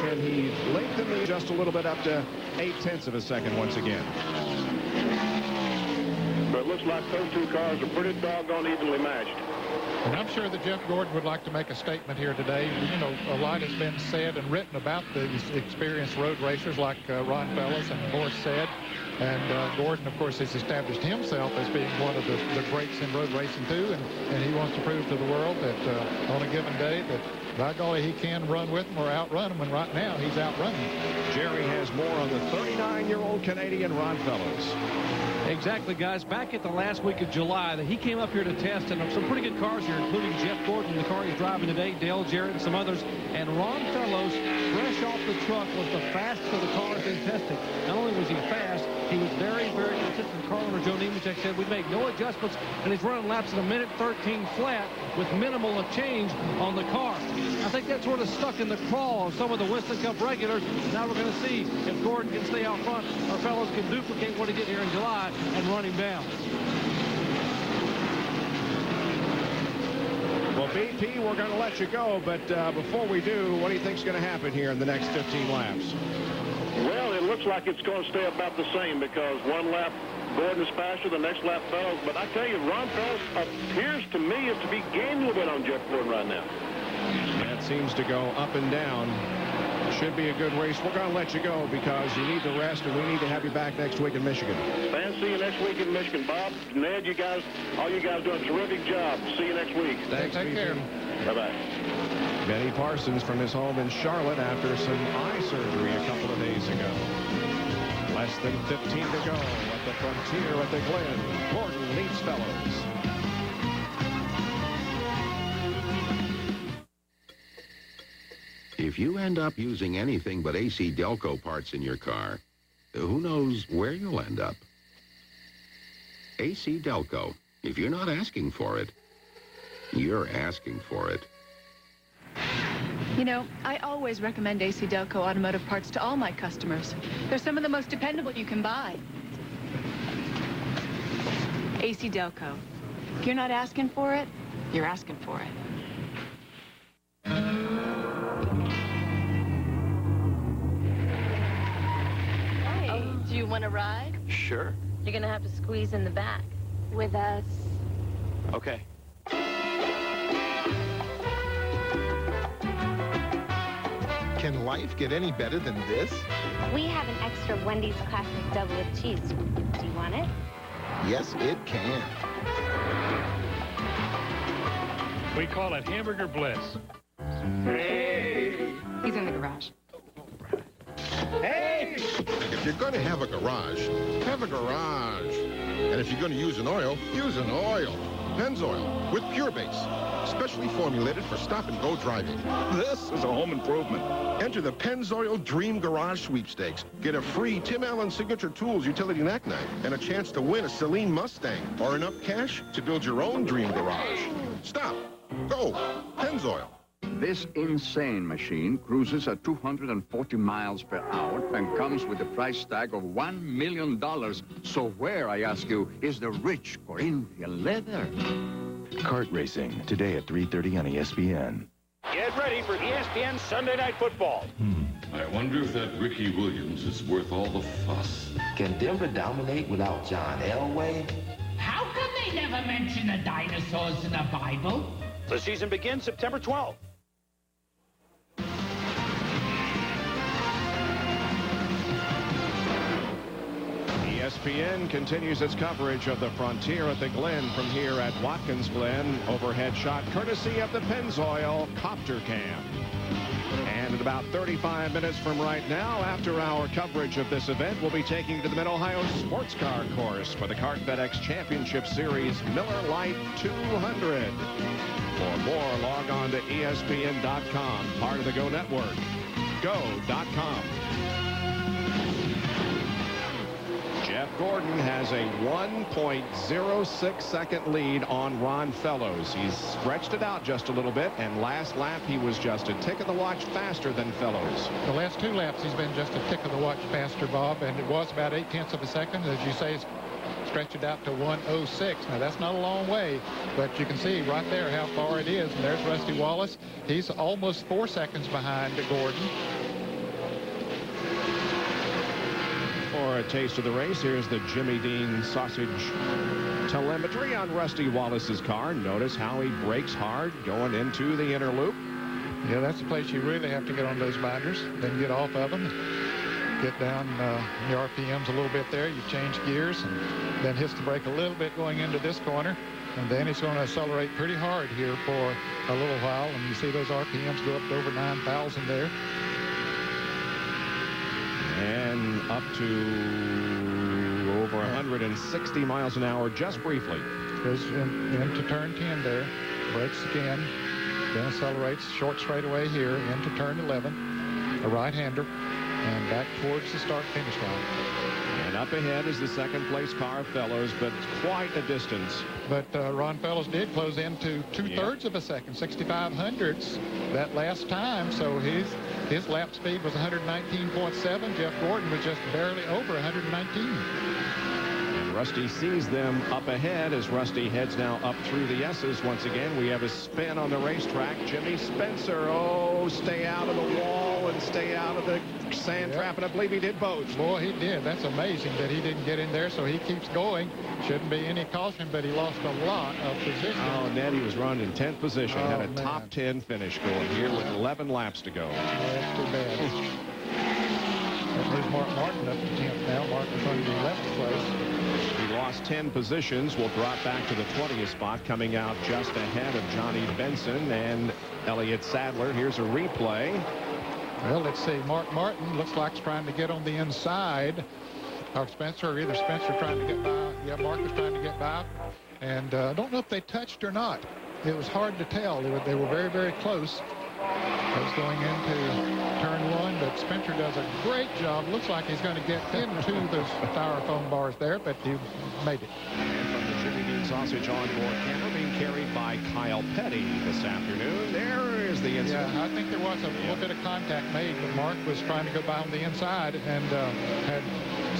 and he lengthened the just a little bit up to 0.8 of a second once again. But it looks like those two cars are pretty doggone evenly matched. And I'm sure that Jeff Gordon would like to make a statement here today. You know, a lot has been said and written about these experienced road racers like Ron Fellows and Morris said. And Gordon, of course, has established himself as being one of the greats in road racing, too. And he wants to prove to the world that on a given day that, by golly, he can run with them or outrun them. And right now, he's outrunning them. Jerry has more on the 39-year-old Canadian Ron Fellows. Exactly, guys. Back at the last week of July, he came up here to test, and some pretty good cars here, including Jeff Gordon, the car he's driving today, Dale Jarrett, and some others. And Ron Fellows, fresh off the truck, was the fastest of the cars in testing. Not only was he fast, he was very, very consistent. Car owner Joe Nemechek said, we make no adjustments, and he's running laps at a minute 13 flat with minimal change on the car. I think that's sort of stuck in the craw of some of the Winston Cup regulars. Now we're going to see if Gordon can stay out front or Fellows can duplicate what he did here in July and run him down. Well, BP, we're going to let you go, but before we do, what do you think is going to happen here in the next 15 laps? Well, it looks like it's going to stay about the same because one lap Gordon is faster, the next lap Fellows. But I tell you, Ron Fellows appears to me to be gaining a little bit on Jeff Gordon right now. That seems to go up and down. Should be a good race. We're going to let you go because you need the rest, and we need to have you back next week in Michigan. Fans, see you next week in Michigan. Bob, Ned, you guys, all you guys doing a terrific job. See you next week. Thanks, Take care. Bye-bye. Benny Parsons from his home in Charlotte after some eye surgery a couple of days ago. Less than 15 to go at the Frontier at the Glen. Gordon leads Fellows. If you end up using anything but AC Delco parts in your car, who knows where you'll end up? AC Delco. If you're not asking for it, you're asking for it. You know, I always recommend AC Delco automotive parts to all my customers. They're some of the most dependable you can buy. AC Delco. If you're not asking for it, you're asking for it. Do you want to ride? Sure. You're going to have to squeeze in the back with us. Okay. Can life get any better than this? We have an extra Wendy's Classic Double with cheese. Do you want it? Yes, it can. We call it Hamburger Bliss. Hey! He's in the garage. Hey! If you're going to have a garage, have a garage. And if you're going to use an oil, use an oil. Pennzoil with Pure Base. Specially formulated for stop-and-go driving. This is a home improvement. Enter the Pennzoil Dream Garage Sweepstakes. Get a free Tim Allen Signature Tools utility knack knife and a chance to win a Celine Mustang or enough cash to build your own dream garage. Stop. Go. Pennzoil. This insane machine cruises at 240 miles per hour and comes with a price tag of $1 million. So where, I ask you, is the rich Corinthian leather? Kart racing, today at 3:30 on ESPN. Get ready for ESPN Sunday Night Football. I wonder if that Ricky Williams is worth all the fuss. Can Denver dominate without John Elway? How come they never mention the dinosaurs in the Bible? The season begins September 12th. ESPN continues its coverage of the Frontier at the Glen from here at Watkins Glen. Overhead shot courtesy of the Pennzoil Copter Cam. And in about 35 minutes from right now, after our coverage of this event, we'll be taking you to the Mid-Ohio Sports Car Course for the Kart FedEx Championship Series Miller Lite 200. For more, log on to ESPN.com, part of the Go Network. Go.com. Jeff Gordon has a 1.06 second lead on Ron Fellows. He's stretched it out just a little bit, and last lap he was just a tick of the watch faster than Fellows. The last two laps he's been just a tick of the watch faster, Bob, and it was about 0.8 of a second. As you say, stretch it out to 1.06. Now that's not a long way, but you can see right there how far it is. And there's Rusty Wallace. He's almost 4 seconds behind Gordon. for a taste of the race. Here's the Jimmy Dean sausage telemetry on Rusty Wallace's car. Notice how he brakes hard going into the inner loop. Yeah, that's the place you really have to get on those binders, then get off of them, get down the RPMs a little bit there. You change gears and then hits the brake a little bit going into this corner. And then he's going to accelerate pretty hard here for a little while. And you see those RPMs go up to over 9,000 there. And up to over 160 miles an hour just briefly. Goes into turn 10 there. Brakes again. Then accelerates short straightaway here into turn 11. A right-hander. And back towards the start-finish line. And up ahead is the second-place car, Fellows, but quite a distance. But Ron Fellows did close into two-thirds of a second, 65 hundredths that last time. So his lap speed was 119.7. Jeff Gordon was just barely over 119. And Rusty sees them up ahead as Rusty heads now up through the S's. Once again, we have a spin on the racetrack. Jimmy Spencer, stay out of the wall and stay out of the sand trap, and I believe he did both. Boy, he did. That's amazing that he didn't get in there, so he keeps going. Shouldn't be any caution, but he lost a lot of position. Oh, Ned, he was running in 10th position. Had a top 10 finish going here with 11 laps to go. Oh, that's too bad. That moves Mark Martin up to 10th now. Mark was running the 11th place. He lost 10 positions. Will drop back to the 20th spot, coming out just ahead of Johnny Benson and Elliott Sadler. Here's a replay. Well, let's see. Mark Martin looks like he's trying to get on the inside of Spencer, or either Spencer trying to get by. Yeah, Mark was trying to get by. And I don't know if they touched or not. It was hard to tell. They were very, very close. That's going into turn 1, but Spencer does a great job. Looks like he's going to get into those styrofoam bars there, but he made it. And from the Jimmy Dean Sausage onboard camera being carried by Kyle Petty this afternoon. There is the incident. Yeah, I think there was a little bit of contact made, but Mark was trying to go by on the inside and had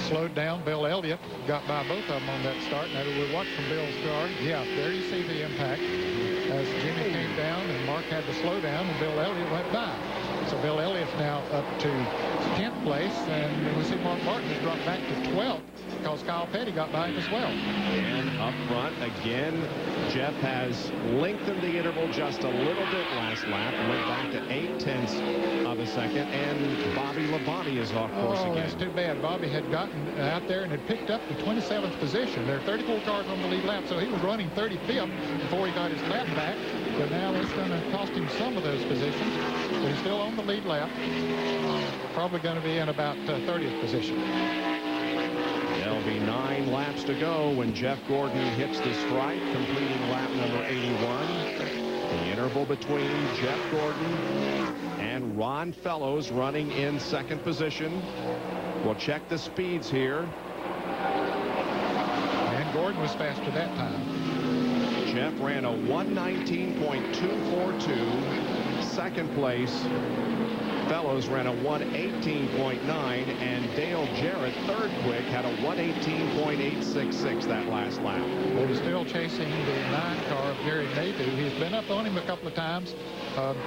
slowed down. Bill Elliott got by both of them on that start. Now we watch from Bill's car. Yeah, there you see the impact as Jimmy came down and Mark had to slow down and Bill Elliott went by. So Bill Elliott's now up to 10th place, and we see Mark Martin has dropped back to 12th because Kyle Petty got by him as well. And up front again, Jeff has lengthened the interval just a little bit last lap and went back to 0.8 of a second, and Bobby Labonte is off course again. That's too bad. Bobby had gotten out there and had picked up the 27th position. There are 34 cars on the lead lap, so he was running 35th before he got his lap back. But now it's going to cost him some of those positions. But he's still on the lead lap. Probably going to be in about 30th position. There'll be 9 laps to go when Jeff Gordon hits the stripe, completing lap number 81. The interval between Jeff Gordon and Ron Fellows running in second position. We'll check the speeds here. And Gordon was faster that time. Jeff ran a 119.242. Second place, Fellows ran a 118.9, and Dale Jarrett, third quick, had a 118.866 that last lap. Well, he's still chasing the 9 car of Gary Nadeau. He's been up on him a couple of times.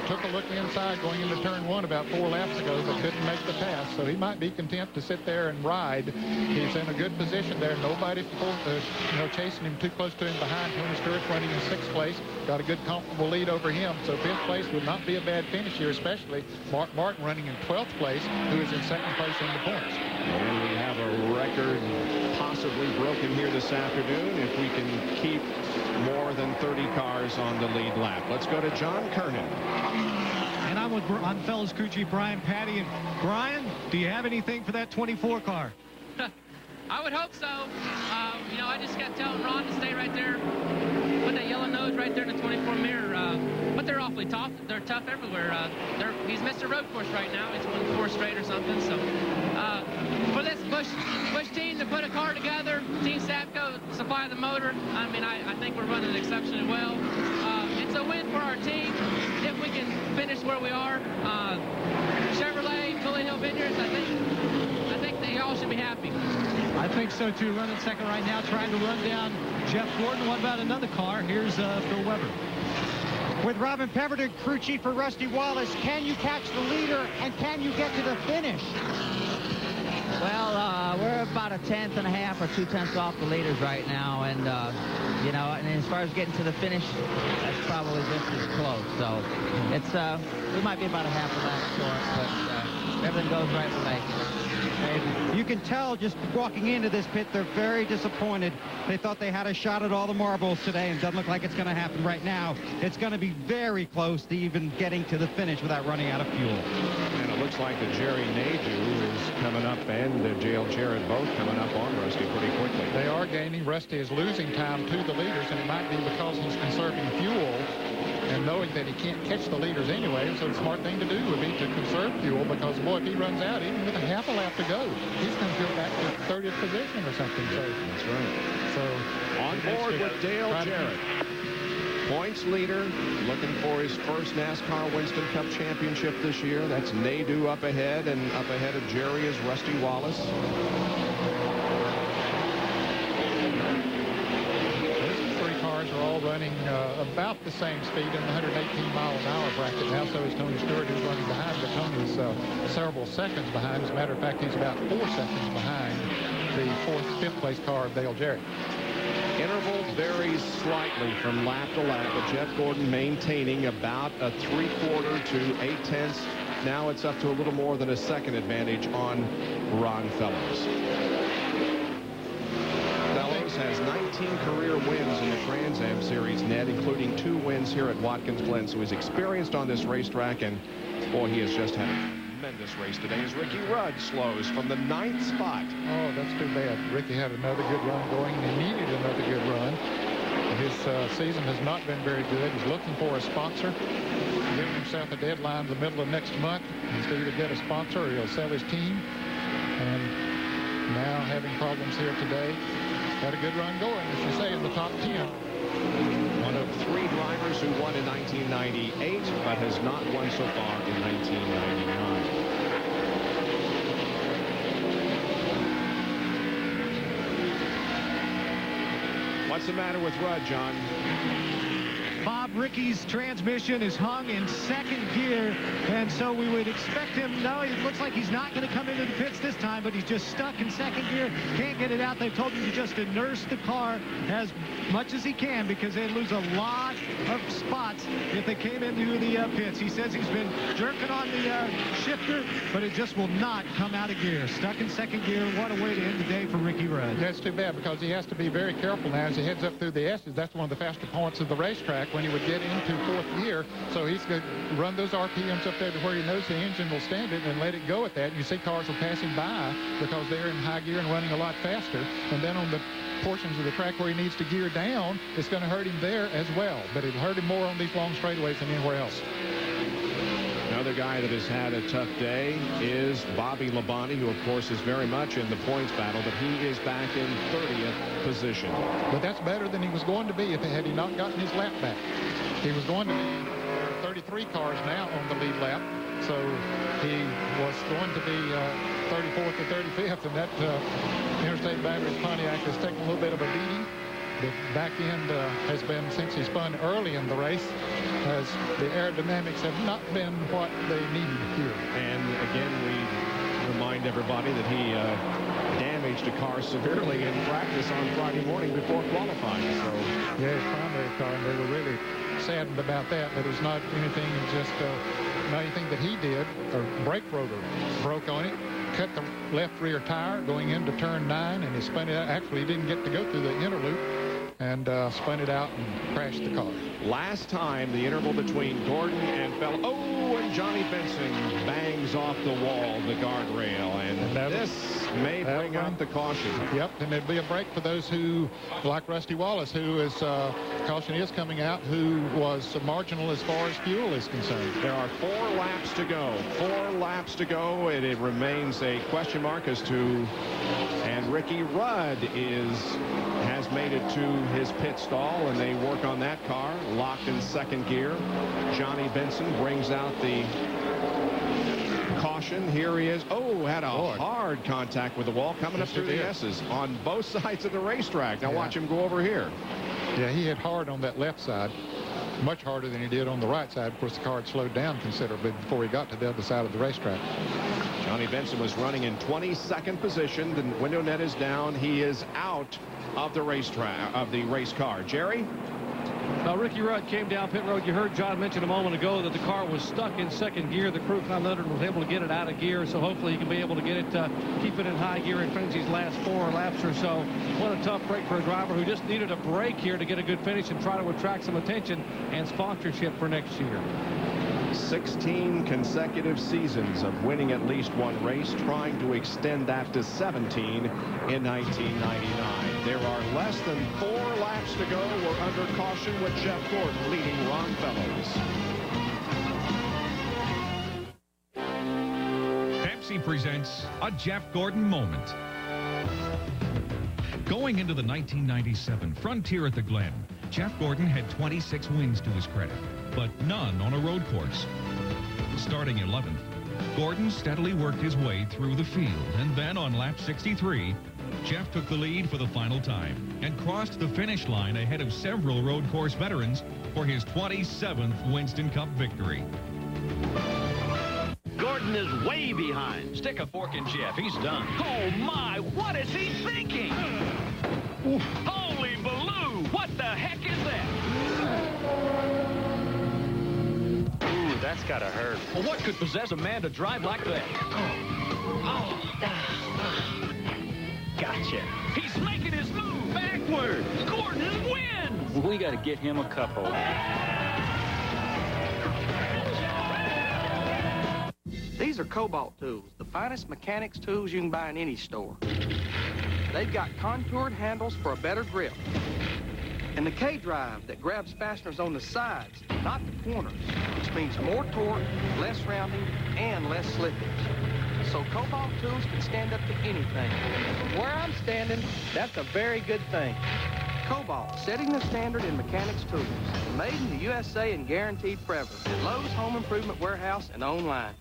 Took a look inside going into turn 1 about 4 laps ago, but couldn't make the pass. So he might be content to sit there and ride. He's in a good position there. Nobody chasing him too close to him behind. Tony Stewart's running in 6th place. Got a good comfortable lead over him. So 5th place would not be a bad finish here, especially Mark Martin running in 12th place, who is in 2nd place in the points. And we have a record possibly broken here this afternoon if we can keep more than 30 cars on the lead lap. Let's go to John Kernan. And I'm with Fellows crew chief Brian Patty. And Brian, do you have anything for that 24 car? I would hope so. I just got telling Ron to stay right there, put that yellow nose right there in the 24 mirror. But they're awfully tough. They're tough everywhere. He's Mr. Road Course right now. He's won 4 straight or something. So for this Busch team to put a car together, Team Sapco supply the motor. I mean, I think we're running exceptionally well. It's a win for our team if we can finish where we are. Chevrolet, Tully Hill Vineyards, I think they all should be happy. I think so too. Running second right now, trying to run down Jeff Gordon. What about another car? Here's Phil Weber. With Robin Pemberton, crew chief for Rusty Wallace, can you catch the leader and can you get to the finish? Well, we're about 1/10 or 2/10 off the leaders right now, and you know, and as far as getting to the finish, that's probably just as close. So it's we might be about a half a lap short, but everything goes right away. You can tell just walking into this pit, they're very disappointed. They thought they had a shot at all the marbles today, and it doesn't look like it's going to happen right now. It's going to be very close to even getting to the finish without running out of fuel. And it looks like that Jerry Nadeau is coming up, and Dale Jarrett both coming up on Rusty pretty quickly. They are gaining. Rusty is losing time to the leaders, and it might be because he's conserving fuel and knowing that he can't catch the leaders anyway. So the smart thing to do would be to conserve fuel, because, boy, if he runs out, even with a half a lap to go, he's going to go back to 30th position or something. So that's right. So on board with Dale Jarrett. Points leader, looking for his first NASCAR Winston Cup championship this year. That's Nadeau up ahead, and up ahead of Jerry is Rusty Wallace. These three cars are all running about the same speed in the 118-mile-an-hour bracket now. So is Tony Stewart, who's running behind, but Tony's several seconds behind. As a matter of fact, he's about 4 seconds behind the fifth place car of Dale Jarrett. Interval varies slightly from lap to lap, but Jeff Gordon maintaining about a 3/4 to 8/10. Now it's up to a little more than a second advantage on Ron Fellows. Fellows has 19 career wins in the Trans Am Series, Ned, including 2 wins here at Watkins Glen. So he's experienced on this racetrack, and boy, he has just had a tremendous race today as Ricky Rudd slows from the 9th spot. Oh, that's too bad. Ricky had another good run going, and he needed another good run. His season has not been very good. He's looking for a sponsor, giving himself a deadline in the middle of next month. He's to either get a sponsor or he'll sell his team. And now having problems here today. Had a good run going, as you say, in the top 10. One of 3 drivers who won in 1998, but has not won so far in 1999. What's the matter with Rudd, John? Bob, Ricky's transmission is hung in second gear, and so we would expect him. No, it looks like he's not going to come into the pits this time, but he's just stuck in second gear. Can't get it out. They've told him to just nurse the car as much as he can, because they'd lose a lot of spots if they came into the pits. He says he's been jerking on the shifter, but it just will not come out of gear. Stuck in second gear. What a way to end the day for Ricky Rudd. That's too bad, because he has to be very careful now as he heads up through the S's. That's one of the faster points of the racetrack, when he would get into 4th gear. So he's going to run those RPMs up there to where he knows the engine will stand it and let it go at that. You see cars are passing by because they're in high gear and running a lot faster. And then on the portions of the track where he needs to gear down, it's going to hurt him there as well. But it'll hurt him more on these long straightaways than anywhere else. Another guy that has had a tough day is Bobby Labonte, who, of course, is very much in the points battle, but he is back in 30th position. But that's better than he was going to be had he not gotten his lap back. He was going to be 33 cars now on the lead lap, so he was going to be 34th or 35th, and that Interstate Batteries Pontiac has taken a little bit of a beating. The back end has been, since he spun early in the race, as the aerodynamics have not been what they needed here. And again, we remind everybody that he damaged a car severely in practice on Friday morning before qualifying. So yeah, his primary car, and they were really saddened about that. But it was not anything, just not anything that he did. A brake rotor broke on it, cut the left rear tire going into turn 9, and he spun it out. Actually, he didn't get to go through the inner loop, and spun it out and crashed the car. Last time, the interval between Gordon and Fellows. Oh, and Johnny Benson bangs off the wall, the guardrail, and this may bring out the caution. Yep, and there'd be a break for those who, like Rusty Wallace, who is, caution is coming out, who was marginal as far as fuel is concerned. There are 4 laps to go. 4 laps to go, and it remains a question mark as to, and Ricky Rudd has made it to his pit stall, and they work on that car, locked in second gear. Johnny Benson brings out the caution. Here he is. Oh, had a hard contact with the wall coming up through the S's on both sides of the racetrack. Now watch him go over here. Yeah, he hit hard on that left side, much harder than he did on the right side. Of course, the car had slowed down considerably before he got to the other side of the racetrack. Johnny Benson was running in 22nd position. The window net is down. He is out of the racetrack, of the race car. Jerry? Now, Ricky Rudd came down pit road. You heard John mention a moment ago that the car was stuck in second gear. The crew climbed under and was able to get it out of gear, so hopefully he can be able to get it, keep it in high gear and finish these last 4 laps or so. What a tough break for a driver who just needed a break here to get a good finish and try to attract some attention and sponsorship for next year. 16 consecutive seasons of winning at least one race, trying to extend that to 17 in 1999. There are less than 4 laps to go. We're under caution with Jeff Gordon leading Ron Fellows. Pepsi presents a Jeff Gordon moment. Going into the 1997 Frontier at the Glen, Jeff Gordon had 26 wins to his credit, but none on a road course. Starting 11th, Gordon steadily worked his way through the field, and then on lap 63, Jeff took the lead for the final time and crossed the finish line ahead of several road course veterans for his 27th Winston Cup victory. Gordon is way behind. Stick a fork in Jeff. He's done. Oh, my. What is he thinking? Holy Baloo. What the heck is that? Ooh, that's got to hurt. Well, what could possess a man to drive like that? Gotcha. He's making his move backward. Gordon wins. We got to get him a cup holder. These are Cobalt tools, the finest mechanics tools you can buy in any store. They've got contoured handles for a better grip. And the K-drive that grabs fasteners on the sides, not the corners, which means more torque, less rounding, and less slippage. So Cobalt tools can stand up to anything. From where I'm standing, that's a very good thing. Cobalt, setting the standard in mechanics tools. Made in the USA and guaranteed forever. At Lowe's Home Improvement Warehouse and online.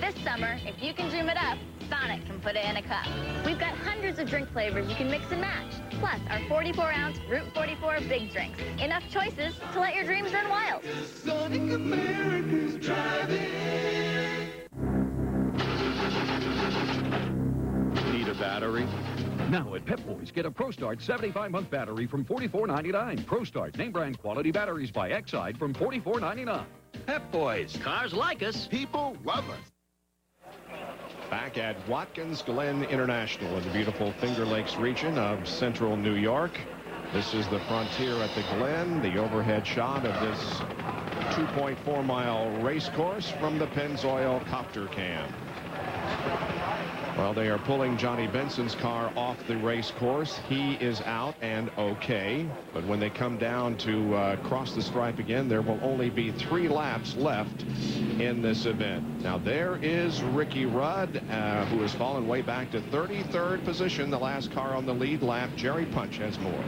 This summer, if you can dream it up, Sonic can put it in a cup. We've got hundreds of drink flavors you can mix and match. Plus, our 44-ounce Route 44 big drinks. Enough choices to let your dreams run wild. Sonic America's driving. Need a battery? Now at Pep Boys, get a ProStart 75-month battery from $44.99. ProStart name brand quality batteries by Exide from $44.99. Pep Boys. Cars like us. People love us. Back at Watkins Glen International in the beautiful Finger Lakes region of central New York. This is the Frontier at the Glen, the overhead shot of this 2.4-mile race course from the Pennzoil copter cam. Well, they are pulling Johnny Benson's car off the race course. He is out and okay. But when they come down to cross the stripe again, there will only be 3 laps left in this event. Now, there is Ricky Rudd, who has fallen way back to 33rd position, the last car on the lead lap. Jerry Punch has more.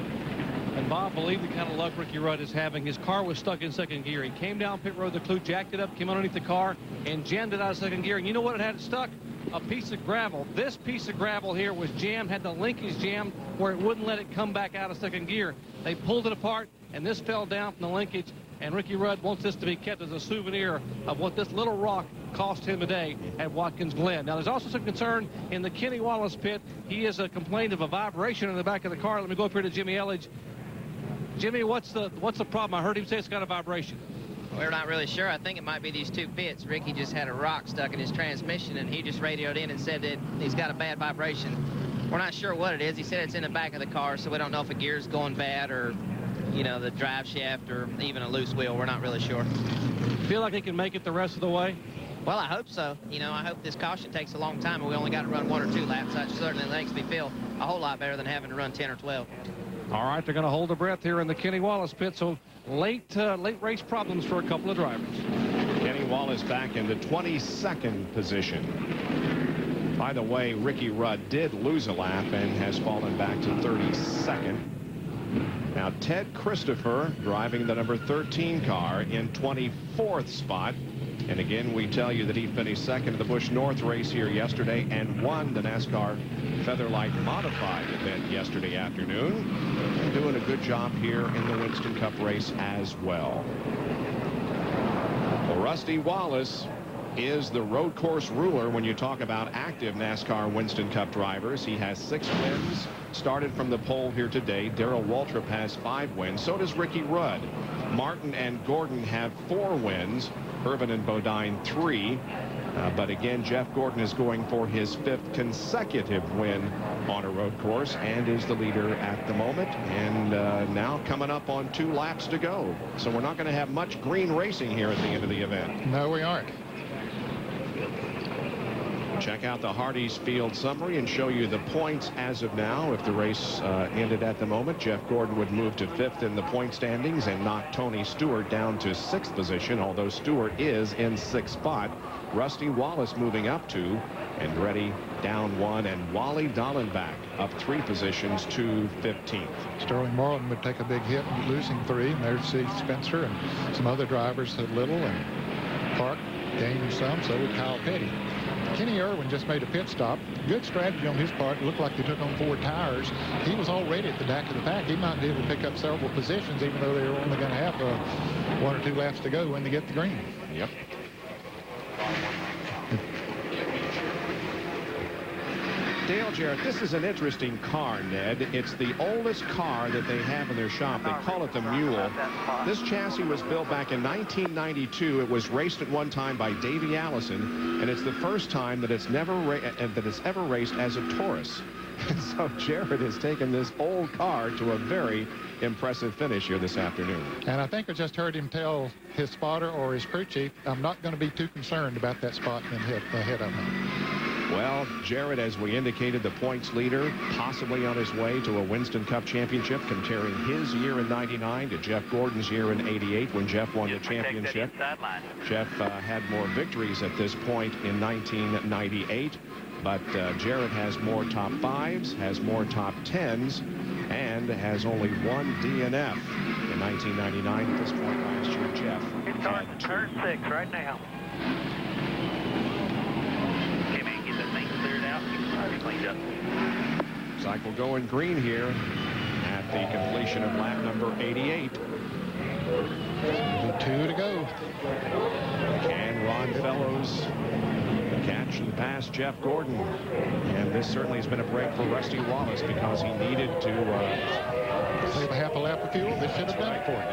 And Bob, believe the kind of luck Ricky Rudd is having. His car was stuck in second gear. He came down pit road, the clue jacked it up, came underneath the car, and jammed it out of second gear. And you know what it had it stuck? A piece of gravel. This piece of gravel here was jammed, had the linkage jammed where it wouldn't let it come back out of second gear. They pulled it apart, and this fell down from the linkage, and Ricky Rudd wants this to be kept as a souvenir of what this little rock cost him today at Watkins Glen. Now, there's also some concern in the Kenny Wallace pit. He has complained of a vibration in the back of the car. Let me go up here to Jimmy Elledge. Jimmy, what's the problem? I heard him say it's got a vibration. We're not really sure. I think it might be these 2 pits. Ricky just had a rock stuck in his transmission, and he just radioed in and said that he's got a bad vibration. We're not sure what it is. He said it's in the back of the car, so we don't know if a gear's going bad or, you know, the drive shaft or even a loose wheel. We're not really sure. Feel like he can make it the rest of the way? Well, I hope so. You know, I hope this caution takes a long time, and we only got to run 1 or 2 laps. That certainly makes me feel a whole lot better than having to run 10 or 12. All right, they're going to hold their breath here in the Kenny Wallace pit, so late race problems for a couple of drivers. Kenny Wallace back in the 22nd position. By the way, Ricky Rudd did lose a lap and has fallen back to 32nd. Now, Ted Christopher driving the number 13 car in 24th spot. And again, we tell you that he finished second at the Busch North race here yesterday and won the NASCAR Featherlight Modified event yesterday afternoon. And doing a good job here in the Winston Cup race as well. Well, Rusty Wallace is the road course ruler when you talk about active NASCAR Winston Cup drivers. He has 6 wins. Started from the pole here today. Darrell Waltrip has 5 wins. So does Ricky Rudd. Martin and Gordon have 4 wins. Irvin and Bodine 3. But again, Jeff Gordon is going for his 5th consecutive win on a road course and is the leader at the moment. And now coming up on 2 laps to go. So we're not going to have much green racing here at the end of the event. No, we aren't. Check out the Hardee's field summary and show you the points as of now. If the race ended at the moment, Jeff Gordon would move to 5th in the point standings and knock Tony Stewart down to 6th position, although Stewart is in 6th spot. Rusty Wallace moving up 2, Andretti down 1, and Wally Dallenbach up 3 positions to 15th. Sterling Marlin would take a big hit, losing 3. And there's Steve Spencer and some other drivers, Little and Park gained some, so would Kyle Petty. Kenny Irwin just made a pit stop. Good strategy on his part. It looked like they took on 4 tires. He was already at the back of the pack. He might be able to pick up several positions, even though they were only going to have 1 or 2 laps to go when they get the green. Yep. Dale Jarrett, this is an interesting car, Ned. It's the oldest car that they have in their shop. They call it the Mule. This chassis was built back in 1992. It was raced at one time by Davey Allison, and it's the first time that it's ever raced as a Taurus. And so Jarrett has taken this old car to a very impressive finish here this afternoon. And I think I just heard him tell his spotter or his crew chief, I'm not going to be too concerned about that spot ahead of me. Well, Jarrett, as we indicated, the points leader, possibly on his way to a Winston Cup championship, comparing his year in '99 to Jeff Gordon's year in '88 when Jeff won the championship. Jeff had more victories at this point in 1998, but Jarrett has more top 5s, has more top 10s, and has only 1 DNF. In 1999, at this point last year, Jeff had 2. Turn 6 right now. Cycle going green here at the completion of lap number 88. 2 to go. Can Ron Fellows catch and pass Jeff Gordon? And this certainly has been a break for Rusty Wallace because he needed to save a half a lap of fuel. This should have done it for him.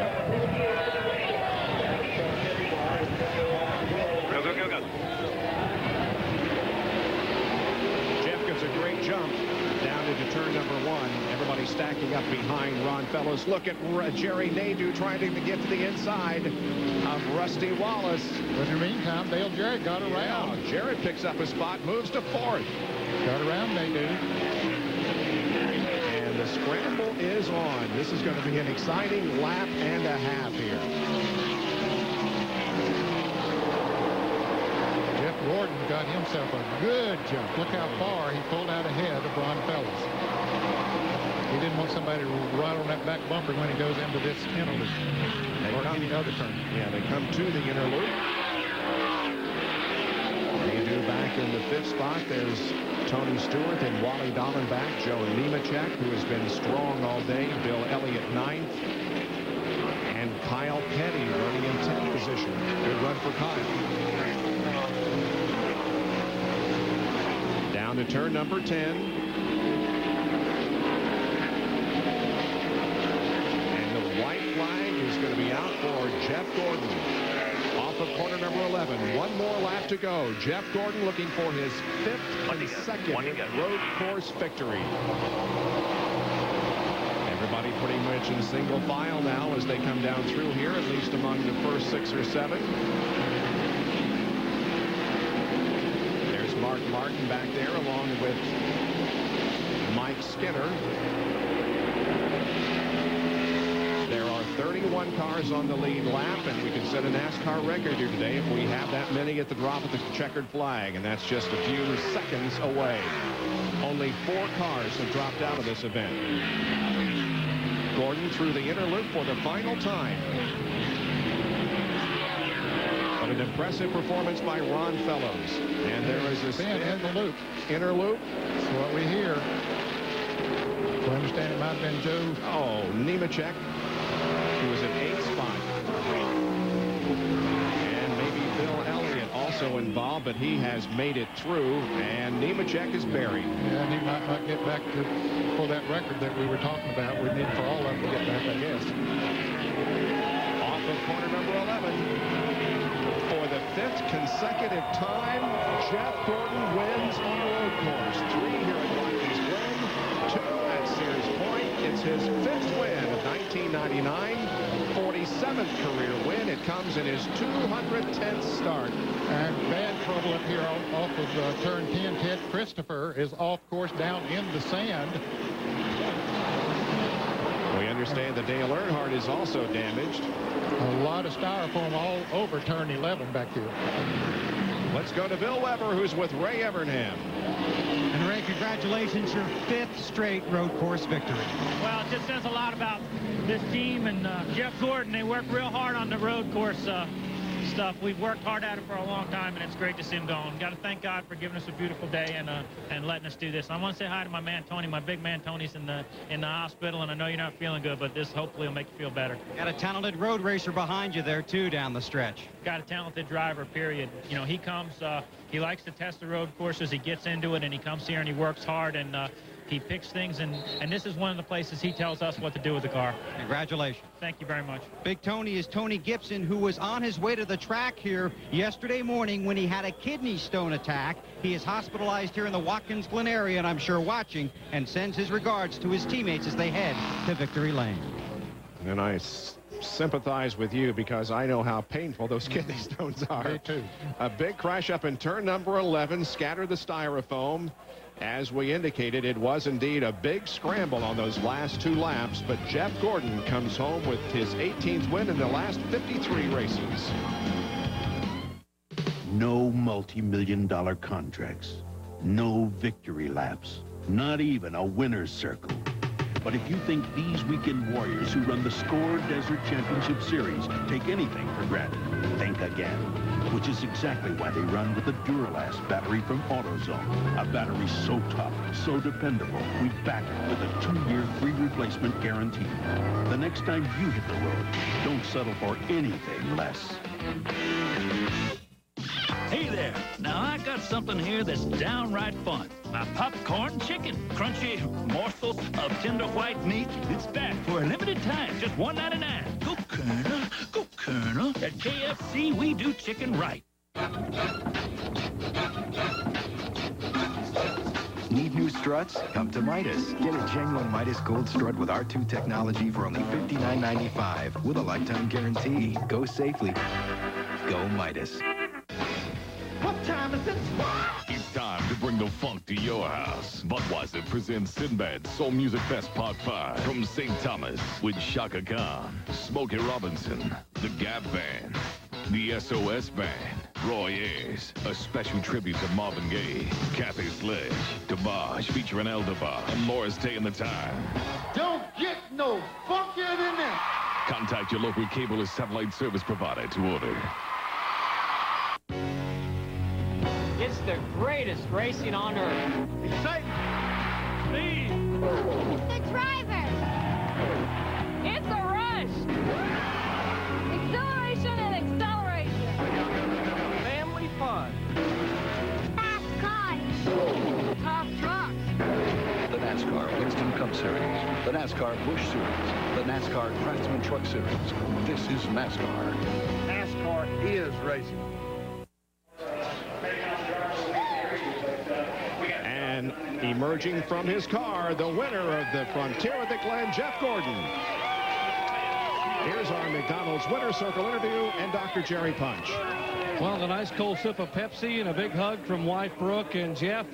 A great jump down into turn number 1. Everybody stacking up behind Ron Fellows. Look at Jerry Nadeau trying to get to the inside of Rusty Wallace. But in the meantime, Dale Jarrett got around. Yeah, Jarrett picks up a spot, moves to 4th. Got around Nadeau. And the scramble is on. This is going to be an exciting lap and a half here. Gordon got himself a good jump. Look how far he pulled out ahead of Ron Fellows. He didn't want somebody to ride on that back bumper when he goes into this inner loop. Or any other turn. Yeah, they come to the inner loop. Nadeau back in the 5th spot. There's Tony Stewart and Wally Dallenbach. Joe Nemechek, who has been strong all day. Bill Elliott 9th. And Kyle Petty running in 10th position. Good run for Kyle. Down to turn number 10. And the white flag is going to be out for Jeff Gordon. Off of corner number 11. 1 more lap to go. Jeff Gordon looking for his 5th consecutive road course victory. Everybody pretty much in single file now as they come down through here, at least among the first 6 or 7. Mark Martin back there along with Mike Skinner. There are 31 cars on the lead lap, and we can set a NASCAR record here today if we have that many at the drop of the checkered flag, and that's just a few seconds away. Only 4 cars have dropped out of this event. Gordon through the inner loop for the final time. An impressive performance by Ron Fellows. And there is a spin in the loop. Inner loop. That's what we hear. I understand it might have been Joe. Oh, Nemechek, who was in 8th spot. And maybe Bill Elliott also also involved, but he has made it through, and Nemechek is buried. Yeah, and he might not get back for that record that we were talking about. We need for all of them to get back, I guess. Off of corner number 11. For the 5th consecutive time, Jeff Gordon wins on a road course. 3 here at Watkins Glen, 2 at Sears Point. It's his 5th win of 1999, 47th career win. It comes in his 210th start. And bad trouble up here off of turn 10. Ted Christopher is off course down in the sand. We understand that Dale Earnhardt is also damaged. A lot of styrofoam all over turn 11 back here. Let's go to Bill Weber, who's with Ray Evernham. And Ray, congratulations, your 5th straight road course victory. Well, it just says a lot about this team and Jeff Gordon. They work real hard on the road course stuff. We've worked hard at it for a long time, and it's great to see him going. Got to thank God for giving us a beautiful day and letting us do this. I want to say hi to my man Tony. My big man Tony's in the hospital, and I know you're not feeling good, but this hopefully will make you feel better. Got a talented road racer behind you there too down the stretch. Got a talented driver, period. You know, he comes, he likes to test the road courses. He gets into it, and he comes here and he works hard, and he picks things, and this is one of the places he tells us what to do with the car. Congratulations. Thank you very much. Big Tony is Tony Gibson, who was on his way to the track here yesterday morning when he had a kidney stone attack. He is hospitalized here in the Watkins Glen area, and I'm sure watching, and sends his regards to his teammates as they head to Victory Lane. And I sympathize with you because I know how painful those kidney stones are. Me too. A big crash up in turn number 11, scattered the styrofoam. As we indicated, it was indeed a big scramble on those last 2 laps, but Jeff Gordon comes home with his 18th win in the last 53 races. No multi-million-dollar contracts, no victory laps, not even a winner's circle. But if you think these weekend warriors who run the SCORE Desert Championship Series take anything for granted, think again. Which is exactly why they run with the Duralast battery from AutoZone. A battery so tough, so dependable, we back it with a 2-year free replacement guarantee. The next time you hit the road, don't settle for anything less. Hey there. Now, I got something here that's downright fun. My popcorn chicken. Crunchy morsels of tender white meat. It's back for a limited time. Just $1.99. Go, Colonel. Go, Colonel. At KFC, we do chicken right. Need new struts? Come to Midas. Get a genuine Midas Gold strut with R2 technology for only $59.95 with a lifetime guarantee. Go safely. Go Midas. What time is it? It's time to bring the funk to your house. Budweiser presents Sinbad's Soul Music Fest Part 5 from St. Thomas with Shaka Khan, Smokey Robinson, the Gap Band, the SOS Band, Roy Ayers, a special tribute to Marvin Gaye, Kathy Sledge, Dabaj featuring Eldabar, and Morris Day in the Time. Don't get no funkier than that. Contact your local cable or satellite service provider to order. It's the greatest racing on earth. Excitement. Speed. The drivers. It's a rush. Exhilaration and acceleration. Family fun. Fast cars. Top trucks. The NASCAR Winston Cup Series, the NASCAR Busch Series, the NASCAR Craftsman Truck Series. This is NASCAR. NASCAR is racing. And emerging from his car, the winner of the Frontier at the Glen, Jeff Gordon. Here's our McDonald's Winter Circle interview and Dr. Jerry Punch. Well, a nice cold sip of Pepsi and a big hug from wife Brooke. And Jeff,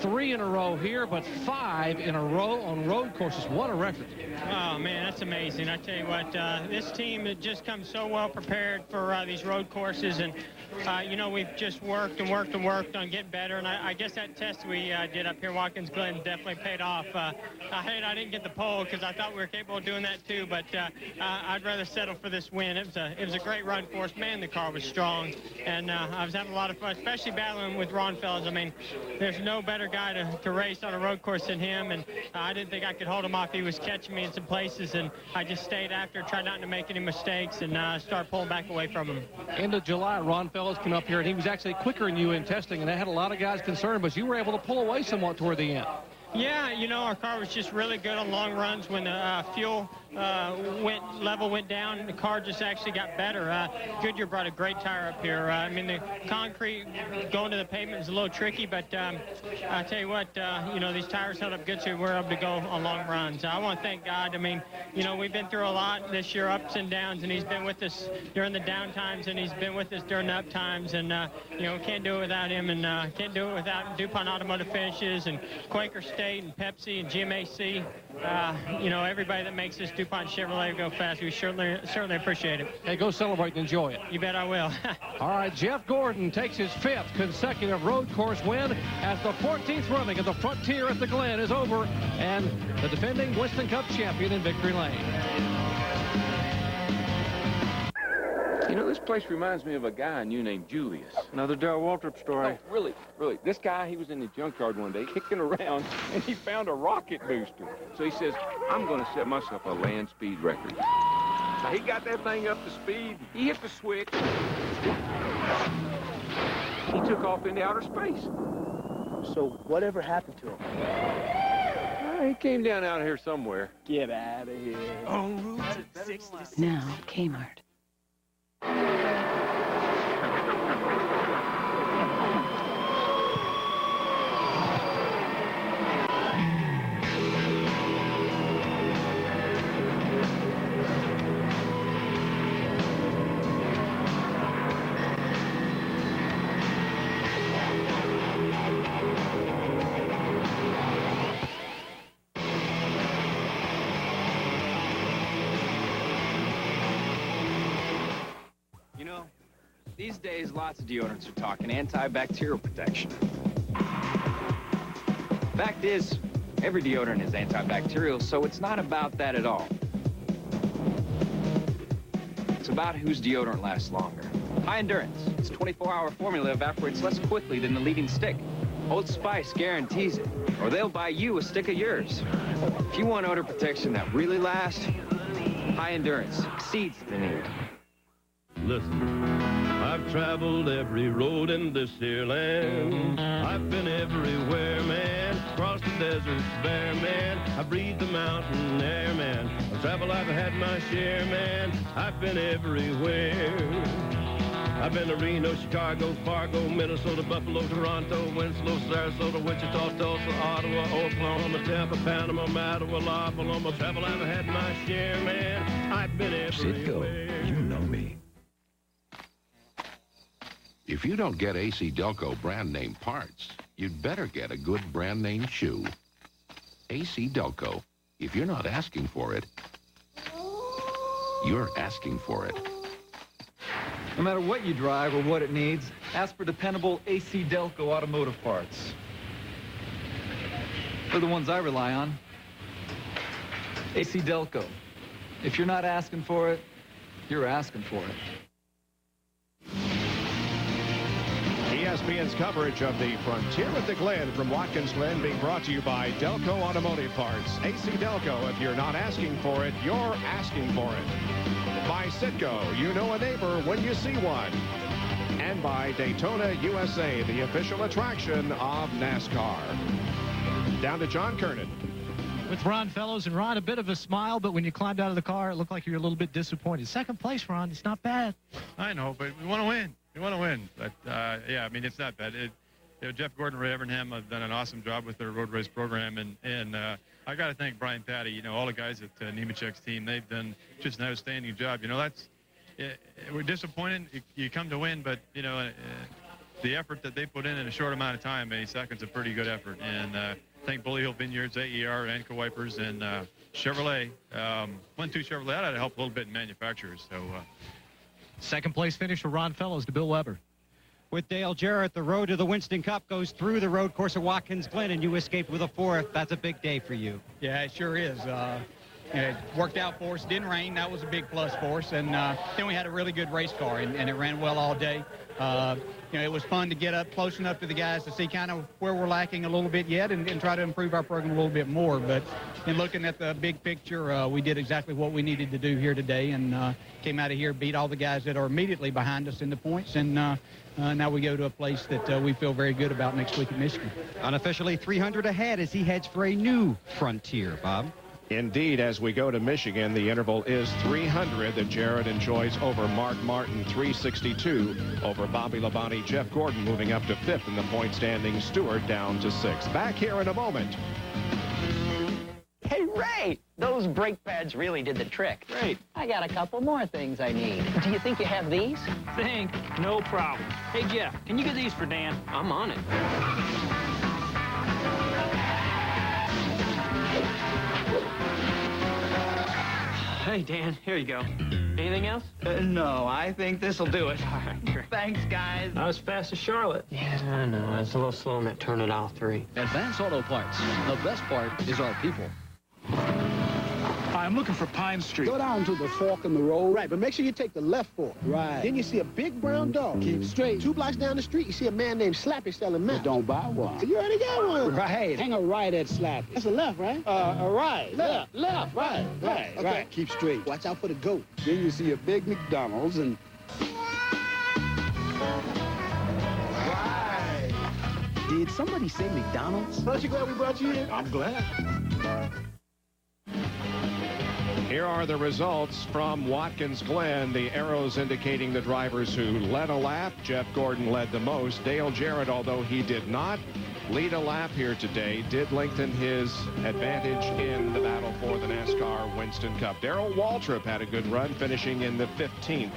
3 in a row here, but 5 in a row on road courses. What a record. Oh, man, that's amazing. I tell you what, this team just comes so well prepared for these road courses. And, you know, we've just worked and worked and worked on getting better. And I guess that test we did up here in Watkins Glen definitely paid off. I didn't get the pole because I thought we were capable of doing that too. But I'd rather settle for this win. It was a great run for us. Man, the car was strong. And I was having a lot of fun, especially battling with Ron Fellows. I mean, there's no better better guy to race on a road course than him, and I didn't think I could hold him off. He was catching me in some places, and I just stayed after, tried not to make any mistakes, and start pulling back away from him. End of July, Ron Fellows came up here, and he was actually quicker than you in testing, and that had a lot of guys concerned, but you were able to pull away somewhat toward the end. Yeah, you know, our car was just really good on long runs. When the fuel level went down, the car just actually got better. Goodyear brought a great tire up here. I mean, the concrete going to the pavement is a little tricky, but I tell you what, you know, these tires held up good, so we're able to go on long runs. I want to thank God. I mean, you know, we've been through a lot this year, ups and downs, and he's been with us during the down times, and he's been with us during the up times, and, you know, can't do it without him, and can't do it without DuPont Automotive Finishes and Quaker State and Pepsi and GMAC, you know, everybody that makes this DuPont Chevrolet go fast. We certainly appreciate it. Hey, go celebrate and enjoy it. You bet I will. All right, Jeff Gordon takes his 5th consecutive road course win as the 14th running of the Frontier at the Glen is over, and the defending Winston Cup champion in victory lane. You know, this place reminds me of a guy I knew named Julius. Another Darrell Waltrip story. Oh, really, really. This guy, he was in the junkyard one day kicking around, and he found a rocket booster. So he says, I'm going to set myself a land speed record. So he got that thing up to speed. He hit the switch. He took off into outer space. So whatever happened to him? He came down out of here somewhere. Get out of here. En route to 66. Now, Kmart. These days, lots of deodorants are talking antibacterial protection. Fact is, every deodorant is antibacterial, so it's not about that at all. It's about whose deodorant lasts longer. High Endurance. Its 24-hour formula evaporates less quickly than the leading stick. Old Spice guarantees it, or they'll buy you a stick of yours. If you want odor protection that really lasts, High Endurance exceeds the need. Listen, I've traveled every road in this here land. I've been everywhere, man. Across the deserts bare, man. I breathe the mountain air, man. Of travel I've had my share, man. I've been everywhere. I've been to Reno, Chicago, Fargo, Minnesota, Buffalo, Toronto, Winslow, Sarasota, Wichita, Tulsa, Ottawa, Oklahoma, Tampa, Panama, Mattawa, Paloma. Travel I've had my share, man. I've been everywhere. Citgo, you know me. If you don't get AC Delco brand name parts, you'd better get a good brand name shoe. AC Delco, if you're not asking for it, you're asking for it. No matter what you drive or what it needs, ask for dependable AC Delco automotive parts. They're the ones I rely on. AC Delco. If you're not asking for it, you're asking for it. ESPN's coverage of the Frontier at the Glen from Watkins Glen being brought to you by Delco Automotive Parts. AC Delco, if you're not asking for it, you're asking for it. By Citgo, you know a neighbor when you see one. And by Daytona USA, the official attraction of NASCAR. Down to John Kernan. With Ron Fellows, and Ron, a bit of a smile, but when you climbed out of the car, it looked like you were a little bit disappointed. Second place, Ron, it's not bad. I know, but we want to win. We want to win, but yeah, I mean, it's not bad. You know, Jeff Gordon, Ray Evernham have done an awesome job with their road race program, and I got to thank Brian Patty. You know, all the guys at Nemechek's team, they've done just an outstanding job. You know, we're disappointed. You come to win, but you know, the effort that they put in a short amount of time, 8 seconds, a pretty good effort. And thank Bully Hill Vineyards, AER, Anco Wipers, and Chevrolet. 1-2 Chevrolet. That had to help a little bit in manufacturers. So. Second place finish for Ron Fellows to Bill Weber. With Dale Jarrett, the road to the Winston Cup goes through the road course at Watkins Glen, and you escaped with a 4th. That's a big day for you. Yeah, it sure is. it worked out for us. Didn't rain. That was a big plus for us. And then we had a really good race car, and it ran well all day. It was fun to get up close enough to the guys to see kind of where we're lacking a little bit yet and try to improve our program a little bit more. But in looking at the big picture, we did exactly what we needed to do here today and came out of here, beat all the guys that are immediately behind us in the points. And now we go to a place that we feel very good about next week at Michigan. Unofficially 300 ahead as he heads for a new frontier, Bob. Indeed, as we go to Michigan, the interval is 300 that Jarrett enjoys over Mark Martin, 362 over Bobby Labonte. Jeff Gordon moving up to 5th in the point standings. Stewart down to 6th. Back here in a moment. Hey, Ray, those brake pads really did the trick. Great. I got a couple more things I need. Do you think you have these? Think? No problem. Hey, Jeff, can you get these for Dan? I'm on it. Hey, Dan, here you go. Anything else? No, I think this'll do it. All right, great. Thanks, guys. Not as fast as Charlotte. Yeah, I know. It's a little slow on that turn at aisle 3. Advance Auto Parts. The best part is our people. I'm looking for Pine Street. Go down to the fork in the road. Right, but make sure you take the left fork. Right. Then you see a big brown dog. Keep straight. 2 blocks down the street, you see a man named Slappy selling maps. Don't buy one. You already got one. Right. Hang a right at Slappy. That's a left, right? A right. Left. Right. Right. Keep straight. Watch out for the goat. Then you see a big McDonald's and... Right. Did somebody say McDonald's? Aren't you glad we brought you in? I'm glad. Here are the results from Watkins Glen. The arrows indicating the drivers who led a lap. Jeff Gordon led the most. Dale Jarrett, although he did not lead a lap here today, did lengthen his advantage in the battle for the NASCAR Winston Cup. Darrell Waltrip had a good run, finishing in the 15th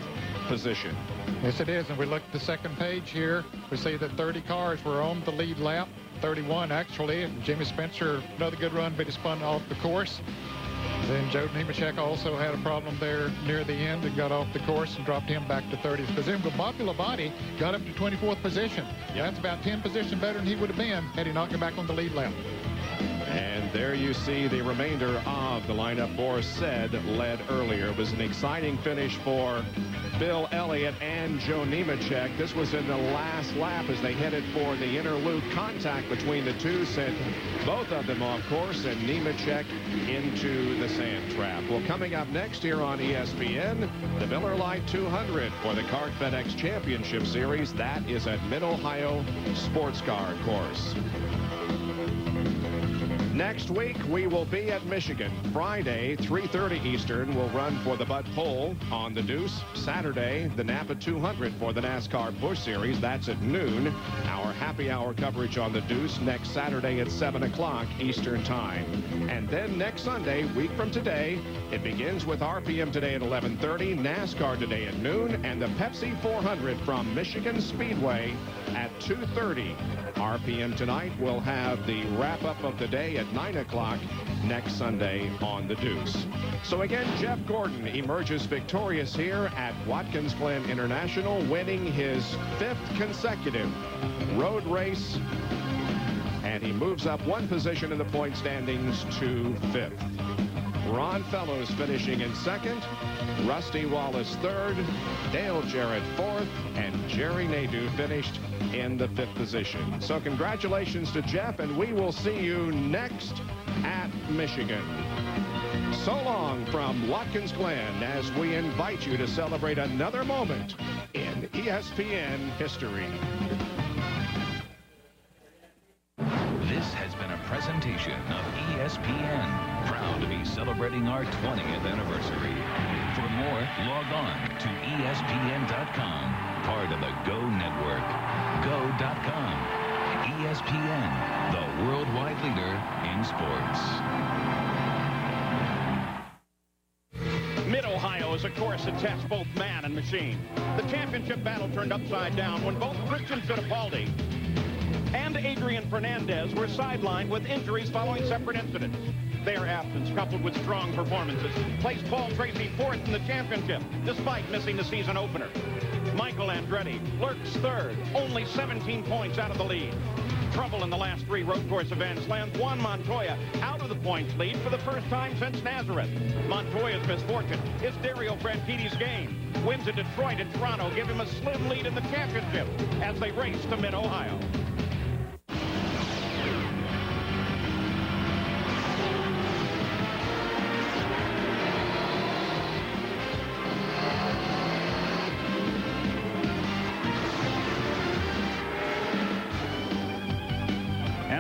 position. Yes, it is. And we look at the second page here. We see that 30 cars were on the lead lap. 31, actually. And Jimmy Spencer, another good run, but he spun off the course. Then Joe Nemechek also had a problem there near the end and got off the course and dropped him back to 30th position. But Bobby Labonte got up to 24th position. That's about 10 positions better than he would have been had he not come back on the lead lap. And there you see the remainder of the lineup. Boris said led earlier. It was an exciting finish for Bill Elliott and Joe Nemechek. This was in the last lap as they headed for the inner loop. Contact between the two sent both of them off course and Nemechek into the sand trap. Well, coming up next here on ESPN, the Miller Lite 200 for the CART FedEx Championship Series. That is at Mid-Ohio Sports Car Course. Next week, we will be at Michigan. Friday, 3:30 Eastern, will run for the Bud Pole on the Deuce. Saturday, the Napa 200 for the NASCAR Busch Series. That's at noon. Our happy hour coverage on the Deuce next Saturday at 7 o'clock Eastern Time. And then next Sunday, week from today, it begins with RPM today at 11:30, NASCAR today at noon, and the Pepsi 400 from Michigan Speedway at 2:30. RPM tonight will have the wrap-up of the day at 9 o'clock next Sunday on the Deuce. So again, Jeff Gordon emerges victorious here at Watkins Glen International, winning his 5th consecutive road race, and he moves up 1 position in the point standings to 5th. Ron Fellows finishing in 2nd, Rusty Wallace 3rd, Dale Jarrett 4th, and Jerry Nadeau finished in the 5th position. So congratulations to Jeff, and we will see you next at Michigan. So long from Watkins Glen as we invite you to celebrate another moment in ESPN history. This has been a presentation of ESPN, proud to be celebrating our 20th anniversary. For more, log on to ESPN.com, part of the Go Network. Go.com. ESPN, the worldwide leader in sports. Mid-Ohio is a course that tests both man and machine. The championship battle turned upside down when both Christian Fittipaldi and Adrian Fernandez were sidelined with injuries following separate incidents. Their absence, coupled with strong performances, placed Paul Tracy 4th in the championship, despite missing the season opener. Michael Andretti lurks 3rd, only 17 points out of the lead. Trouble in the last 3 road course events lands Juan Montoya out of the points lead for the first time since Nazareth. Montoya's misfortune is Dario Franchitti's gain. Wins at Detroit and Toronto give him a slim lead in the championship as they race to Mid-Ohio.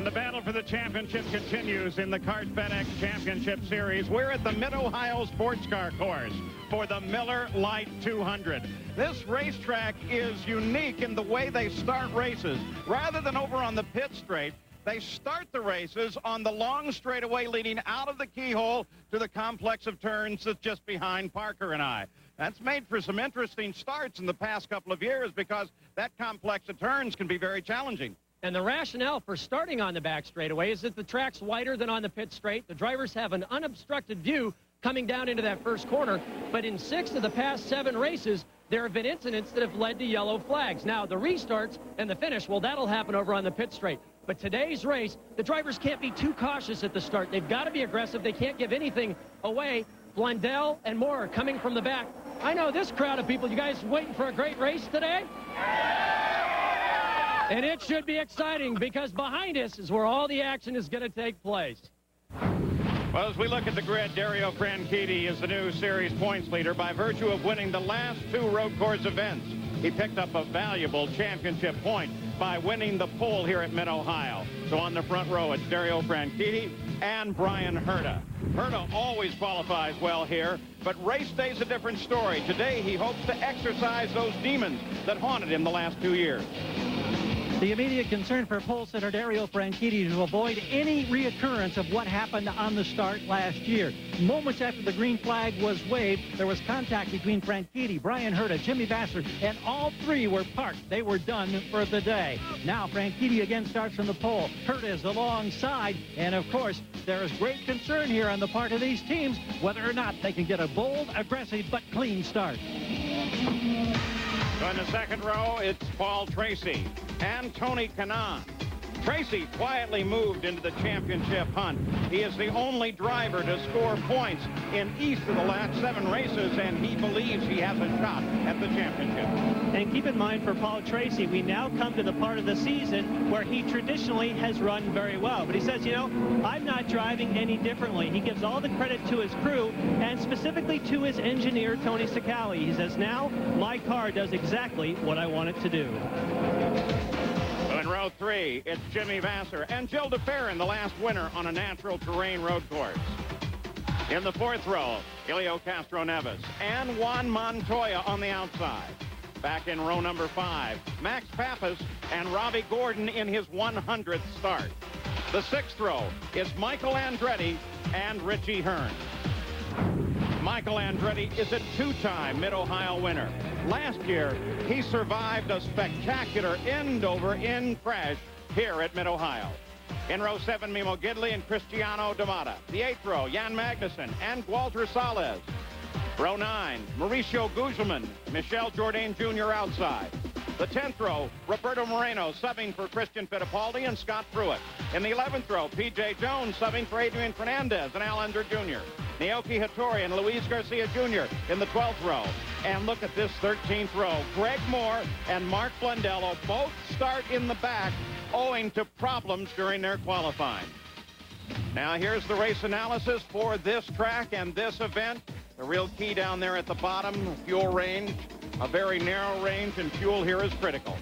The battle for the championship continues in the Cart FedEx Championship Series. We're at the Mid-Ohio Sports Car Course for the Miller Lite 200. This racetrack is unique in the way they start races. Rather than over on the pit straight, they start the races on the long straightaway leading out of the keyhole to the complex of turns that's just behind Parker and I. That's made for some interesting starts in the past couple of years because that complex of turns can be very challenging. And the rationale for starting on the back straightaway is that the track's wider than on the pit straight. The drivers have an unobstructed view coming down into that first corner. But in 6 of the past 7 races, there have been incidents that have led to yellow flags. Now, the restarts and the finish, well, that'll happen over on the pit straight. But today's race, the drivers can't be too cautious at the start. They've got to be aggressive. They can't give anything away. Blundell and Moore are coming from the back. I know this crowd of people. You guys waiting for a great race today? And it should be exciting because behind us is where all the action is going to take place. Well, as we look at the grid, Dario Franchitti is the new series points leader by virtue of winning the last 2 road course events. He picked up a valuable championship point by winning the pole here at Mid-Ohio. So on the front row, it's Dario Franchitti and Brian Herta. Herta always qualifies well here, but race day's a different story. Today, he hopes to exercise those demons that haunted him the last 2 years. The immediate concern for pole sitter Dario Franchitti to avoid any reoccurrence of what happened on the start last year. Moments after the green flag was waved, there was contact between Franchitti, Brian Herta, Jimmy Vassar, and all 3 were parked. They were done for the day. Now Franchitti again starts from the pole. Herta is alongside, and of course, there is great concern here on the part of these teams whether or not they can get a bold, aggressive, but clean start. So in the second row, it's Paul Tracy and Tony Kanaan. Tracy quietly moved into the championship hunt. He is the only driver to score points in each of the last 7 races, and he believes he has a shot at the championship. And keep in mind for Paul Tracy, we now come to the part of the season where he traditionally has run very well. But he says, you know, I'm not driving any differently. He gives all the credit to his crew and specifically to his engineer, Tony Sicali. He says, now my car does exactly what I want it to do. In row 3, it's Jimmy Vassar and Jill DeFerrin, the last winner on a natural terrain road course. In the 4th row, Helio Castro Neves and Juan Montoya on the outside. Back in row number 5, Max Pappas and Robbie Gordon in his 100th start. The 6th row is Michael Andretti and Richie Hearn. Michael Andretti is a 2-time Mid-Ohio winner. Last year, he survived a spectacular end-over-end crash here at Mid-Ohio. In row 7, Mimo Gidley and Cristiano D'Amata. The 8th row, Jan Magnussen and Walter Salles. Row 9, Mauricio Guzman, Michel Jourdain Jr. outside. The 10th row, Roberto Moreno subbing for Christian Fittipaldi and Scott Pruitt. In the 11th row, P.J. Jones subbing for Adrian Fernandez and Al Unser Jr. Naoki Hattori and Luis Garcia Jr. in the 12th row. And look at this 13th row. Greg Moore and Mark Blundell both start in the back owing to problems during their qualifying. Now here's the race analysis for this track and this event. The real key down there at the bottom, fuel range, a very narrow range, and fuel here is critical.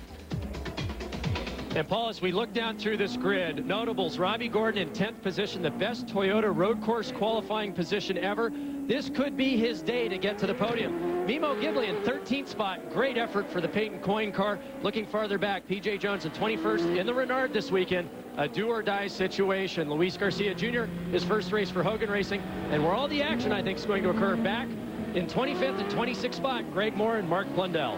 And Paul, as we look down through this grid, notables, Robbie Gordon in 10th position, the best Toyota road course qualifying position ever. This could be his day to get to the podium. Mimo Gidley in 13th spot, great effort for the Peyton Coyne car. Looking farther back, P.J. Jones in 21st in the Renard this weekend. A do-or-die situation. Luis Garcia Jr., his first race for Hogan Racing. And where all the action, I think, is going to occur back in 25th and 26th spot, Greg Moore and Mark Blundell.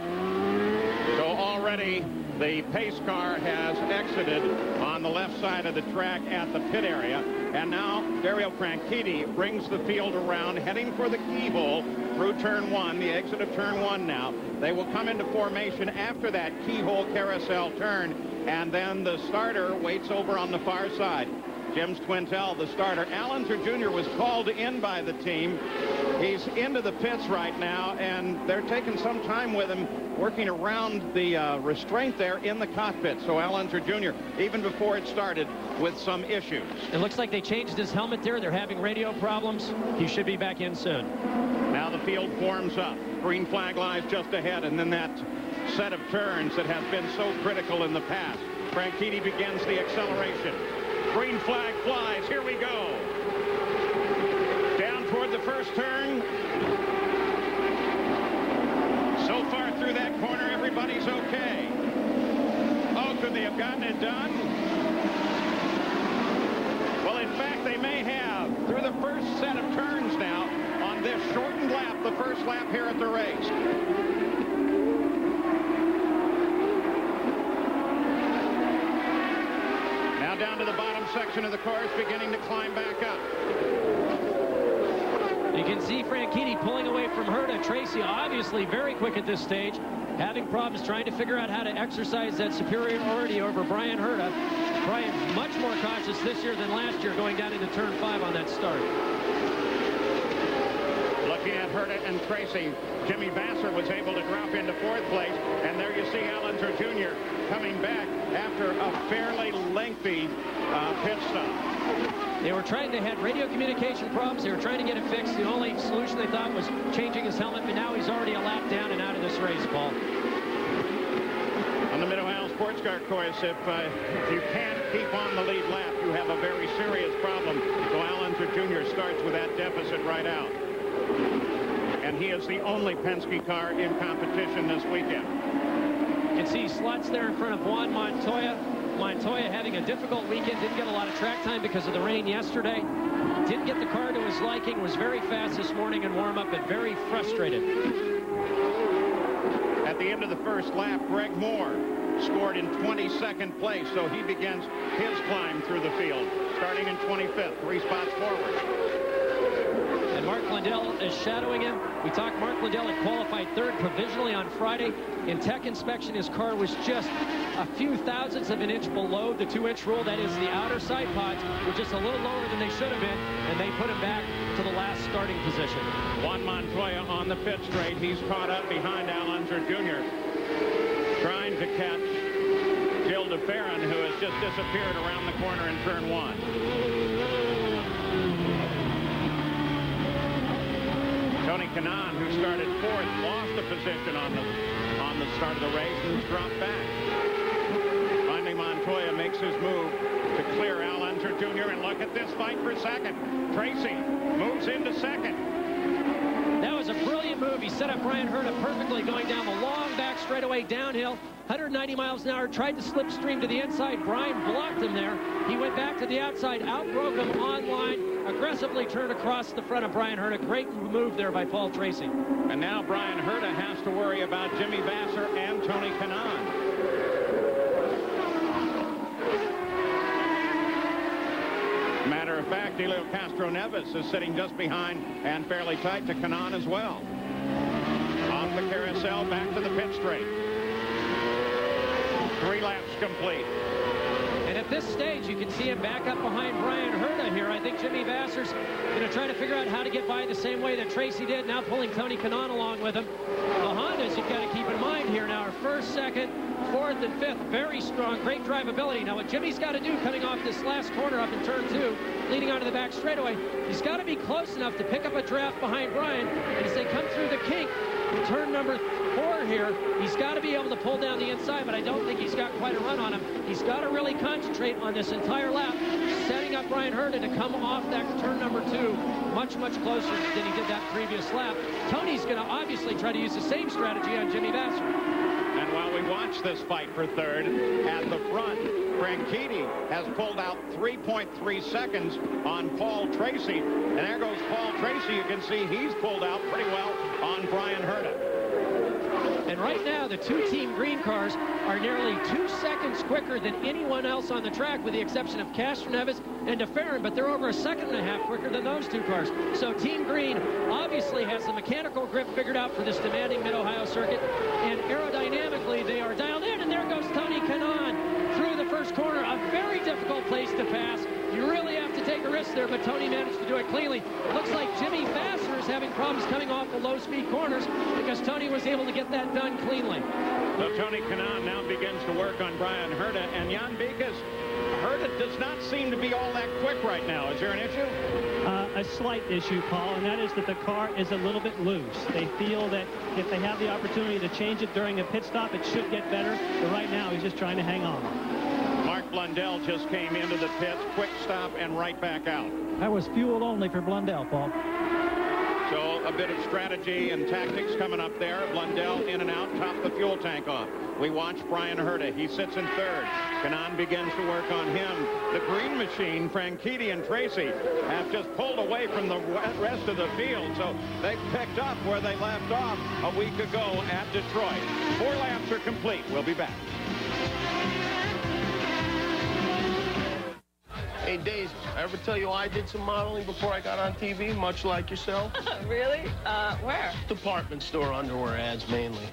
So already The pace car has exited on the left side of the track at the pit area. And now Dario Franchitti brings the field around, heading for the keyhole through turn 1, the exit of turn 1 now. They will come into formation after that keyhole carousel turn, and then the starter waits over on the far side. Jim Twintel, the starter. Allenser Jr. was called in by the team. He's into the pits right now, and they're taking some time with him, working around the restraint there in the cockpit. So Allenser Jr., even before it started, with some issues. It looks like they changed his helmet there. They're having radio problems. He should be back in soon. Now the field forms up. Green flag lies just ahead, and then that set of turns that has been so critical in the past. Franchitti begins the acceleration. Green flag flies. Here we go. Down toward the first turn. So far through that corner, everybody's okay. Oh, could they have gotten it done? Well, in fact, they may have. Through the first set of turns now on this shortened lap, the first lap here at the race. Now down to the bottom section of the course, beginning to climb back up. You can see Franchitti pulling away from Herta. Tracy obviously very quick at this stage, having problems trying to figure out how to exercise that superiority over Brian Herta. Brian's much more cautious this year than last year going down into turn 5 on that start. Looking at Herta and Tracy, Jimmy Vasser was able to drop into 4th place, and there you see Allenser Jr. coming back after a fairly lengthy pit stop. They had radio communication problems. They were trying to get it fixed. The only solution they thought was changing his helmet, but now he's already a lap down and out of this race, Paul. On the Mid-Ohio Sports Car course, if you can't keep on the lead lap, you have a very serious problem. So Allenser Jr. starts with that deficit right out. And he is the only Penske car in competition this weekend. You can see slots there in front of Juan Montoya. Montoya having a difficult weekend, didn't get a lot of track time because of the rain yesterday. Didn't get the car to his liking, was very fast this morning in warm-up, but very frustrated. At the end of the first lap, Greg Moore scored in 22nd place, so he begins his climb through the field, starting in 25th, 3 spots forward. And Mark Lindell is shadowing him. We talked Mark Lindell had qualified 3rd provisionally on Friday. In tech inspection, his car was just a few thousandths of an inch below the 2-inch rule. That is, the outer side pods were just a little lower than they should have been, and they put him back to the last starting position. Juan Montoya on the pit straight. He's caught up behind Allenser Jr., trying to catch Gil DeFerrin, who has just disappeared around the corner in turn 1. Tony Kanaan, who started 4th, lost a position on the start of the race and dropped back. Finally, Montoya makes his move to clear Allenser Jr. And look at this fight for 2nd. Tracy moves into 2nd. That was a brilliant move. He set up Brian Herta perfectly going down the long back straightaway downhill. 190 miles an hour, tried to slipstream to the inside. Brian blocked him there. He went back to the outside, outbroke him on line, aggressively turned across the front of Brian Herta. Great move there by Paul Tracy. And now Brian Herta has to worry about Jimmy Vasser and Tony Kanaan. Matter of fact, Helio Castro-Neves is sitting just behind and fairly tight to Kanaan as well. Off the carousel, back to the pit straight. 3 laps complete. And at this stage, you can see him back up behind Brian Herta here. I think Jimmy Vasser's going to try to figure out how to get by the same way that Tracy did, now pulling Tony Kanaan along with him. The Hondas, you've got to keep in mind here now, are 1st, 2nd, 4th, and 5th. Very strong, great drivability. Now, what Jimmy's got to do coming off this last corner up in turn 2, leading onto the back straightaway, he's got to be close enough to pick up a draft behind Brian. And as they come through the kink, turn number 4 here, he's got to be able to pull down the inside, but I don't think he's got quite a run on him. He's got to really concentrate on this entire lap, setting up Brian Herta to come off that turn number 2 much, much closer than he did that previous lap. Tony's going to obviously try to use the same strategy on Jimmy Vasser. And while we watch this fight for 3rd, at the front, Franchitti has pulled out 3.3 seconds on Paul Tracy. And there goes Paul Tracy. You can see he's pulled out pretty well on Brian Herta. And right now, the two Team Green cars are nearly 2 seconds quicker than anyone else on the track, with the exception of Castroneves and DeFerrin, but they're over 1.5 seconds quicker than those two cars. So Team Green obviously has the mechanical grip figured out for this demanding Mid-Ohio circuit, and aerodynamically they are dialed in, and there goes Tony Kanaan through the first corner. A very difficult place to pass. You really have to take a risk there, but Tony managed to do it cleanly. It looks like Jimmy Fassler is having problems coming off the low-speed corners because Tony was able to get that done cleanly. So Tony Kanaan now begins to work on Brian Herta, and Jan Beekes, Herta does not seem to be all that quick right now. Is there an issue? A slight issue, Paul, and that is that the car is a little bit loose. They feel that if they have the opportunity to change it during a pit stop, it should get better. But right now, he's just trying to hang on. Mark Blundell just came into the pits, quick stop, and right back out. That was fuel only for Blundell, Paul. So a bit of strategy and tactics coming up there. Blundell in and out, top the fuel tank off. We watch Brian Herta. He sits in third. Kanaan begins to work on him. The green machine, Franchitti and Tracy, have just pulled away from the rest of the field. So they've picked up where they left off a week ago at Detroit. 4 laps are complete. We'll be back. Hey, Daisy, I ever tell you I did some modeling before I got on TV, much like yourself? Really? Where? Department store underwear ads, mainly.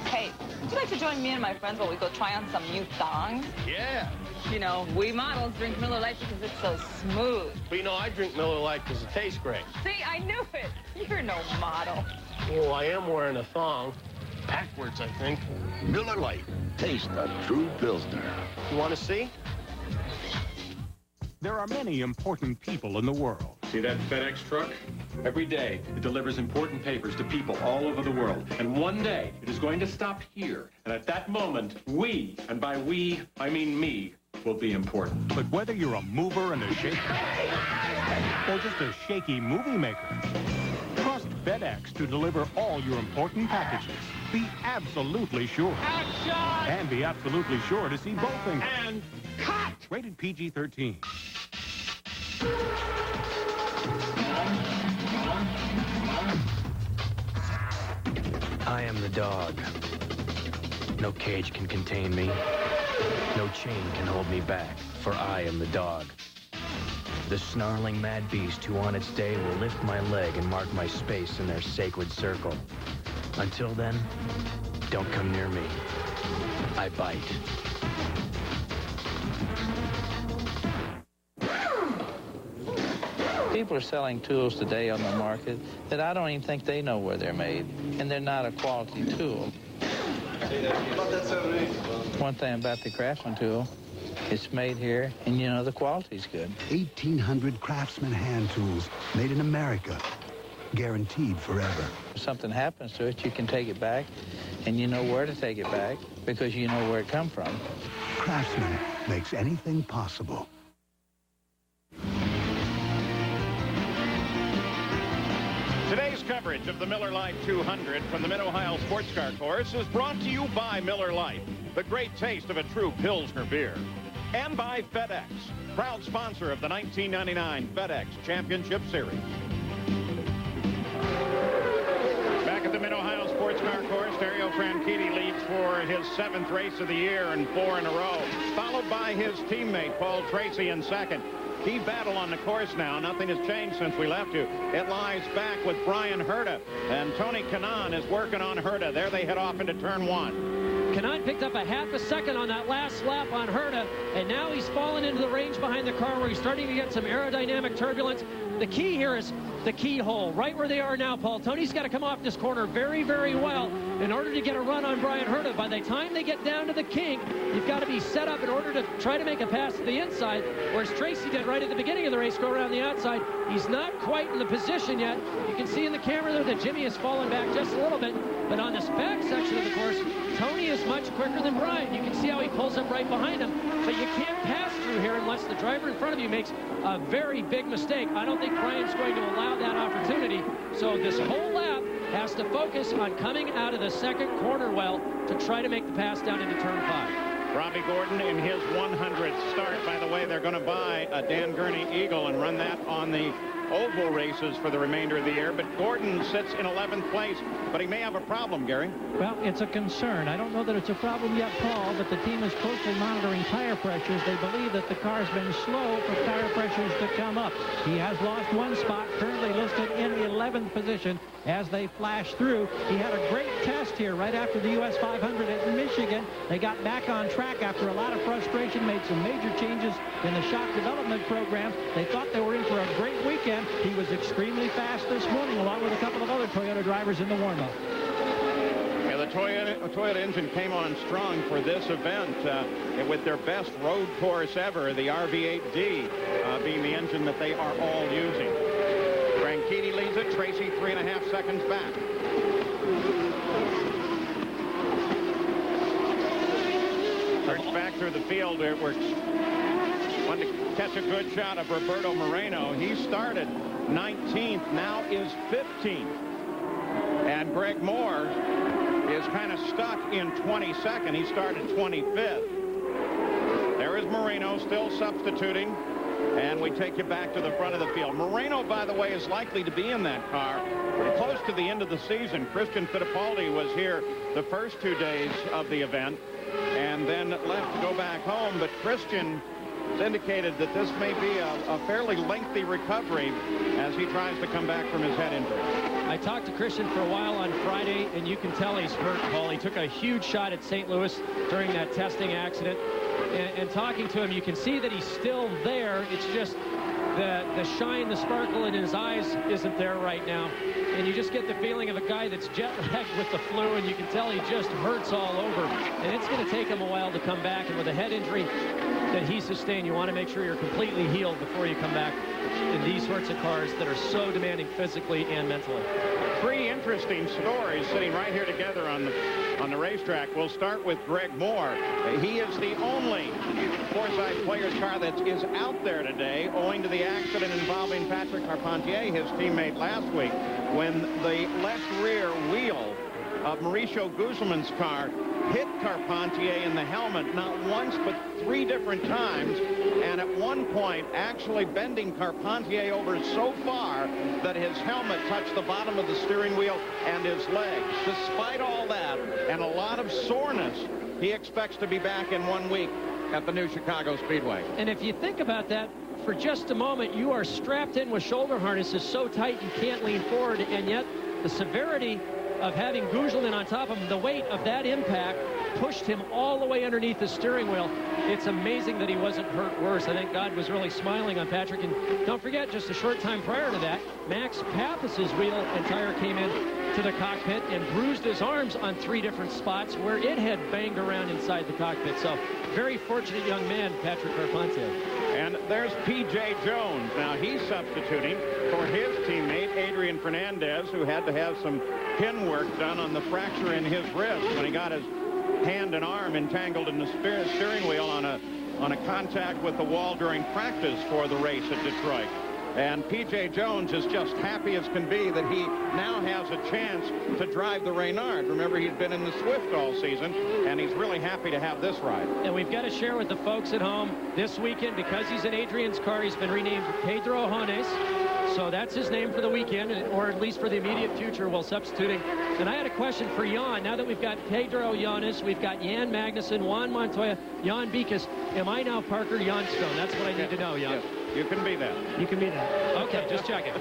Hey, would you like to join me and my friends while we go try on some new thongs? Yeah. You know, we models drink Miller Lite because it's so smooth. But you know, I drink Miller Lite because it tastes great. See, I knew it. You're no model. Well, I am wearing a thong. Backwards, I think. Miller Lite. Taste a true Pilsner. You want to see? There are many important people in the world. See that FedEx truck? Every day, it delivers important papers to people all over the world. And one day, it is going to stop here. And at that moment, we, and by we, I mean me, will be important. But whether you're a mover and a shaker, or just a shaky movie maker, trust FedEx to deliver all your important packages. Be absolutely sure. Action! And be absolutely sure to see both things. And cut! Rated PG-13. I am the dog. No cage can contain me. No chain can hold me back, for I am the dog. The snarling mad beast who on its day will lift my leg and mark my space in their sacred circle. Until then, don't come near me. I bite. People are selling tools today on the market that I don't even think they know where they're made, and they're not a quality tool. One thing about the Craftsman tool, it's made here, and you know the quality's good. 1,800 Craftsman hand tools made in America, guaranteed forever. If something happens to it, you can take it back, and you know where to take it back because you know where it come from. Craftsman makes anything possible. Today's coverage of the Miller Lite 200 from the Mid-Ohio Sports Car Course is brought to you by Miller Lite, the great taste of a true Pilsner beer. And by FedEx, proud sponsor of the 1999 FedEx Championship Series. Back at the Mid-Ohio Sports Car Course, Dario Franchitti leads for his 7th race of the year and 4 in a row, followed by his teammate Paul Tracy in second. Key battle on the course now. Nothing has changed since we left you. It lies back with Brian Herta, and Tony Kanaan is working on Herta. There they head off into turn 1. Kanaan picked up a 1/2 second on that last lap on Herta, and now he's fallen into the range behind the car where he's starting to get some aerodynamic turbulence. The key here is the keyhole, right where they are now, Paul. Tony's got to come off this corner very, very well in order to get a run on Brian Herta. By the time they get down to the kink, you've got to be set up in order to try to make a pass to the inside, whereas Tracy did right at the beginning of the race, go around the outside. He's not quite in the position yet. You can see in the camera there that Jimmy has fallen back just a little bit, but on this back section of the course, Tony is much quicker than Brian. You can see how he pulls up right behind him, but you can't pass through here unless the driver in front of you makes a very big mistake. I don't think Brian's going to allow that opportunity, so this whole lap has to focus on coming out of the second corner well to try to make the pass down into turn 5. Robbie Gordon in his 100th start. By the way, they're going to buy a Dan Gurney Eagle and run that on the oval races for the remainder of the year. But Gordon sits in 11th place, but he may have a problem, Gary. Well, it's a concern. I don't know that it's a problem yet, Paul, but the team is closely monitoring tire pressures. They believe that the car's been slow for tire pressures to come up. He has lost one spot, currently listed in 11th position as they flash through. He had a great test here right after the US 500 at Michigan. They got back on track after a lot of frustration, made some major changes in the shock development program. They thought they were in for a great weekend. He was extremely fast this morning, along with a couple of other Toyota drivers in the warm-up. Yeah, the Toyota engine came on strong for this event with their best road course ever, the RV8D being the engine that they are all using. Franchitti leads it, Tracy 3.5 seconds back. Search back through the field. We're wanted to catch a good shot of Roberto Moreno. He started 19th, now is 15th. And Greg Moore is kind of stuck in 22nd. He started 25th. There is Moreno still substituting. And we take you back to the front of the field. Moreno, by the way, is likely to be in that car pretty close to the end of the season. Christian Fittipaldi was here the first 2 days of the event and then left to go back home. But Christian has indicated that this may be a fairly lengthy recovery as he tries to come back from his head injury. I talked to Christian for a while on Friday, and you can tell he's hurt, Paul. He took a huge shot at St. Louis during that testing accident. And talking to him, you can see that he's still there. It's just the shine, the sparkle in his eyes isn't there right now. And you just get the feeling of a guy that's jet-lagged with the flu, and you can tell he just hurts all over. And it's going to take him a while to come back. And with a head injury that he sustained, you want to make sure you're completely healed before you come back in these sorts of cars that are so demanding physically and mentally. 3 interesting stories sitting right here together on the racetrack. We'll start with Greg Moore. He is the only Forsythe Players car that is out there today owing to the accident involving Patrick Carpentier, his teammate last week, when the left rear wheel of Mauricio Guzman's car hit Carpentier in the helmet not once but 3 different times, and at one point actually bending Carpentier over so far that his helmet touched the bottom of the steering wheel and his legs. Despite all that and a lot of soreness, he expects to be back in 1 week at the new Chicago Speedway. And if you think about that for just a moment, you are strapped in with shoulder harnesses so tight you can't lean forward, and yet the severity of having Guzman on top of him, the weight of that impact pushed him all the way underneath the steering wheel. It's amazing that he wasn't hurt worse. I think God was really smiling on Patrick. And don't forget, just a short time prior to that, Max Pappas's wheel and tire came in to the cockpit and bruised his arms on 3 different spots where it had banged around inside the cockpit. So very fortunate young man, Patrick Carpentier. And there's P.J. Jones. Now he's substituting for his teammate, Adrian Fernandez, who had to have some pin work done on the fracture in his wrist when he got his hand and arm entangled in the steering wheel on a contact with the wall during practice for the race at Detroit. And P.J. Jones is just happy as can be that he now has a chance to drive the Reynard. Remember, he's been in the Swift all season, and he's really happy to have this ride. And we've got to share with the folks at home this weekend, because he's in Adrian's car, he's been renamed Pedro Jones. So that's his name for the weekend, or at least for the immediate future while substituting. And I had a question for Jan. Now that we've got Pedro Jones, we've got Jan Magnussen, Juan Montoya, Jan Beekes. Am I now Parker Johnstone? That's what I need to know, Jan. Yes, you can be that. You can be that. Okay, just checking.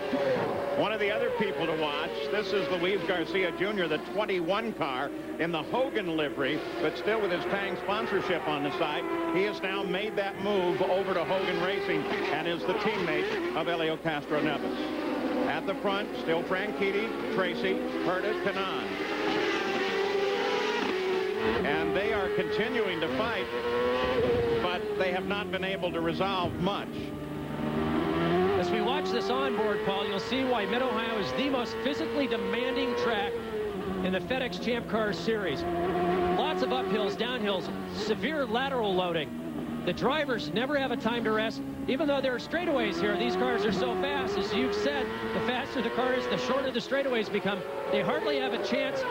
One of the other people to watch, this is Luis Garcia Jr., the 21 car in the Hogan livery, but still with his Tang sponsorship on the side. He has now made that move over to Hogan Racing and is the teammate of Helio Castroneves. At the front, still Franchitti, Tracy, Curtis, Kanan. And they are continuing to fight, but they have not been able to resolve much. As we watch this onboard, Paul, you'll see why Mid-Ohio is the most physically demanding track in the FedEx Champ Car Series. Lots of uphills, downhills, severe lateral loading. The drivers never have a time to rest. Even though there are straightaways here, these cars are so fast. As you've said, the faster the car is, the shorter the straightaways become. They hardly have a chance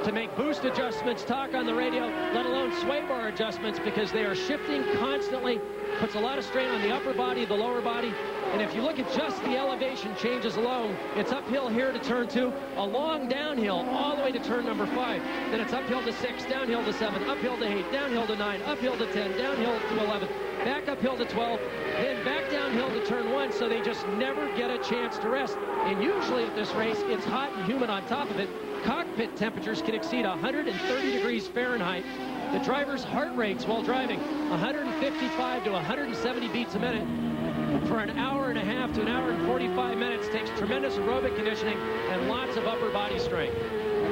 to make boost adjustments, talk on the radio, let alone sway bar adjustments, because they are shifting constantly, puts a lot of strain on the upper body, the lower body. And if you look at just the elevation changes alone, it's uphill here to turn 2, a long downhill all the way to turn number 5. Then it's uphill to 6, downhill to 7, uphill to 8, downhill to 9, uphill to 10, downhill to 11, back uphill to 12, then back downhill to turn 1, so they just never get a chance to rest. And usually at this race, it's hot and humid on top of it. Cockpit temperatures can exceed 130 degrees Fahrenheit. The driver's heart rates while driving 155 to 170 beats a minute for an hour and a half to an hour and 45 minutes. Takes tremendous aerobic conditioning and lots of upper body strength.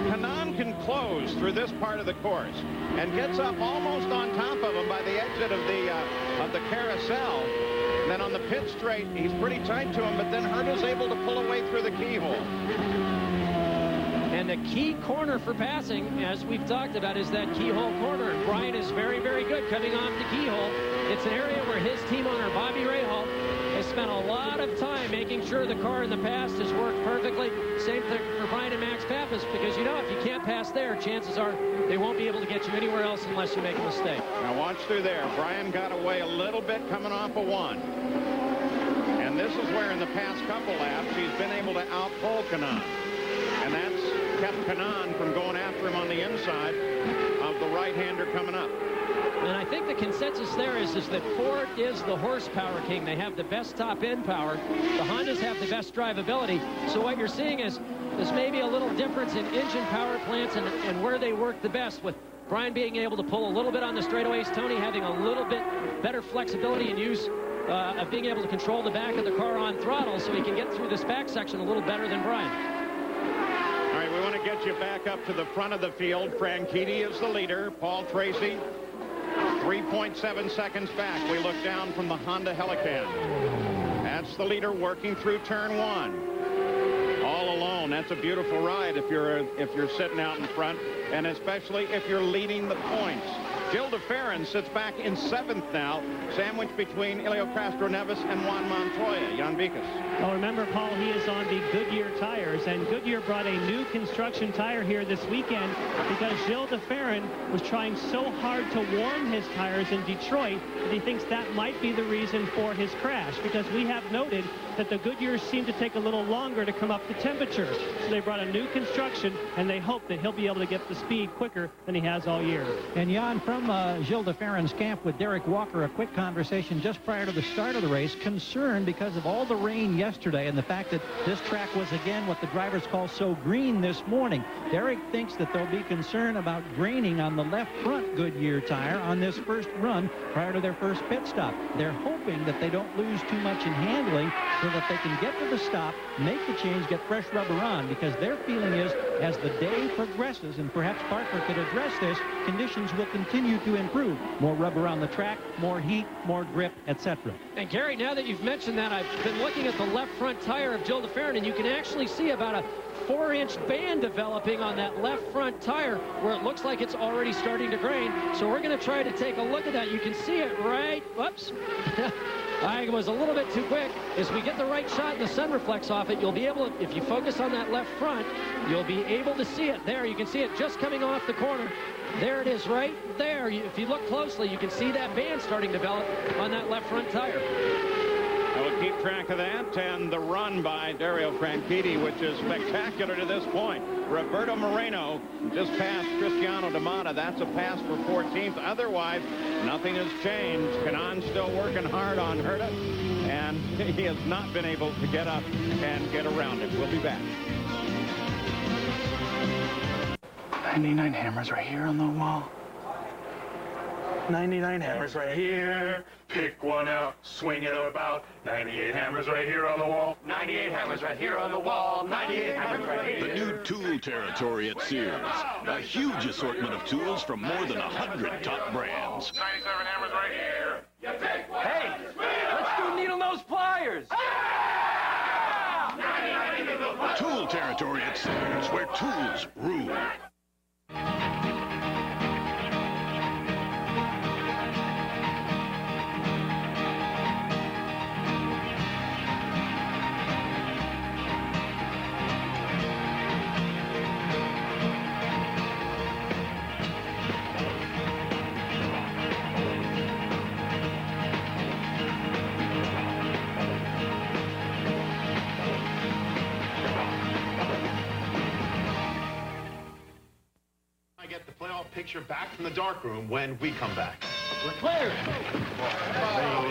Kanaan can close through this part of the course and gets up almost on top of him by the exit of the carousel. And then on the pit straight, he's pretty tight to him, but then Herta's able to pull away through the keyhole. And the key corner for passing, as we've talked about, is that keyhole corner. And Brian is very, very good coming off the keyhole. It's an area where his team owner, Bobby Rahal, has spent a lot of time making sure the car in the past has worked perfectly. Same thing for Brian and Max Pappas, because you know if you can't pass there, chances are they won't be able to get you anywhere else unless you make a mistake. Now watch through there. Brian got away a little bit coming off a 1. And this is where in the past couple laps he's been able to outpole Kanaan. And that's kept Kanaan from going after him on the inside of the right-hander coming up. And I think the consensus there is that Ford is the horsepower king. They have the best top-end power. The Hondas have the best drivability. So what you're seeing is there's maybe a little difference in engine power plants and where they work the best, with Brian being able to pull a little bit on the straightaways, Tony having a little bit better flexibility and use of being able to control the back of the car on throttle, so he can get through this back section a little better than Brian. All right, we want to get you back up to the front of the field. Franchitti is the leader. Paul Tracy 3.7 seconds back. We look down from the Honda Helican. That's the leader working through turn 1. All alone. That's a beautiful ride if you're sitting out in front, and especially if you're leading the points. Gil DeFerrin sits back in 7th now, sandwiched between Elio Castro-Neves and Juan Montoya. Jan Vikas. Well, remember, Paul, he is on the Goodyear tires, and Goodyear brought a new construction tire here this weekend because Gil DeFerrin was trying so hard to warm his tires in Detroit that he thinks that might be the reason for his crash, because we have noted that the Goodyears seem to take a little longer to come up to temperature. So they brought a new construction, and they hope that he'll be able to get the speed quicker than he has all year. And Jan, from Gil DeFerrin's camp with Derek Walker, a quick conversation just prior to the start of the race, concerned because of all the rain yesterday and the fact that this track was again what the drivers call so green this morning. Derek thinks that there'll be concern about graining on the left front Goodyear tire on this first run prior to their first pit stop. They're hoping that they don't lose too much in handling so that they can get to the stop, make the change, get fresh rubber on, because their feeling is as the day progresses, and perhaps Parker could address this, conditions will continue to improve. More rubber on the track, more heat, more grip, etc. And Gary, now that you've mentioned that, I've been looking at the left front tire of Gil DeFerrin, and you can actually see about a 4-inch band developing on that left front tire where it looks like it's already starting to grain. So we're going to try to take a look at that. You can see it right. Whoops. I was a little bit too quick. As we get the right shot and the sun reflects off it, you'll be able to, if you focus on that left front, you'll be able to see it there. You can see it just coming off the corner. There it is right there. If you look closely, you can see that band starting to develop on that left front tire. We'll keep track of that, and the run by Dario Franchitti, which is spectacular to this point. Roberto Moreno just passed Cristiano D'Amata. That's a pass for 14th. Otherwise, nothing has changed. Kanaan still working hard on Herta, and he has not been able to get up and get around it. We'll be back. 99 hammers right here on the wall. 99 hammers right here. Pick one out, swing it about. 98 hammers right here on the wall. 98 hammers right here on the wall. 98 hammers right here. The new tool territory at Sears. A huge assortment of tools from more than 100 top brands. 97 hammers right here. You pick one. Hey, let's do needle nose pliers. Tool territory at Sears, where tools rule. picture back from the darkroom when we come back. We're clear.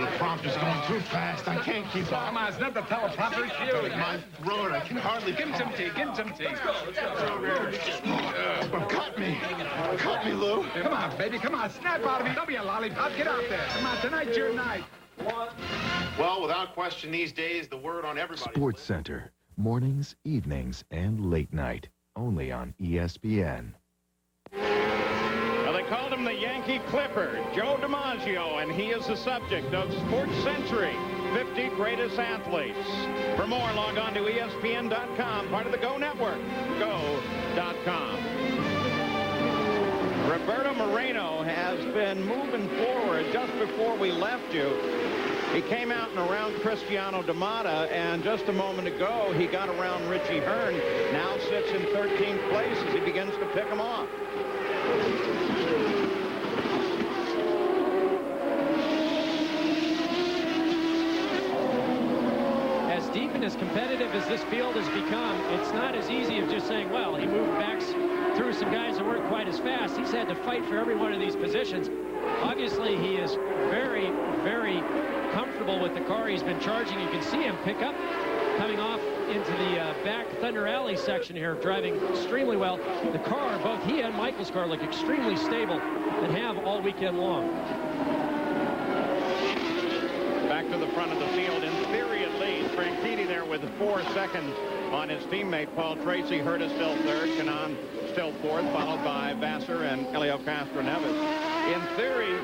The prompter's going too fast. I can't keep up. Come on, it's not the teleprompter, it's you. My throat, I can hardly Give him some tea, give him some tea. Let's go, let's go. Cut me. Cut me, Lou. Come on, baby, come on. Snap out of me. Don't be a lollipop. Get out there. Come on, tonight's your night. Well, without question, these days, the word on everybody. Sports Center. Mornings, evenings, and late night. Only on ESPN. Well, they called him the Yankee Clipper, Joe DiMaggio, and he is the subject of Sports Century, 50 Greatest Athletes. For more, log on to ESPN.com, part of the Go Network, go.com. Roberto Moreno has been moving forward. Just before we left you, he came out and around Cristiano D'Amata, and just a moment ago, he got around Richie Hearn. Now sits in 13th place as he begins to pick him off. As deep and as competitive as this field has become, it's not as easy as just saying, well, he moved back through some guys that weren't quite as fast. He's had to fight for every one of these positions. Obviously, he is very, very comfortable with the car he's been charging. You can see him pick up coming off into the back Thunder Alley section here, driving extremely well. The car, both he and Michael's car, look extremely stable and have all weekend long. Back to the front of the field. In theory, it leads. Franchitti there with 4 seconds on his teammate Paul Tracy. Herta still third. Canan still fourth, followed by Vassar and Helio Castroneves. In theory,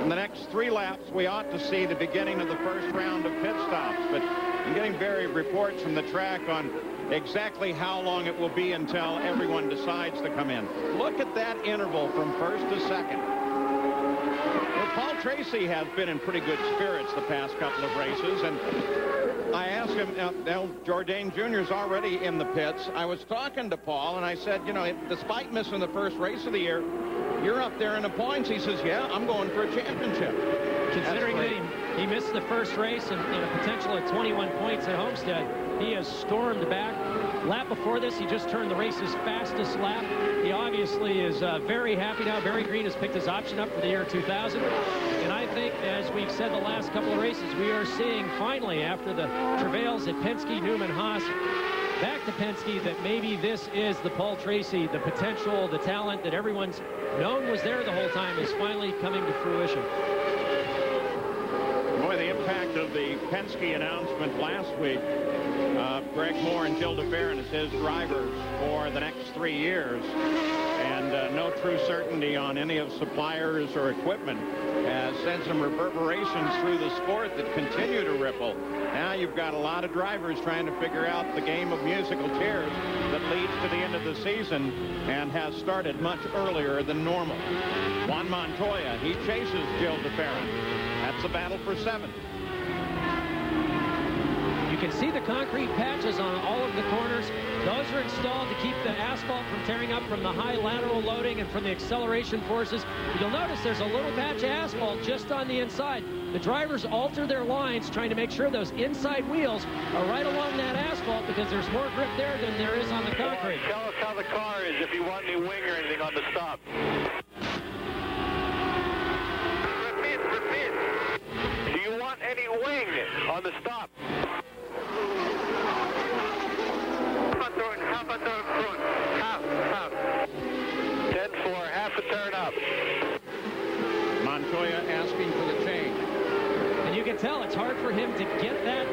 in the next 3 laps, we ought to see the beginning of the first round of pit stops. But I'm getting varied reports from the track on exactly how long it will be until everyone decides to come in. Look at that interval from first to second. Well, Paul Tracy has been in pretty good spirits the past couple of races, and I asked him, now Jourdain Jr.'s already in the pits. I was talking to Paul, and I said, you know, despite missing the first race of the year, you're up there in the points. He says, yeah, I'm going for a championship. Considering that he missed the first race and a potential of 21 points at Homestead, he has stormed back. Lap before this, he just turned the race's fastest lap. He obviously is very happy now. Barry Green has picked his option up for the year 2000. And I think, as we've said the last couple of races, we are seeing finally, after the travails at Penske, Newman, Haas, back to Penske, that maybe this is the Paul Tracy, the potential, the talent that everyone's known was there the whole time is finally coming to fruition. Boy, the impact of the Penske announcement last week, Greg Moore and Gilles de Ferran as his drivers for the next 3 years, and no true certainty on any of suppliers or equipment, has sent some reverberations through the sport that continue to ripple. Now you've got a lot of drivers trying to figure out the game of musical chairs that leads to the end of the season and has started much earlier than normal. Juan Montoya, he chases Gilles de Ferran. That's a battle for 7th. You can see the concrete patches on all of the corners. Those are installed to keep the asphalt from tearing up from the high lateral loading and from the acceleration forces. You'll notice there's a little patch of asphalt just on the inside. The drivers alter their lines, trying to make sure those inside wheels are right along that asphalt because there's more grip there than there is on the concrete. Tell us how the car is, if you want any wing or anything on the stop. Repeat. Do you want any wing on the stop? Half a turn front. Half. 10-4, half a turn up. Montoya asking for the change. And you can tell it's hard for him to get that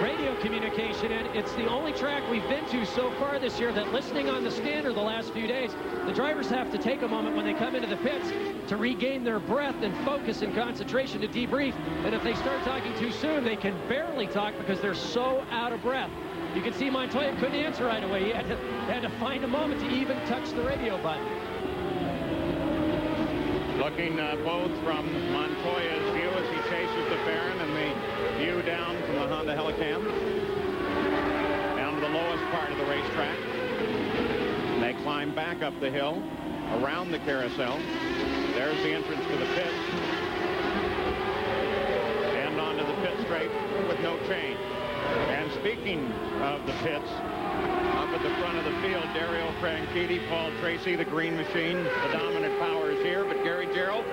radio communication in. It's the only track we've been to so far this year that, listening on the scanner the last few days, the drivers have to take a moment when they come into the pits to regain their breath and focus and concentration to debrief. And if they start talking too soon, they can barely talk because they're so out of breath. You can see Montoya couldn't answer right away. He had to find a moment to even touch the radio button. Looking both from Montoya's view as he chases the Ferran and the view down from the Honda Helicam down to the lowest part of the racetrack. They climb back up the hill around the carousel. There's the entrance to the pit. And onto the pit straight with no change. And speaking of the pits, up at the front of the field. Dario Franchitti, Paul Tracy, the Green Machine, the dominant powers here. But Gary Gerald,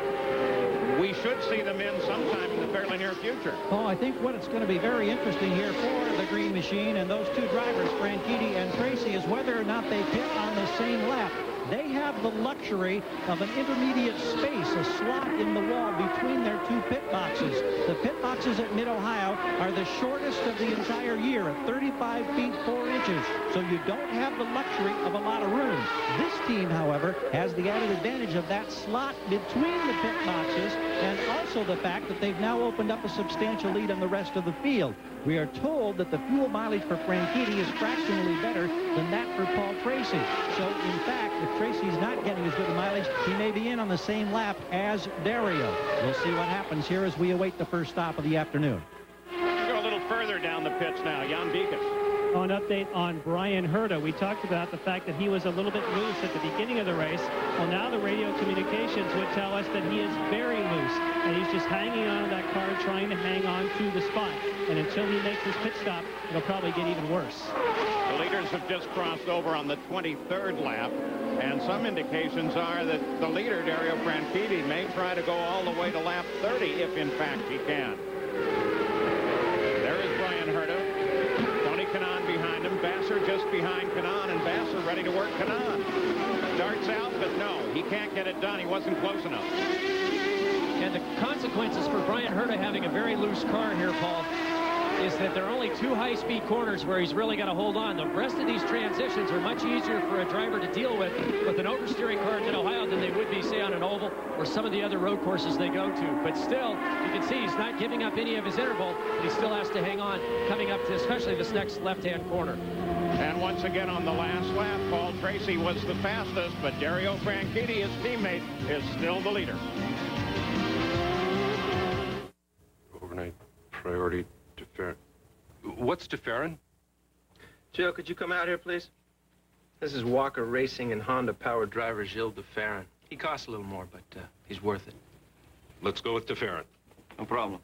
we should see them in sometime in the fairly near future. Well, I think what it's going to be very interesting here for the Green Machine and those two drivers, Franchitti and Tracy, is whether or not they pit on the same lap. They have the luxury of an intermediate space, a slot in the wall between their two pit boxes. The pit boxes at Mid-Ohio are the shortest of the entire year at 35 feet 4 inches. So you don't have the luxury of a lot of room. This team, however, has the added advantage of that slot between the pit boxes and also the fact that they've now opened up a substantial lead on the rest of the field. We are told that the fuel mileage for Franchitti is fractionally better than that for Paul Tracy. So, in fact, if Tracy's not getting as good a mileage, he may be in on the same lap as Dario. We'll see what happens here as we await the first stop of the afternoon. We'll go a little further down the pits now. Jan Beekes. An update on Brian Herta. We talked about the fact that he was a little bit loose at the beginning of the race. Well, now the radio communications would tell us that he is very loose, and he's just hanging on to that car, trying to hang on to the spot. And until he makes his pit stop, it'll probably get even worse. The leaders have just crossed over on the 23rd lap, and some indications are that the leader, Dario Franchitti, may try to go all the way to lap 30 if, in fact, he can. There is Brian Herta. Kanaan behind him, Vassar just behind Kanaan, and Vassar ready to work Kanaan. Darts out, but no, he can't get it done. He wasn't close enough. And the consequences for Brian Herta having a very loose car here, Paul, is that there are only two high-speed corners where he's really got to hold on. The rest of these transitions are much easier for a driver to deal with an oversteering car in Ohio than they would be, say, on an oval or some of the other road courses they go to. But still, you can see he's not giving up any of his interval, but he still has to hang on coming up to especially this next left-hand corner. And once again on the last lap, Paul Tracy was the fastest, but Dario Franchitti, his teammate, is still the leader. Overnight priority. What's DeFerrin? Joe, could you come out here, please? This is Walker Racing and Honda Power driver Gilles DeFerrin. He costs a little more, but he's worth it. Let's go with DeFerrin. No problem.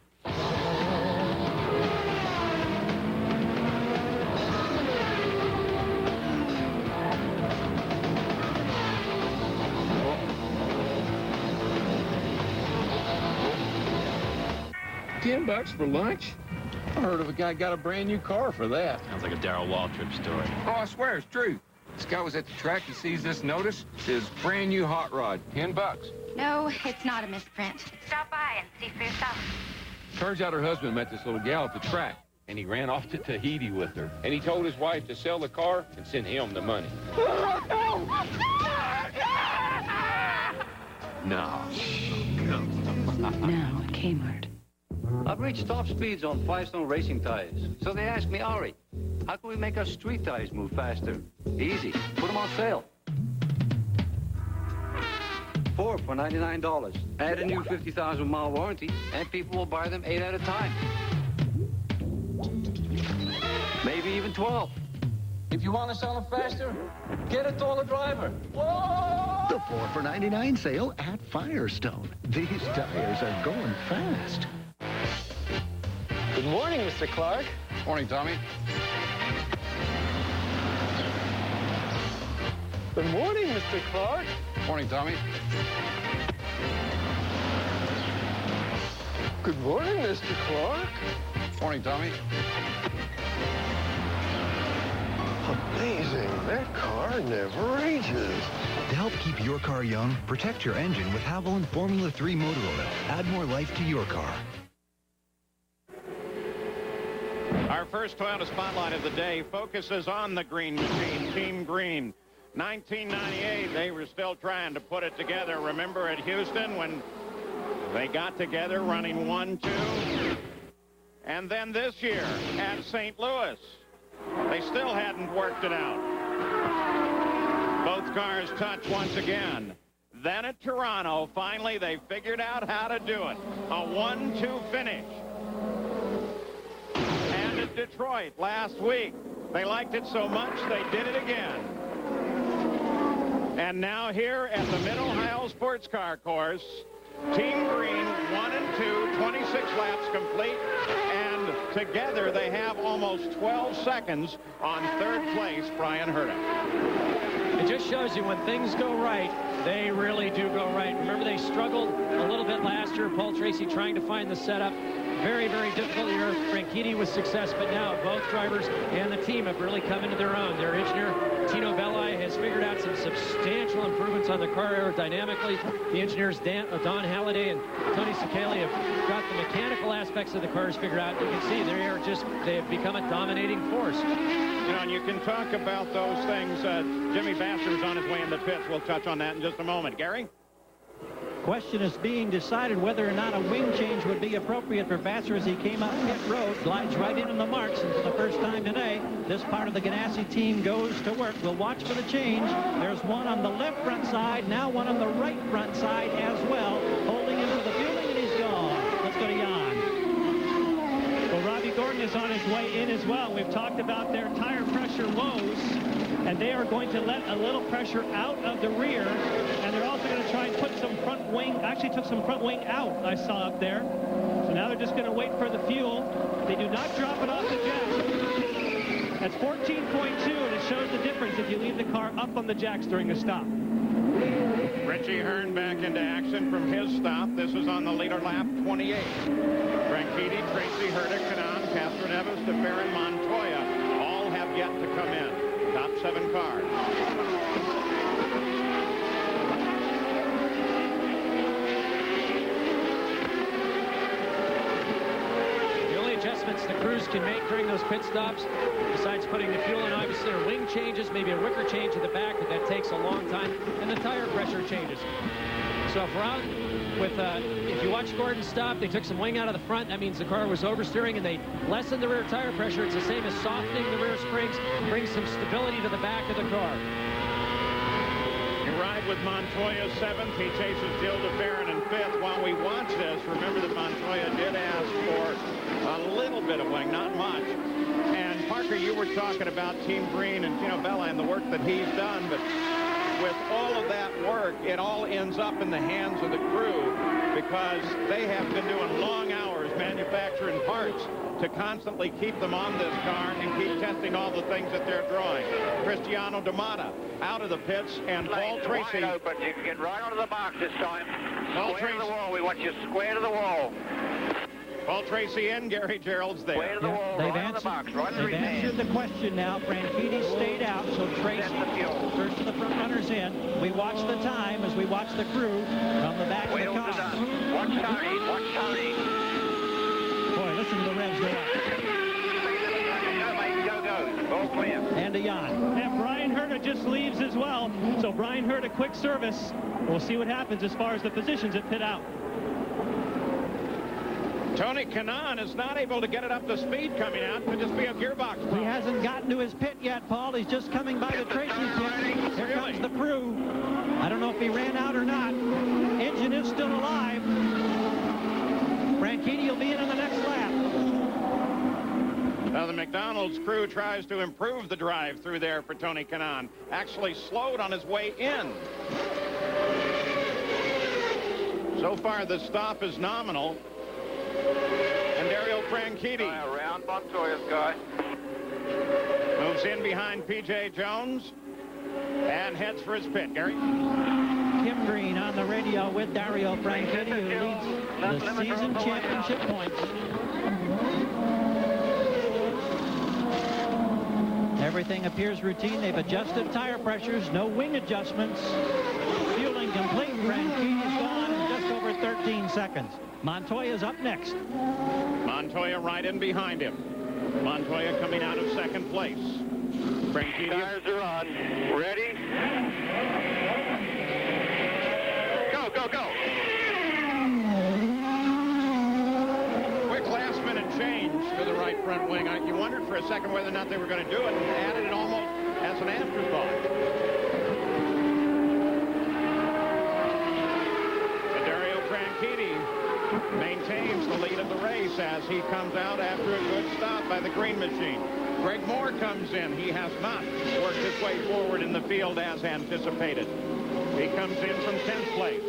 $10 for lunch? I heard of a guy got a brand new car for that. Sounds like a Darrell Waltrip story. Oh, I swear it's true. This guy was at the track. He sees this notice. His brand new hot rod. $10. No, it's not a misprint. Stop by and see for yourself. Turns out her husband met this little gal at the track, and he ran off to Tahiti with her. And he told his wife to sell the car and send him the money. No. Now at Kmart. I've reached top speeds on Firestone racing tires. So they asked me, Ari, how can we make our street tires move faster? Easy. Put them on sale. 4 for $99. Add a new 50,000-mile warranty, and people will buy them 8 at a time. Maybe even 12. If you want to sell them faster, get a taller driver. Whoa! The 4 for $99 sale at Firestone. These tires are going fast. Good morning, Mr. Clark. Morning, Tommy. Good morning, Mr. Clark. Morning, Tommy. Good morning, Mr. Clark. Morning, Tommy. Amazing. That car never ages. To help keep your car young, protect your engine with Havoline Formula 3 motor oil. Add more life to your car. Our first Toyota Spotlight of the day focuses on the Green Machine, Team Green. 1998, they were still trying to put it together. Remember at Houston when they got together running 1-2? And then this year at St. Louis, they still hadn't worked it out. Both cars touch once again. Then at Toronto, finally they figured out how to do it. A 1-2 finish. And at Detroit last week, they liked it so much they did it again. And now here at the Mid-Ohio Sports Car Course, Team Green, 1 and 2, 26 laps complete, and together they have almost 12 seconds on third place, Brian Herta. It just shows you when things go right, they really do go right. Remember, they struggled a little bit last year. Paul Tracy trying to find the setup. Very, very difficult year. Franchitti with success, but now both drivers and the team have really come into their own. Their engineer, Tino Belli, has figured out some substantial improvements on the car aerodynamically. The engineers, Don Halliday and Tony Sicali, have got the mechanical aspects of the cars figured out. You can see they have become a dominating force. You know, and you can talk about those things. Jimmy Vasser's on his way in the pits. We'll touch on that in just a moment. Gary? Question is being decided whether or not a wing change would be appropriate for Vasser as he came up pit road, glides right in on the marks, and for the first time today, this part of the Ganassi team goes to work. We'll watch for the change. There's one on the left front side, now one on the right front side as well, holding into the fueling, and he's gone. Let's go to Jan. Well, Robbie Gordon is on his way in as well. We've talked about their tire pressure lows, and they are going to let a little pressure out of the rear, and they're also going to try and put some front wing, actually took some front wing out, I saw up there. So now they're just going to wait for the fuel. They do not drop it off the jack. That's 14.2, and it shows the difference if you leave the car up on the jacks during a stop. Richie Hearn back into action from his stop. This is on the leader lap 28. Franchitti, Tracy, Herta, Kanaan, Catherine Evans, DeFerrin, Montoya all have yet to come in. Top 7 cars. The only adjustments the crews can make during those pit stops, besides putting the fuel in, obviously, are wing changes, maybe a wicker change at the back, but that takes a long time, and the tire pressure changes. So if we're out with, if you watch Gordon stop, they took some wing out of the front. That means the car was oversteering, and they lessened the rear tire pressure. It's the same as softening the rear springs, brings some stability to the back of the car. You ride with Montoya 7th. He chases Gil DeFerrin in 5th. While we watch this, remember that Montoya did ask for a little bit of wing, not much. And Parker, you were talking about Team Green and Tino Belli and the work that he's done, but with all of that work, it all ends up in the hands of the crew because they have been doing long hours manufacturing parts to constantly keep them on this car and keep testing all the things that they're drawing. Cristiano D'Amata out of the pits, and Paul Tracy. Wide open. You can get right onto the box this time. Paul Square Tracy. to the wall. We want you square to the wall. Paul Tracy and Gary Gerald's there. Square to the wall, They've right on the box, right on the answered the question now. Franchitti stayed out, so Tracy, first of the front runners in. We watch the time as we watch the crew from the back of the car. Watch Tony, watch Tony. Boy, listen to the revs go up. Go, mate, go. All clear. And a yacht. And Brian Herta just leaves as well. So Brian Herta, quick service. We'll see what happens as far as the positions at pit out. Tony Kanaan is not able to get it up to speed coming out. Could just be a gearbox problem. He hasn't gotten to his pit yet, Paul. He's just coming by the Tracy pit. Here comes the crew. I don't know if he ran out or not. Engine is still alive. Franchitti will be in on the next lap. Now the McDonald's crew tries to improve the drive through there for Tony Kanaan. Actually slowed on his way in. So far the stop is nominal. And Dario Franchitti Around Montoya's guy. moves in behind P.J. Jones and heads for his pit. Gary? Kim Green on the radio with Dario Franchitti, who leads the season championship points. Everything appears routine. They've adjusted tire pressures, no wing adjustments. Fueling complete. Franchitti's gone in just over 13 seconds. Montoya's up next. Montoya right in behind him. Montoya coming out of second place. Franchitti. Tires are on. Ready? Go, go, go. Quick last-minute change to the right front wing. You wondered for a second whether or not they were going to do it and added it almost as an afterthought. And Dario Franchitti maintains the lead of the race as he comes out after a good stop by the green machine. Greg Moore comes in. He has not worked his way forward in the field as anticipated. He comes in from 10th place.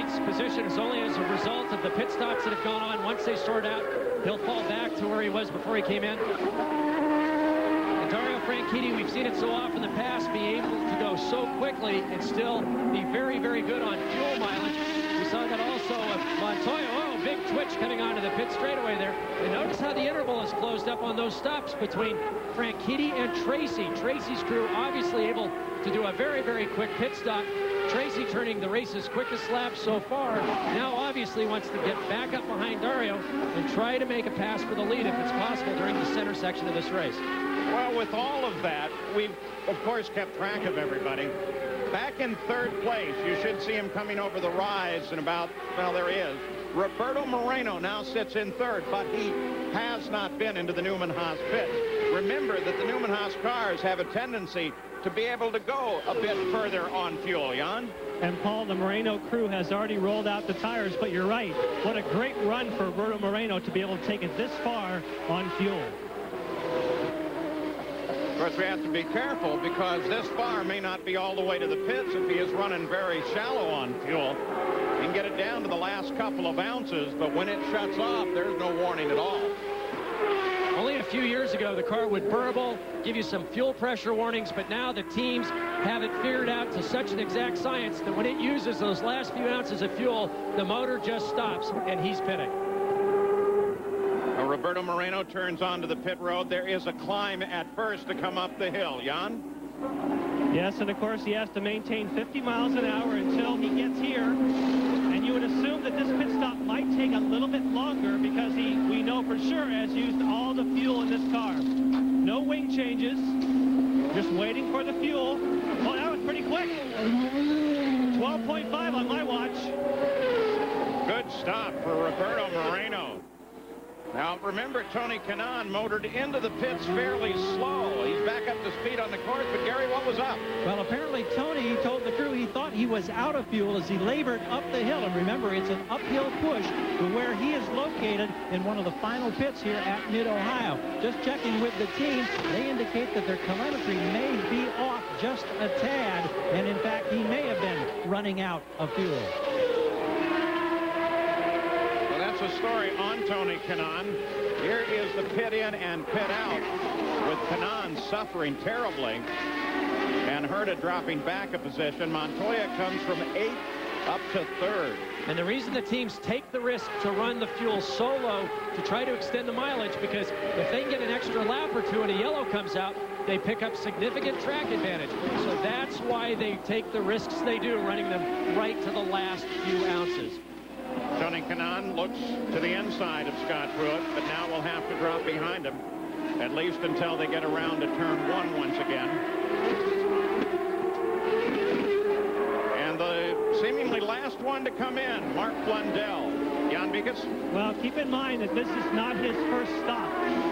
Freight's position is only as a result of the pit stops that have gone on. Once they sort out, he'll fall back to where he was before he came in. And Dario Franchitti, we've seen it so often in the past, be able to go so quickly and still be very, very good on fuel mileage. We saw that also of Montoya. Oh, big twitch coming onto the pit straightaway there. And notice how the interval is closed up on those stops between Franchitti and Tracy. Tracy's crew obviously able to do a very, very quick pit stop. Tracy turning the race's quickest lap so far. Now obviously wants to get back up behind Dario and try to make a pass for the lead if it's possible during the center section of this race. Well, with all of that, we've, of course, kept track of everybody. Back in third place, you should see him coming over the rise in about, well, there he is. Roberto Moreno now sits in third, but he has not been into the Newman-Haas pits. Remember that the Newman-Haas cars have a tendency to be able to go a bit further on fuel, Jan. And Paul, the Moreno crew has already rolled out the tires, but you're right. What a great run for Roberto Moreno to be able to take it this far on fuel. Of course, we have to be careful because this far may not be all the way to the pits if he is running very shallow on fuel. You can get it down to the last couple of ounces, but when it shuts off, there's no warning at all. Only a few years ago, the car would burble, give you some fuel pressure warnings, but now the teams have it figured out to such an exact science that when it uses those last few ounces of fuel, the motor just stops, and he's pitting. Roberto Moreno turns onto the pit road. There is a climb at first to come up the hill. Jan? Yes, and of course he has to maintain 50 miles an hour until he gets here. And you would assume that this pit stop might take a little bit longer because we know for sure has used all the fuel in this car. No wing changes. Just waiting for the fuel. Oh, that was pretty quick. 12.5 on my watch. Good stop for Roberto Moreno. Now, remember, Tony Kanaan motored into the pits fairly slow. He's back up to speed on the course, but Gary, what was up? Well, apparently Tony told the crew he thought he was out of fuel as he labored up the hill. And remember, it's an uphill push to where he is located in one of the final pits here at Mid-Ohio. Just checking with the team, they indicate that their telemetry may be off just a tad. And in fact, he may have been running out of fuel. That's a story on Tony Kanaan. Here is the pit in and pit out with Kanaan suffering terribly and Herta dropping back a position. Montoya comes from 8th up to 3rd. And the reason the teams take the risk to run the fuel so low to try to extend the mileage, because if they can get an extra lap or two and a yellow comes out, they pick up significant track advantage. So that's why they take the risks they do, running them right to the last few ounces. Tony Kanaan looks to the inside of Scott Pruitt, but now will have to drop behind him, at least until they get around to turn 1 once again. And the seemingly last one to come in, Mark Blundell. Jan Bikas? Well, keep in mind that this is not his first stop,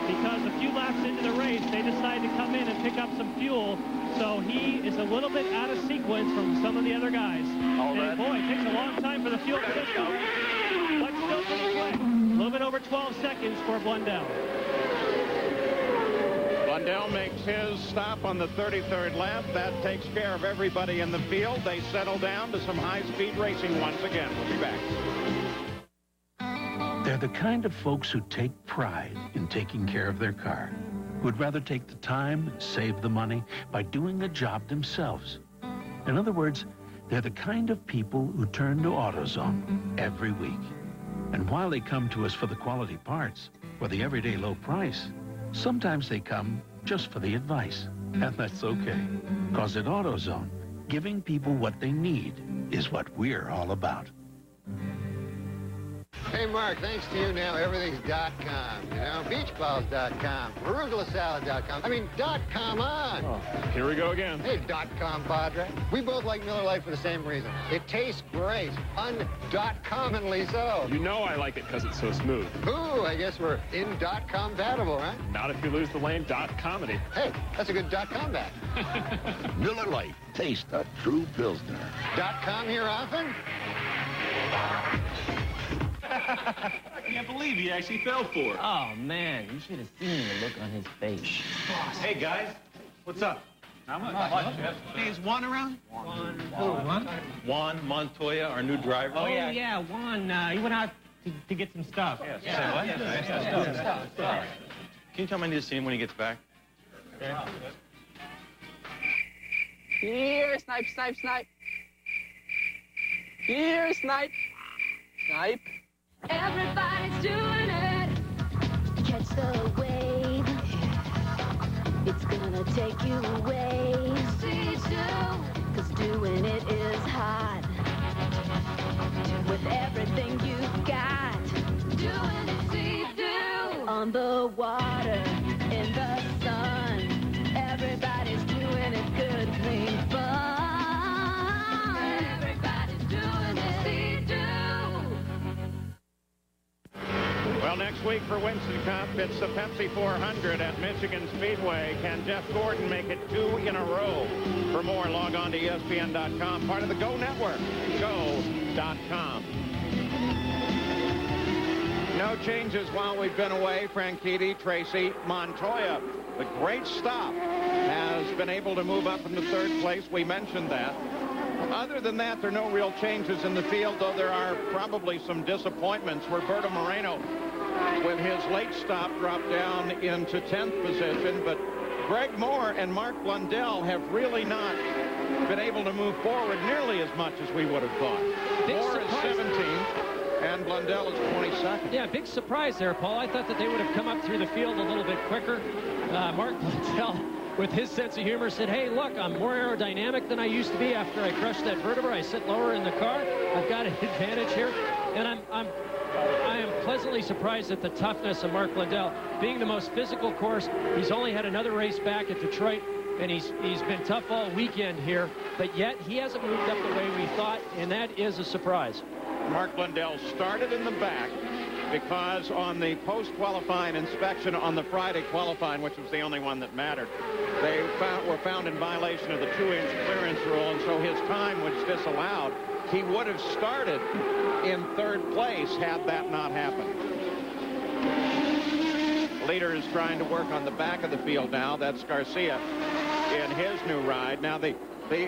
because a few laps into the race, they decided to come in and pick up some fuel. So he is a little bit out of sequence from some of the other guys. And boy, it takes a long time for the fuel to this car, but still pretty quick. A little bit over 12 seconds for Blundell. Blundell makes his stop on the 33rd lap. That takes care of everybody in the field. They settle down to some high-speed racing once again. We'll be back. They're the kind of folks who take pride in taking care of their car, who would rather take the time and save the money by doing the job themselves. In other words, they're the kind of people who turn to AutoZone every week. And while they come to us for the quality parts, or the everyday low price, sometimes they come just for the advice. And that's okay, because at AutoZone, giving people what they need is what we're all about. Hey, Mark, thanks to you now, everything's .com, you know? Beachballs.com, arugulasalad.com. I mean, .com on. Oh, here we go again. Hey, .com, Padre. We both like Miller Lite for the same reason. It tastes great. Un.commonly so. You know I like it because it's so smooth. Ooh, I guess we're in .compatible, right? Not if you lose the lane .comedy. Hey, that's a good .com back. Miller Lite. Taste a true Pilsner. .com here often? I can't believe he actually fell for it. Oh, man, you should have seen the look on his face. Hey, guys, what's up? How much? Hey, is Juan around? Juan Montoya, our new driver. Oh, yeah, Juan. He went out to get some stuff. Yes. Can you tell me I need to see him when he gets back? Okay. Here, snipe, snipe, snipe. Here, snipe. Snipe. Everybody's doing it. Catch the wave. It's gonna take you away. See you. 'Cause doing it is hard. With everything you've got. Doing it, see do. On the water, in the sun. Everybody's doing it good, clean fun. Everybody's doing it, see do. Well, next week for Winston Cup, it's the Pepsi 400 at Michigan Speedway. Can Jeff Gordon make it 2 in a row? For more, log on to ESPN.com, part of the Go Network, go.com. No changes while we've been away. Franchitti, Tracy, Montoya. The great stop has been able to move up into third place. We mentioned that. Other than that, there are no real changes in the field, though there are probably some disappointments. Roberto Moreno, with his late stop, dropped down into 10th position, but Greg Moore and Mark Blundell have really not been able to move forward nearly as much as we would have thought. Moore is 17th, and Blundell is 22nd. Yeah, big surprise there, Paul. I thought that they would have come up through the field a little bit quicker. Mark Blundell, with his sense of humor, said, hey, look, I'm more aerodynamic than I used to be after I crushed that vertebra. I sit lower in the car. I've got an advantage here. And I am pleasantly surprised at the toughness of Mark Blundell. Being the most physical course, he's only had another race back at Detroit, and he's been tough all weekend here, but yet he hasn't moved up the way we thought, and that is a surprise. Mark Blundell started in the back because on the post-qualifying inspection on the Friday qualifying, which was the only one that mattered, they were found in violation of the 2-inch clearance rule, and so his time was disallowed. He would have started in third place had that not happened. Leader is trying to work on the back of the field now. That's Garcia in his new ride. Now the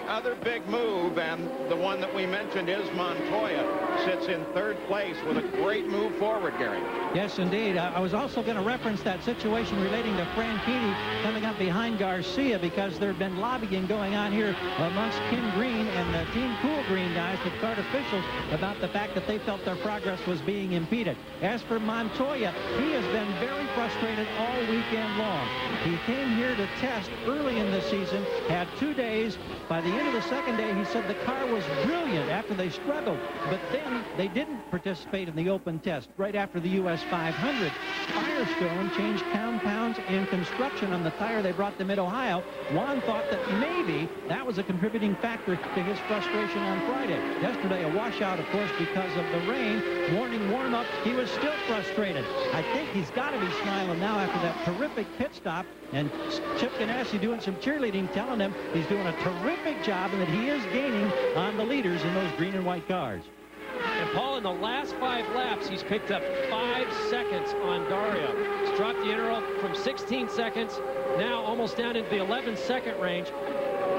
other big move, and the one that we mentioned, is Montoya. Sits in third place with a great move forward, Gary. Yes, indeed. I was also going to reference that situation relating to Franchitti coming up behind Garcia, because there had been lobbying going on here amongst Ken Green and the Team Cool Green guys with kart officials about the fact that they felt their progress was being impeded. As for Montoya, he has been very frustrated all weekend long. He came here to test early in the season, had 2 days. By the end of the second day, he said the car was brilliant after they struggled. But then they didn't participate in the open test right after the U.S. 500. Firestone changed compounds and construction on the tire they brought to Mid-Ohio. Juan thought that maybe that was a contributing factor to his frustration on Friday. Yesterday, a washout, of course, because of the rain. Morning warm-up, he was still frustrated. I think he's got to be smiling now after that terrific pit stop. And Chip Ganassi doing some cheerleading, telling him he's doing a terrific job and that he is gaining on the leaders in those green and white cars. And Paul, in the last 5 laps, he's picked up 5 seconds on Dario. He's dropped the interval from 16 seconds, now almost down into the 11-second range.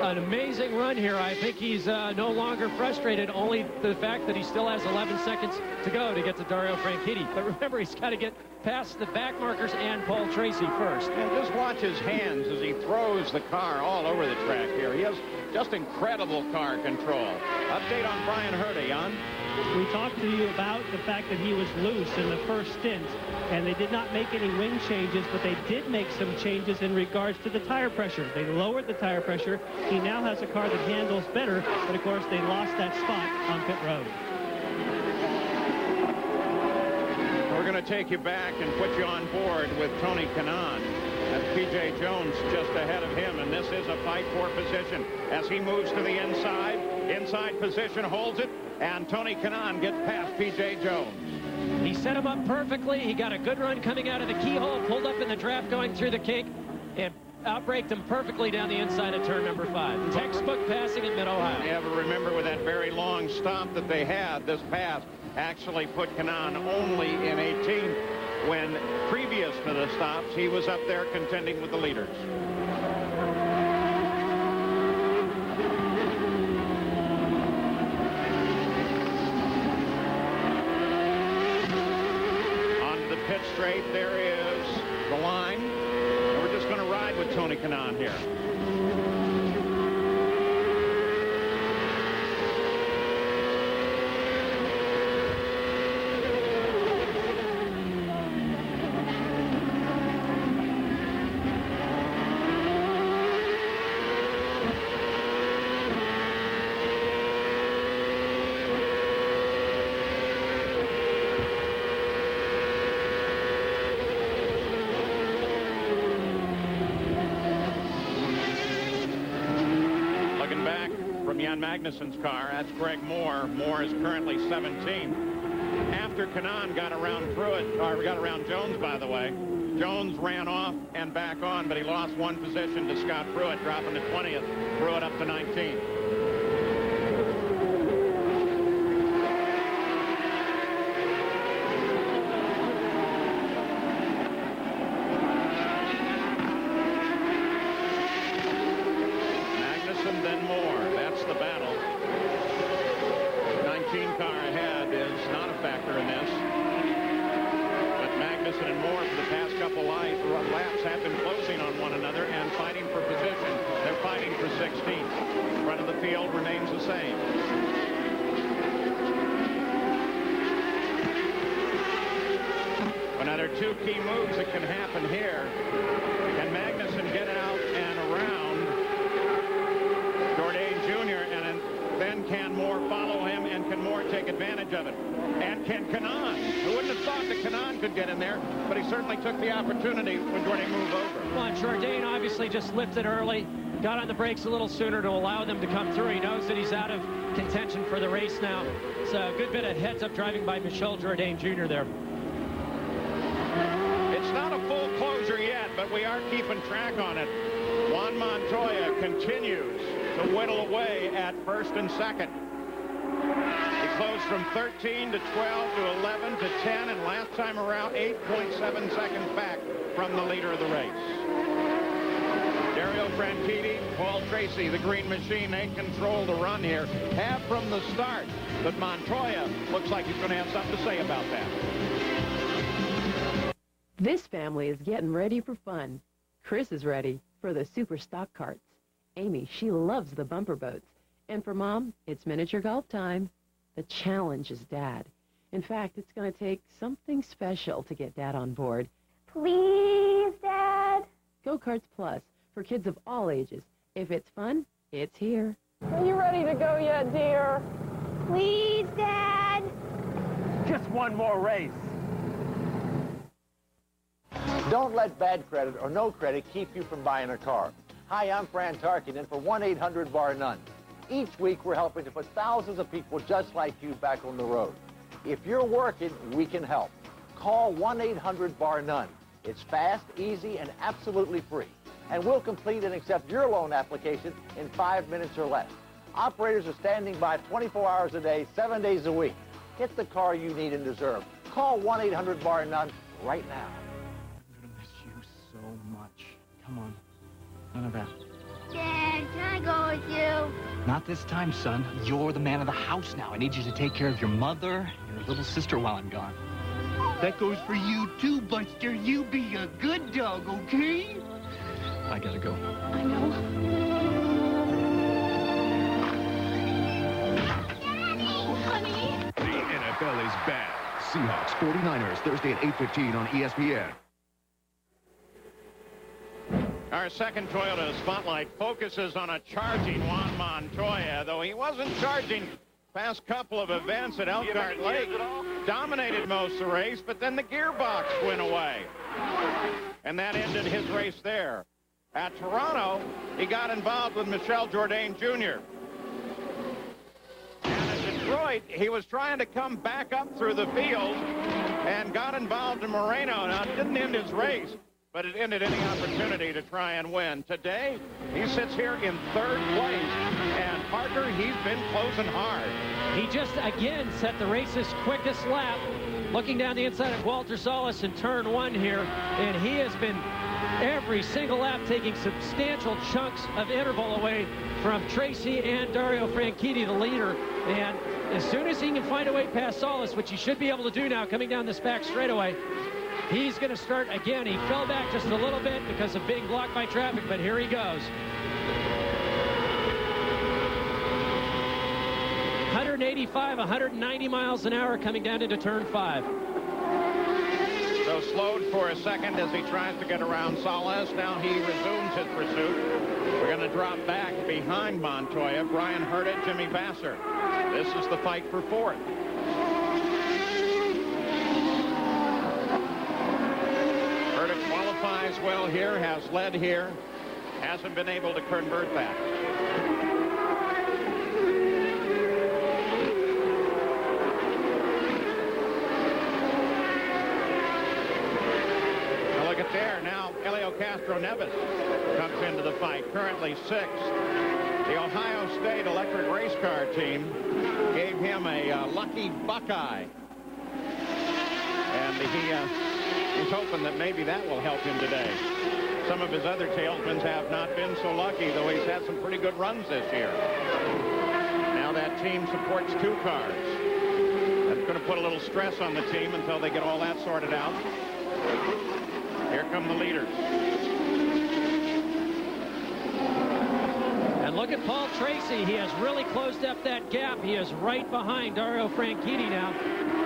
An amazing run here. I think he's no longer frustrated, only the fact that he still has 11 seconds to go to get to Dario Franchitti. But remember, he's got to get past the back markers and Paul Tracy first. And just watch his hands as he throws the car all over the track here. He has just incredible car control. Update on Brian Hurdy, Jan. We talked to you about the fact that he was loose in the first stint, and they did not make any wing changes, but they did make some changes in regards to the tire pressure. They lowered the tire pressure. He now has a car that handles better, but of course they lost that spot on pit road. We're going to take you back and put you on board with Tony Kanaan. That's P.J. Jones just ahead of him, and this is a fight for position. As he moves to the inside position, holds it, and Tony Kanaan gets past P.J. Jones. He set him up perfectly. He got a good run coming out of the keyhole, pulled up in the draft going through the kink, and outbraked him perfectly down the inside of turn number 5. Textbook passing at Mid-Ohio. You ever remember with that very long stop that they had, this pass actually put Kanaan only in 18th, when previous to the stops he was up there contending with the leaders. straight. There is the line. And we're just going to ride with Tony Kanaan here. Magnussen's car. That's Greg Moore. Moore is currently 17th. After Kanaan got around Pruitt, or got around Jones, by the way, Jones ran off and back on, but he lost one position to Scott Pruitt, dropping to 20th. Pruitt up to 19th. Two key moves that can happen here. Can Magnussen get out and around Jourdain Jr. and then can Moore follow him, and can Moore take advantage of it? And can Kanaan? Who wouldn't have thought that Kanaan could get in there, but he certainly took the opportunity when Jourdain moved over. Well, Jourdain obviously just lifted early, got on the brakes a little sooner to allow them to come through. He knows that he's out of contention for the race now. It's a good bit of heads-up driving by Michel Jourdain Jr. there. It's not a full closure yet, but we are keeping track on it. Juan Montoya continues to whittle away at first and second. He closed from 13 to 12 to 11 to 10, and last time around 8.7 seconds back from the leader of the race. Dario Franchitti, Paul Tracy, the Green Machine, they control the run here. Have from the start, but Montoya looks like he's going to have something to say about that. This family is getting ready for fun. Chris is ready for the super stock carts. Amy, she loves the bumper boats. And for Mom, it's miniature golf time. The challenge is Dad. In fact, it's going to take something special to get Dad on board. Please, Dad. Go-Karts Plus, for kids of all ages. If it's fun, it's here. Are you ready to go yet, dear? Please, Dad. Just one more race. Don't let bad credit or no credit keep you from buying a car. Hi, I'm Fran Tarkenton for 1-800-BAR-NONE. Each week, we're helping to put thousands of people just like you back on the road. If you're working, we can help. Call 1-800-BAR-NONE. It's fast, easy, and absolutely free. And we'll complete and accept your loan application in 5 minutes or less. Operators are standing by 24 hours a day, 7 days a week. Get the car you need and deserve. Call 1-800-BAR-NONE right now. So much. Come on. None of that. Dad, can I go with you? Not this time, son. You're the man of the house now. I need you to take care of your mother and your little sister while I'm gone. That goes for you too, Buster. You be a good dog, okay? I gotta go. I know. Daddy, honey. The NFL is back. Seahawks 49ers Thursday at 8:15 on ESPN. Our second Toyota Spotlight focuses on a charging Juan Montoya, though he wasn't charging past couple of events at Elkhart Lake. Dominated most of the race, but then the gearbox went away. And that ended his race there. At Toronto, he got involved with Michel Jourdain Jr. And at Detroit, he was trying to come back up through the field and got involved in Moreno. Now, it didn't end his race, but it ended any opportunity to try and win. Today, he sits here in third place, and partner, he's been closing hard. He just, again, set the race's quickest lap, looking down the inside of Walter Salas in turn one here, and he has been every single lap taking substantial chunks of interval away from Tracy and Dario Franchitti, the leader. And as soon as he can find a way past Salas, which he should be able to do now coming down this back straightaway, He's going to start again. He fell back just a little bit because of being blocked by traffic, but here he goes. 185, 190 miles an hour coming down into turn 5. So slowed for a second as he tries to get around Salas. Now he resumes his pursuit. We're going to drop back behind Montoya. Brian Hurta, Jimmy Vasser. This is the fight for 4th. Hurta qualifies well here, has led here, hasn't been able to convert that. There now, Elio Castro Neves comes into the fight, currently 6th. The Ohio State Electric Race Car team gave him a lucky Buckeye, and he's hoping that maybe that will help him today. Some of his other salesmen have not been so lucky, though he's had some pretty good runs this year. Now that team supports 2 cars. That's going to put a little stress on the team until they get all that sorted out. Here come the leaders. And look at Paul Tracy. He has really closed up that gap. He is right behind Dario Franchitti now.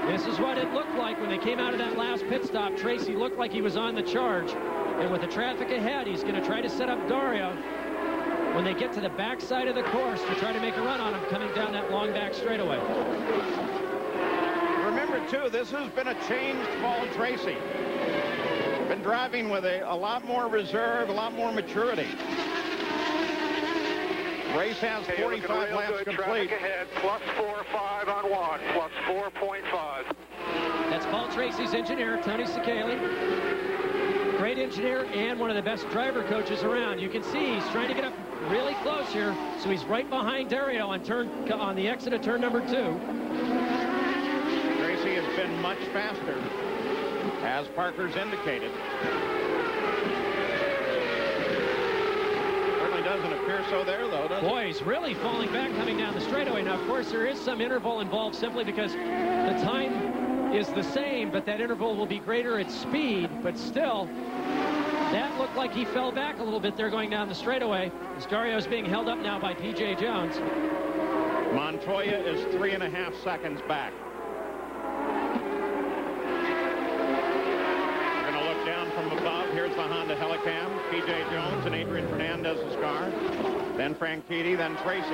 This is what it looked like when they came out of that last pit stop. Tracy looked like he was on the charge. And with the traffic ahead, he's going to try to set up Dario when they get to the backside of the course to try to make a run on him coming down that long back straightaway. Remember, too, this has been a changed Paul Tracy. Been driving with a lot more reserve, a lot more maturity. Race has 45 laps complete. Ahead, plus 4.5 on 1, plus 4.5. That's Paul Tracy's engineer, Tony Sicali. Great engineer and one of the best driver coaches around. You can see he's trying to get up really close here, so he's right behind Dario on the exit of turn number 2. Tracy has been much faster, as Parker's indicated. Certainly doesn't appear so there, though, does it? Boy, he's really falling back coming down the straightaway. Now, of course, there is some interval involved simply because the time is the same, but that interval will be greater at speed. But still, that looked like he fell back a little bit there going down the straightaway. As Dario's being held up now by P.J. Jones. Montoya is 3.5 seconds back. From above, here's the Honda Helicam, P.J. Jones and Adrian Fernandez's car, then Franchitti, then Tracy.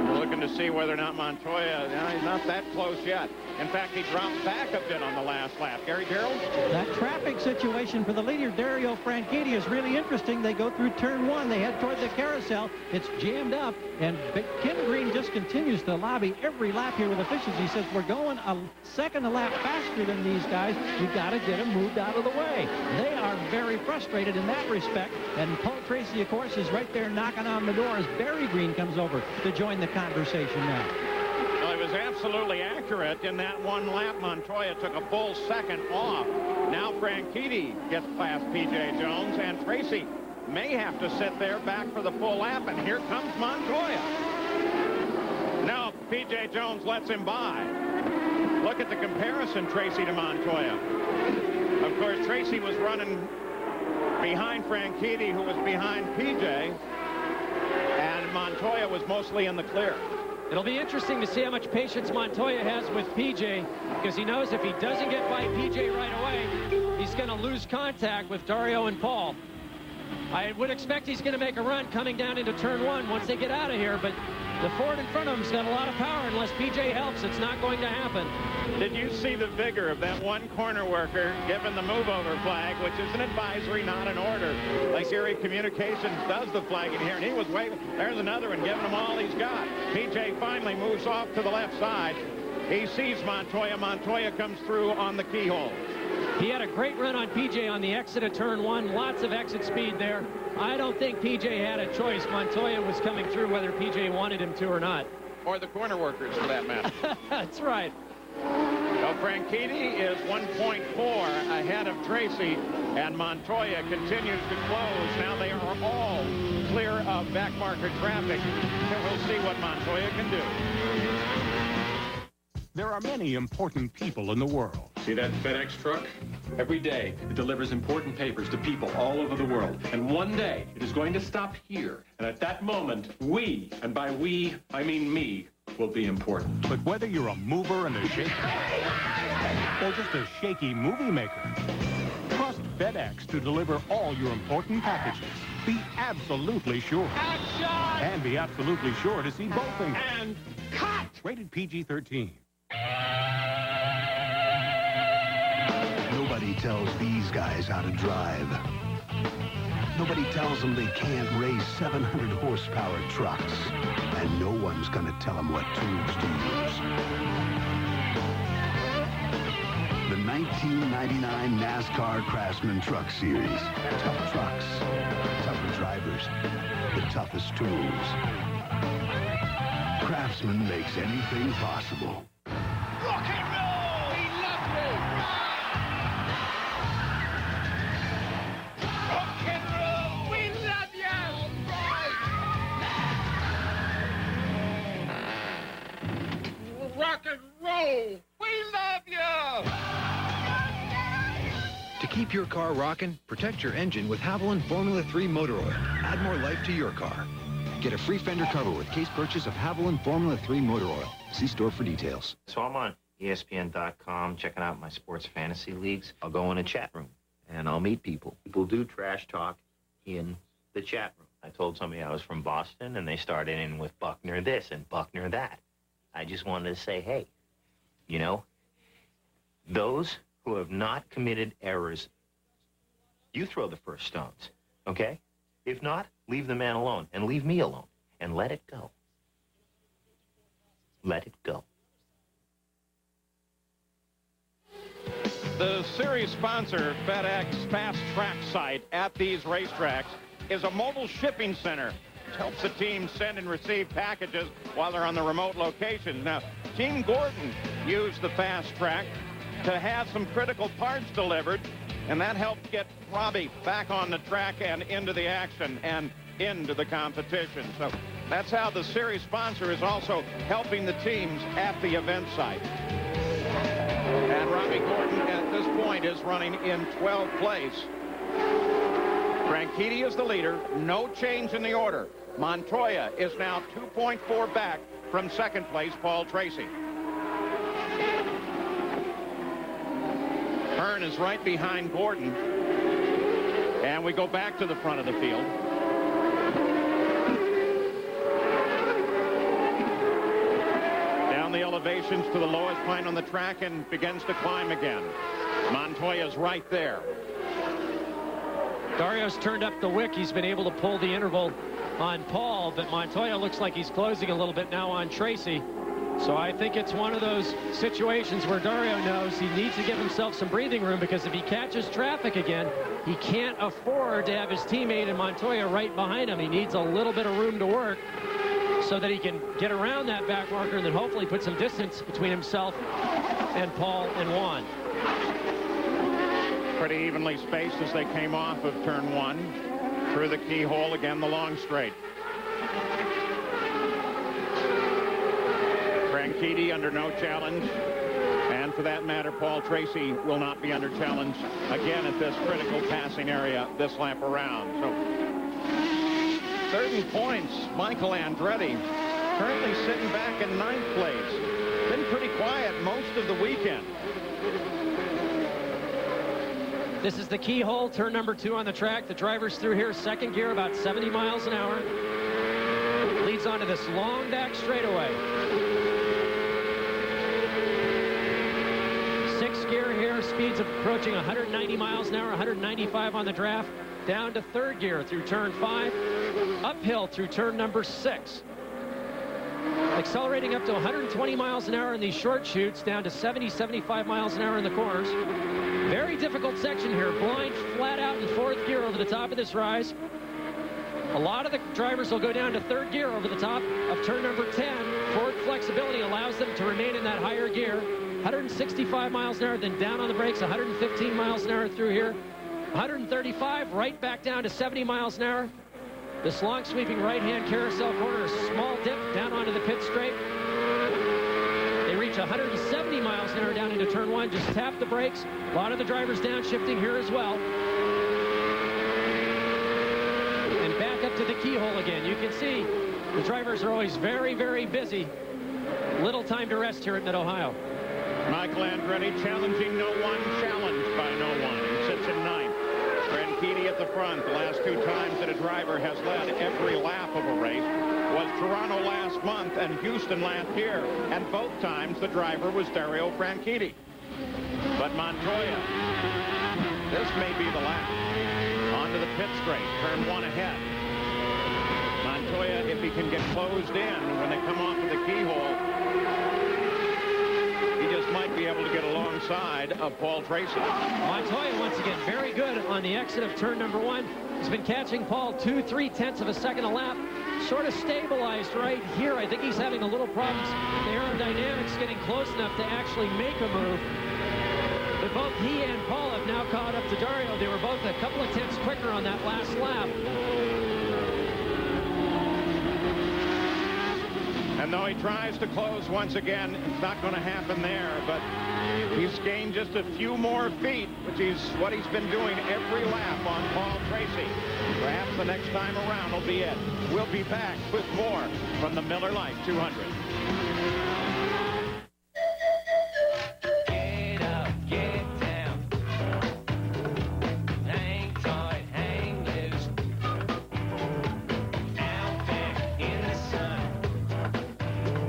We're looking to see whether or not Montoya, he's not that close yet. In fact, he dropped back a bit on the last lap. Gary Gerald? That traffic situation for the leader, Dario Franchitti, is really interesting. They go through turn 1. They head toward the carousel. It's jammed up, and Ken Green just continues to lobby every lap here with officials. He says, we're going a second a lap faster than these guys. We've got to get them moved out of the way. They are very frustrated in that respect, and Paul Tracy, of course, is right there knocking on the door as Barry Green comes over to join the conversation now. Well, he was absolutely accurate in that one lap. Montoya took a full second off. Now Franchitti gets past P.J. Jones, and Tracy may have to sit there back for the full lap, and here comes Montoya. Now P.J. Jones lets him by. Look at the comparison, Tracy to Montoya. Of course, Tracy was running behind Franchitti, who was behind P.J., and Montoya was mostly in the clear. It'll be interesting to see how much patience Montoya has with P.J. because he knows if he doesn't get by P.J. right away, he's going to lose contact with Dario and Paul. I would expect he's going to make a run coming down into turn 1 once they get out of here, but the Ford in front of him's got a lot of power. Unless P.J. helps, it's not going to happen. Did you see the vigor of that one corner worker given the move-over flag, which is an advisory, not an order? Like Erie Communications does the flagging here, and he was waving. There's another one, giving him all he's got. P.J. finally moves off to the left side. He sees Montoya. Montoya comes through on the keyhole. He had a great run on P.J. on the exit of turn 1. Lots of exit speed there. I don't think P.J. had a choice. Montoya was coming through whether P.J. wanted him to or not. Or the corner workers, for that matter. That's right. So Franchitti is 1.4 ahead of Tracy, and Montoya continues to close. Now they are all clear of backmarker traffic, and we'll see what Montoya can do. There are many important people in the world. See that FedEx truck? Every day, it delivers important papers to people all over the world. And one day, it is going to stop here. And at that moment, we, and by we, I mean me, will be important. But whether you're a mover and a shaker, or just a shaky movie maker, trust FedEx to deliver all your important packages. Be absolutely sure. Action! And be absolutely sure to see both things. And cut! Rated PG-13. Nobody tells these guys how to drive. Nobody tells them they can't race 700 horsepower trucks. And no one's going to tell them what tools to use. The 1999 NASCAR Craftsman Truck Series. Tough trucks, tougher drivers, the toughest tools. Craftsman makes anything possible. Rock and roll! He loves me! Rock and roll! We love you! Rock and roll! We love you! To keep your car rocking, protect your engine with Haviland Formula 3 motor oil. Add more life to your car. Get a free fender cover with case purchase of Haviland Formula 3 motor oil. See store for details. So I'm on ESPN.com checking out my sports fantasy leagues. I'll go in a chat room and I'll meet people. People do trash talk in the chat room. I told somebody I was from Boston and they started in with Buckner this and Buckner that. I just wanted to say, hey, you know, those who have not committed errors, you throw the first stones, okay? If not, leave the man alone and leave me alone and let it go. Let it go. The series sponsor, FedEx Fast Track site at these racetracks, is a mobile shipping center. It helps the team send and receive packages while they're on the remote locations. Now, Team Gordon used the Fast Track to have some critical parts delivered, and that helped get Robbie back on the track and into the action and into the competition. So that's how the series sponsor is also helping the teams at the event site. And Robbie Gordon at this point is running in 12th place. Franchitti is the leader. No change in the order. Montoya is now 2.4 back from second place, Paul Tracy. Hearn is right behind Gordon. And we go back to the front of the field. Down the elevations to the lowest point on the track and begins to climb again. Montoya's right there. Dario's turned up the wick. He's been able to pull the interval on Paul, but Montoya looks like he's closing a little bit now on Tracy. So I think it's one of those situations where Dario knows he needs to give himself some breathing room, because if he catches traffic again, he can't afford to have his teammate and Montoya right behind him. He needs a little bit of room to work so that he can get around that back marker and then hopefully put some distance between himself and Paul and Juan. Pretty evenly spaced as they came off of turn one. Through the keyhole again, the long straight. Franchitti under no challenge. And for that matter, Paul Tracy will not be under challenge again at this critical passing area this lap around. So, third in points, Michael Andretti, currently sitting back in 9th place. Been pretty quiet most of the weekend. This is the keyhole, turn number 2 on the track. The driver's through here, second gear, about 70 miles an hour. Leads onto this long back straightaway. 6th gear here, speeds approaching 190 miles an hour, 195 on the draft. Down to 3rd gear through turn 5. Uphill through turn number 6. Accelerating up to 120 miles an hour in these short chutes, down to 70, 75 miles an hour in the corners. Very difficult section here. Blind flat out in 4th gear over the top of this rise. A lot of the drivers will go down to 3rd gear over the top of turn number 10. Forward flexibility allows them to remain in that higher gear. 165 miles an hour, then down on the brakes, 115 miles an hour through here. 135, right back down to 70 miles an hour. This long sweeping right-hand carousel corner, a small dip down onto the pit straight. They reach 170 miles an hour down into turn 1, just tap the brakes. A lot of the drivers downshifting here as well. And back up to the keyhole again. You can see the drivers are always very, very busy. Little time to rest here at Mid-Ohio. Michael Andretti challenging no one, challenged by no one. He sits in 9th. Franchitti at the front. The last 2 times that a driver has led every lap of a race was Toronto last month and Houston last year. And both times the driver was Dario Franchitti. But Montoya, this may be the lap. Onto the pit straight, turn 1 ahead. Montoya, if he can get closed in when they come off of the keyhole, he just might be able to get alongside of Paul Tracy. Montoya once again very good on the exit of turn number 1. He's been catching Paul 2/3 of a second a lap. Sort of stabilized right here. I think he's having a little problems. The aerodynamics getting close enough to actually make a move. But both he and Paul have now caught up to Dario. They were both a couple of tenths quicker on that last lap. And though he tries to close once again, it's not going to happen there. But he's gained just a few more feet, which is what he's been doing every lap on Paul Tracy. Perhaps the next time around will be it. We'll be back with more from the Miller Lite 200. Get up, get down. Hang tight, hang loose. Out there in the sun.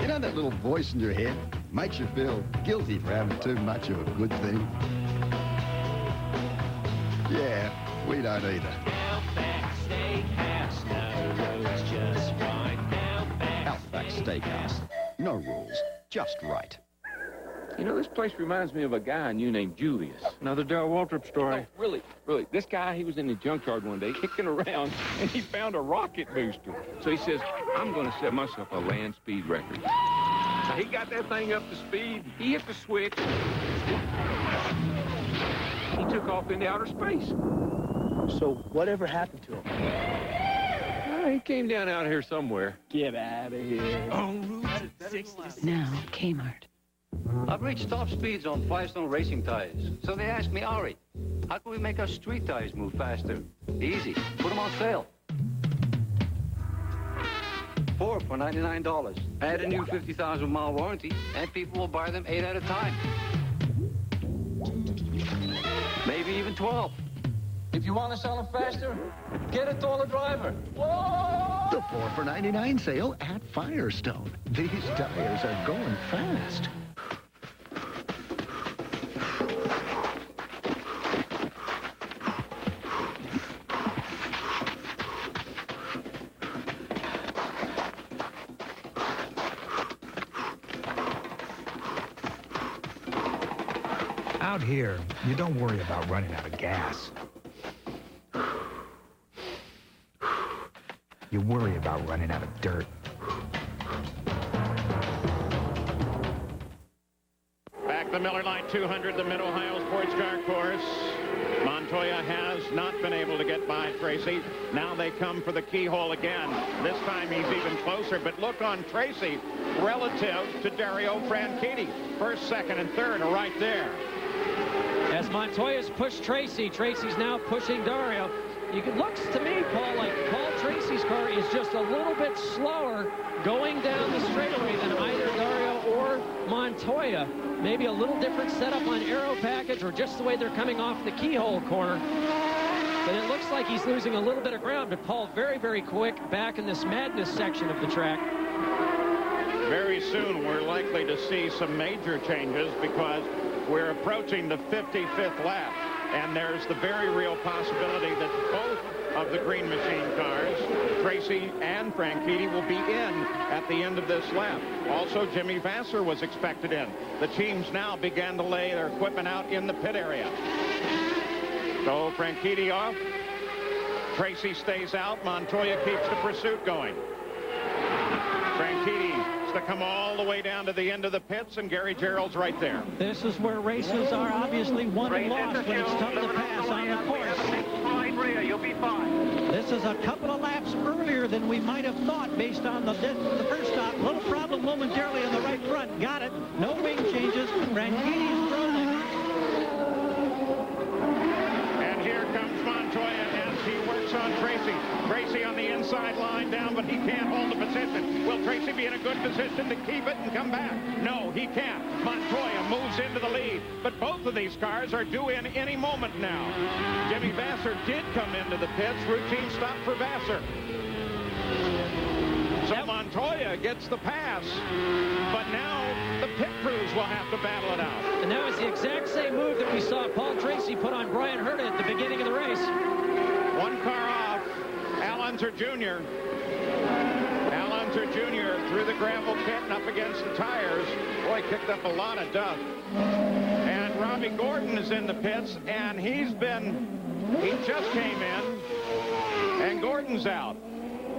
You know that little voice in your head makes you feel guilty for having too much of a good thing? Yeah, we don't either. Outback Steakhouse, no rules, just right. Outback Steakhouse. No rules, just right. You know, this place reminds me of a guy I knew named Julius. Another Darrell Waltrip story. Oh, really? Really. This guy, he was in the junkyard one day kicking around, and he found a rocket booster. So he says, I'm going to set myself a land speed record. So he got that thing up to speed. He hit the switch. He took off into outer space. So whatever happened to him? He came down out here somewhere. Get out of here. On Route 66. Now, Kmart. I've reached top speeds on Firestone racing tires. So they asked me, Ari, how can we make our street tires move faster? Easy. Put them on sale. 4 for $99. Add a new 50,000-mile warranty, and people will buy them 8 at a time. Maybe even 12. If you want to sell them faster, get a taller driver. Whoa! The 4 for $99 sale at Firestone. These tires are going fast. Out here, you don't worry about running out of gas. You worry about running out of dirt. Back the Miller Lite 200, the Mid-Ohio Sports Car Course. Montoya has not been able to get by Tracy. Now they come for the keyhole again. This time he's even closer, but look on Tracy relative to Dario Franchitti. First, second, and third are right there. As Montoya's pushed Tracy, Tracy's now pushing Dario. It looks to me, Paul, like Paul Tracy's car is just a little bit slower going down the straightaway than either Dario or Montoya. Maybe a little different setup on aero package or just the way they're coming off the keyhole corner. But it looks like he's losing a little bit of ground. But Paul very, very quick back in this madness section of the track. Very soon we're likely to see some major changes because we're approaching the 55th lap. And there's the very real possibility that both of the Green Machine cars, Tracy and Franchitti, will be in at the end of this lap. Also, Jimmy Vasser was expected in. The teams now began to lay their equipment out in the pit area. So Franchitti off. Tracy stays out. Montoya keeps the pursuit going. Franchitti to come all the way down to the end of the pits, and Gary Gerald's right there. This is where races are obviously won and lost when it's tough to pass on the course. You'll be fine. This is a couple of laps earlier than we might have thought based on the first stop. Little problem momentarily on the right front. Got it. No wing changes. Ranchini's rolling. And here comes Montoya as he works on Tracy. Tracy on the inside line down, but he can't hold the position. Will Tracy be in a good position to keep it and come back? No, he can't. Montoya moves into the lead, but both of these cars are due in any moment now. Jimmy Vasser did come into the pits. Routine stop for Vasser. So Montoya gets the pass, but now the pit crews will have to battle it out. And that was the exact same move that we saw Paul Tracy put on Brian Herta at the beginning of the race. One car off. Al Unser Jr. Al Unser Jr. through the gravel pit and up against the tires. Boy, kicked up a lot of dust. And Robbie Gordon is in the pits, and he just came in, and Gordon's out.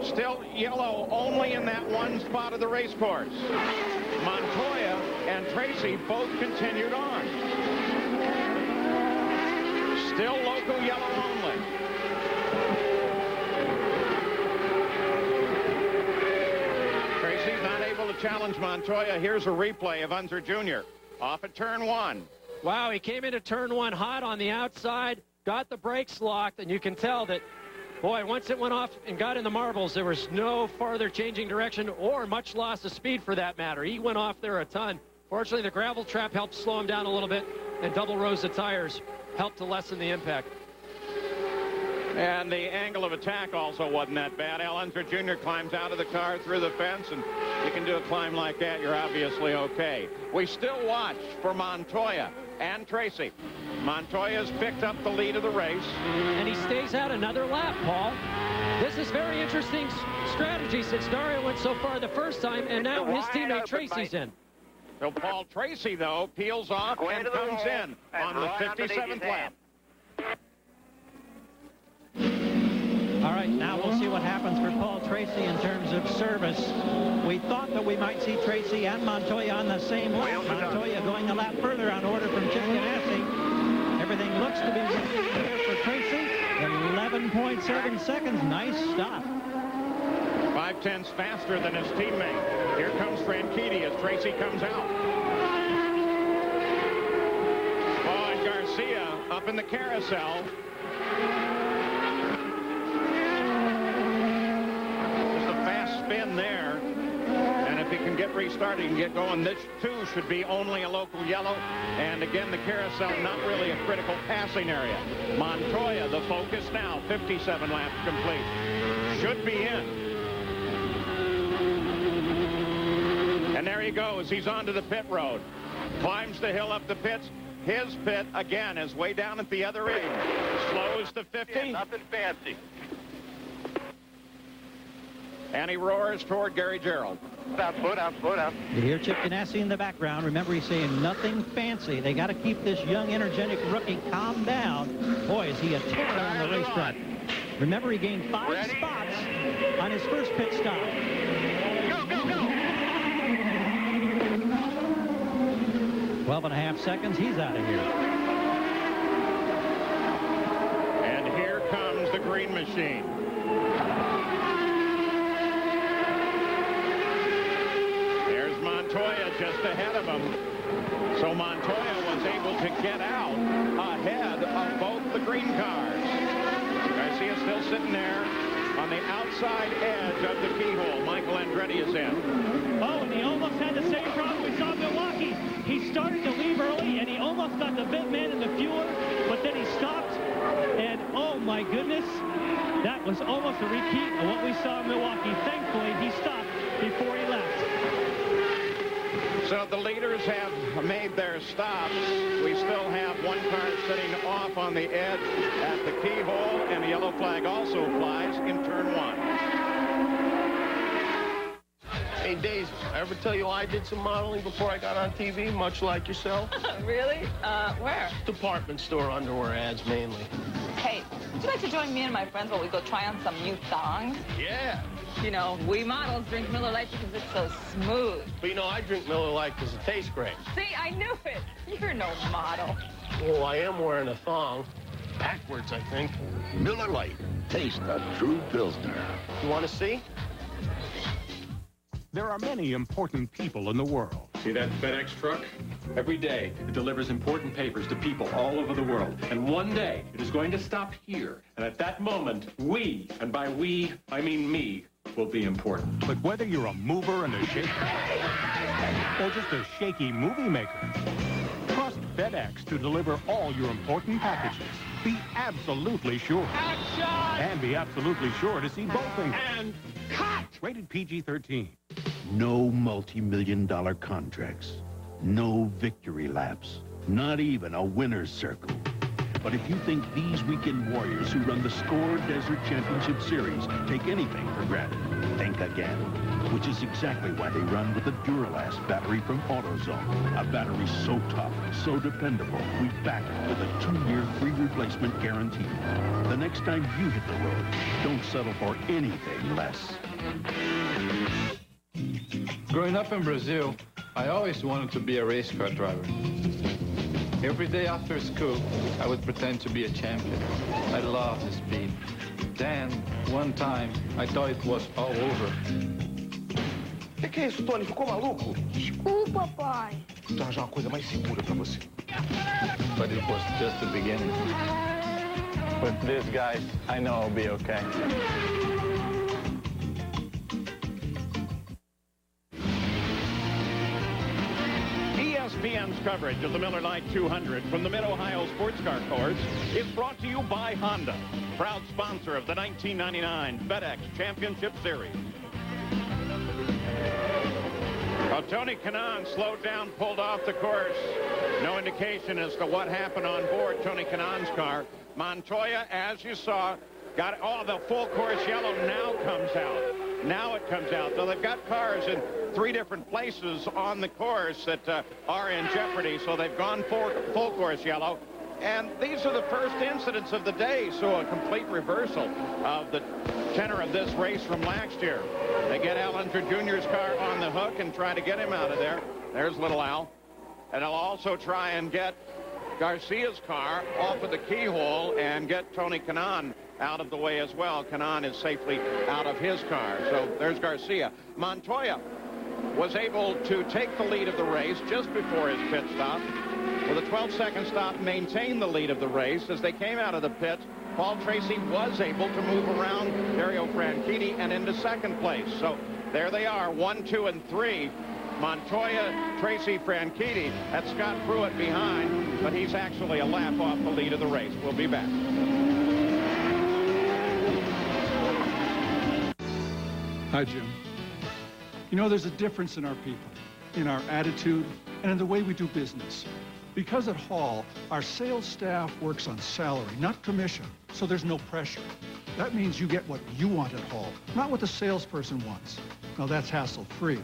Still yellow only in that one spot of the race course. Montoya and Tracy both continued on. Still local yellow only. Tracy's not able to challenge Montoya. Here's a replay of Unser Jr. off at turn 1. Wow, he came into turn 1 hot on the outside, got the brakes locked, and you can tell that, boy, once it went off and got in the marbles, there was no farther changing direction or much loss of speed for that matter. He went off there a ton. Fortunately, the gravel trap helped slow him down a little bit, and double rows of tires helped to lessen the impact. And the angle of attack also wasn't that bad. Al Unser Jr. climbs out of the car through the fence, and you can do a climb like that, you're obviously okay. We still watch for Montoya and Tracy. Montoya's picked up the lead of the race. And he stays out another lap, Paul. This is very interesting strategy since Dario went so far the first time, and now his teammate Tracy's in. So Paul Tracy, though, peels off and comes in on the 57th lap. All right, now we'll see what happens for Paul Tracy in terms of service. We thought that we might see Tracy and Montoya on the same lap. Montoya going a lap further on order from Chip Ganassi. Everything looks to be there for Tracy. 11.7 seconds. Nice stop. 5/10 faster than his teammate. Here comes Franchitti as Tracy comes out. Oh, and Garcia up in the carousel. Spin there, and if he can get restarted and get going, this too should be only a local yellow. And again, the carousel not really a critical passing area. Montoya, the focus now, 57 laps complete, should be in. And there he goes. He's onto the pit road, climbs the hill up the pits. His pit again is way down at the other end. Slows to 50. Yeah, nothing fancy. And he roars toward Gary Gerald. Foot up. You hear Chip Ganassi in the background. Remember, he's saying nothing fancy. They got to keep this young, energetic rookie calm down. Boy, is he a terror on the racetrack. Remember, he gained 5 spots on his first pit stop. Go, go, go! 12.5 seconds. He's out of here. And here comes the green machine. Montoya just ahead of him. So Montoya was able to get out ahead of both the green cars. Garcia still sitting there on the outside edge of the keyhole. Michael Andretti is in. Oh, and he almost had the same problem we saw in Milwaukee. He started to leave early, and he almost got the big man in the fueler, but then he stopped, and oh my goodness, that was almost a repeat of what we saw in Milwaukee. Thankfully, he stopped before he left. So the leaders have made their stops. We still have one car sitting off on the edge at the keyhole, and the yellow flag also flies in turn 1. Hey, Daisy, I ever tell you I did some modeling before I got on TV, much like yourself? Really? Where? Department store underwear ads, mainly. Hey, Would you like to join me and my friends while we go try on some new thongs? Yeah. You know, we models drink Miller Lite because it's so smooth. But you know, I drink Miller Lite because it tastes great. See, I knew it. You're no model. Well, I am wearing a thong. Backwards, I think. Miller Lite. Taste a true Pilsner. You want to see? There are many important people in the world. See that FedEx truck? Every day, it delivers important papers to people all over the world. And one day, it is going to stop here. And at that moment, we, and by we, I mean me, will be important. But whether you're a mover and a shaker, or just a shaky movie maker, trust FedEx to deliver all your important packages. Be absolutely sure. Action! And be absolutely sure to see both things. And cut! Rated PG-13. No multi-million-dollar contracts. No victory laps. Not even a winner's circle. But if you think these weekend warriors who run the SCORE Desert Championship Series take anything for granted, think again. Which is exactly why they run with the Duralast battery from AutoZone. A battery so tough, so dependable, we back it with a 2-year free replacement guarantee. The next time you hit the road, don't settle for anything less. Growing up in Brazil, I always wanted to be a race car driver. Every day after school, I would pretend to be a champion. I loved the speed. Then, one time, I thought it was all over. Que é isso, Tony? Ficou maluco? Desculpa, pai. Vou arranjar uma coisa mais segura pra você. But it was just the beginning. With this, guys, I know I'll be okay. ESPN's coverage of the Miller Lite 200 from the Mid-Ohio Sports Car Course is brought to you by Honda, proud sponsor of the 1999 FedEx Championship Series. Well, Tony Kanaan slowed down, pulled off the course. No indication as to what happened on board Tony Kanaan's car. Montoya, as you saw, got the full course yellow now comes out. Now it comes out. So they've got cars in 3 different places on the course that are in jeopardy. So they've gone for full course yellow. And these are the first incidents of the day, so a complete reversal of the tenor of this race from last year. They get Al Unser Jr.'s car on the hook and try to get him out of there. There's little Al. And they'll also try and get Garcia's car off of the keyhole and get Tony Kanaan out of the way as well. Kanaan is safely out of his car. So there's Garcia. Montoya was able to take the lead of the race just before his pit stop. With a 12-second stop, maintain the lead of the race. As they came out of the pit, Paul Tracy was able to move around Dario Franchitti and into second place. So there they are, 1, 2, and 3. Montoya, Tracy, Franchitti. That's Scott Pruitt behind, but he's actually a lap off the lead of the race. We'll be back. Hi, Jim. You know, there's a difference in our people, in our attitude, and in the way we do business. Because at Hall, our sales staff works on salary, not commission, so there's no pressure. That means you get what you want at Hall, not what the salesperson wants. Now, that's hassle-free.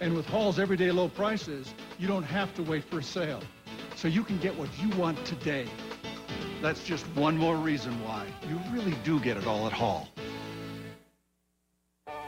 And with Hall's everyday low prices, you don't have to wait for a sale. So you can get what you want today. That's just one more reason why you really do get it all at Hall.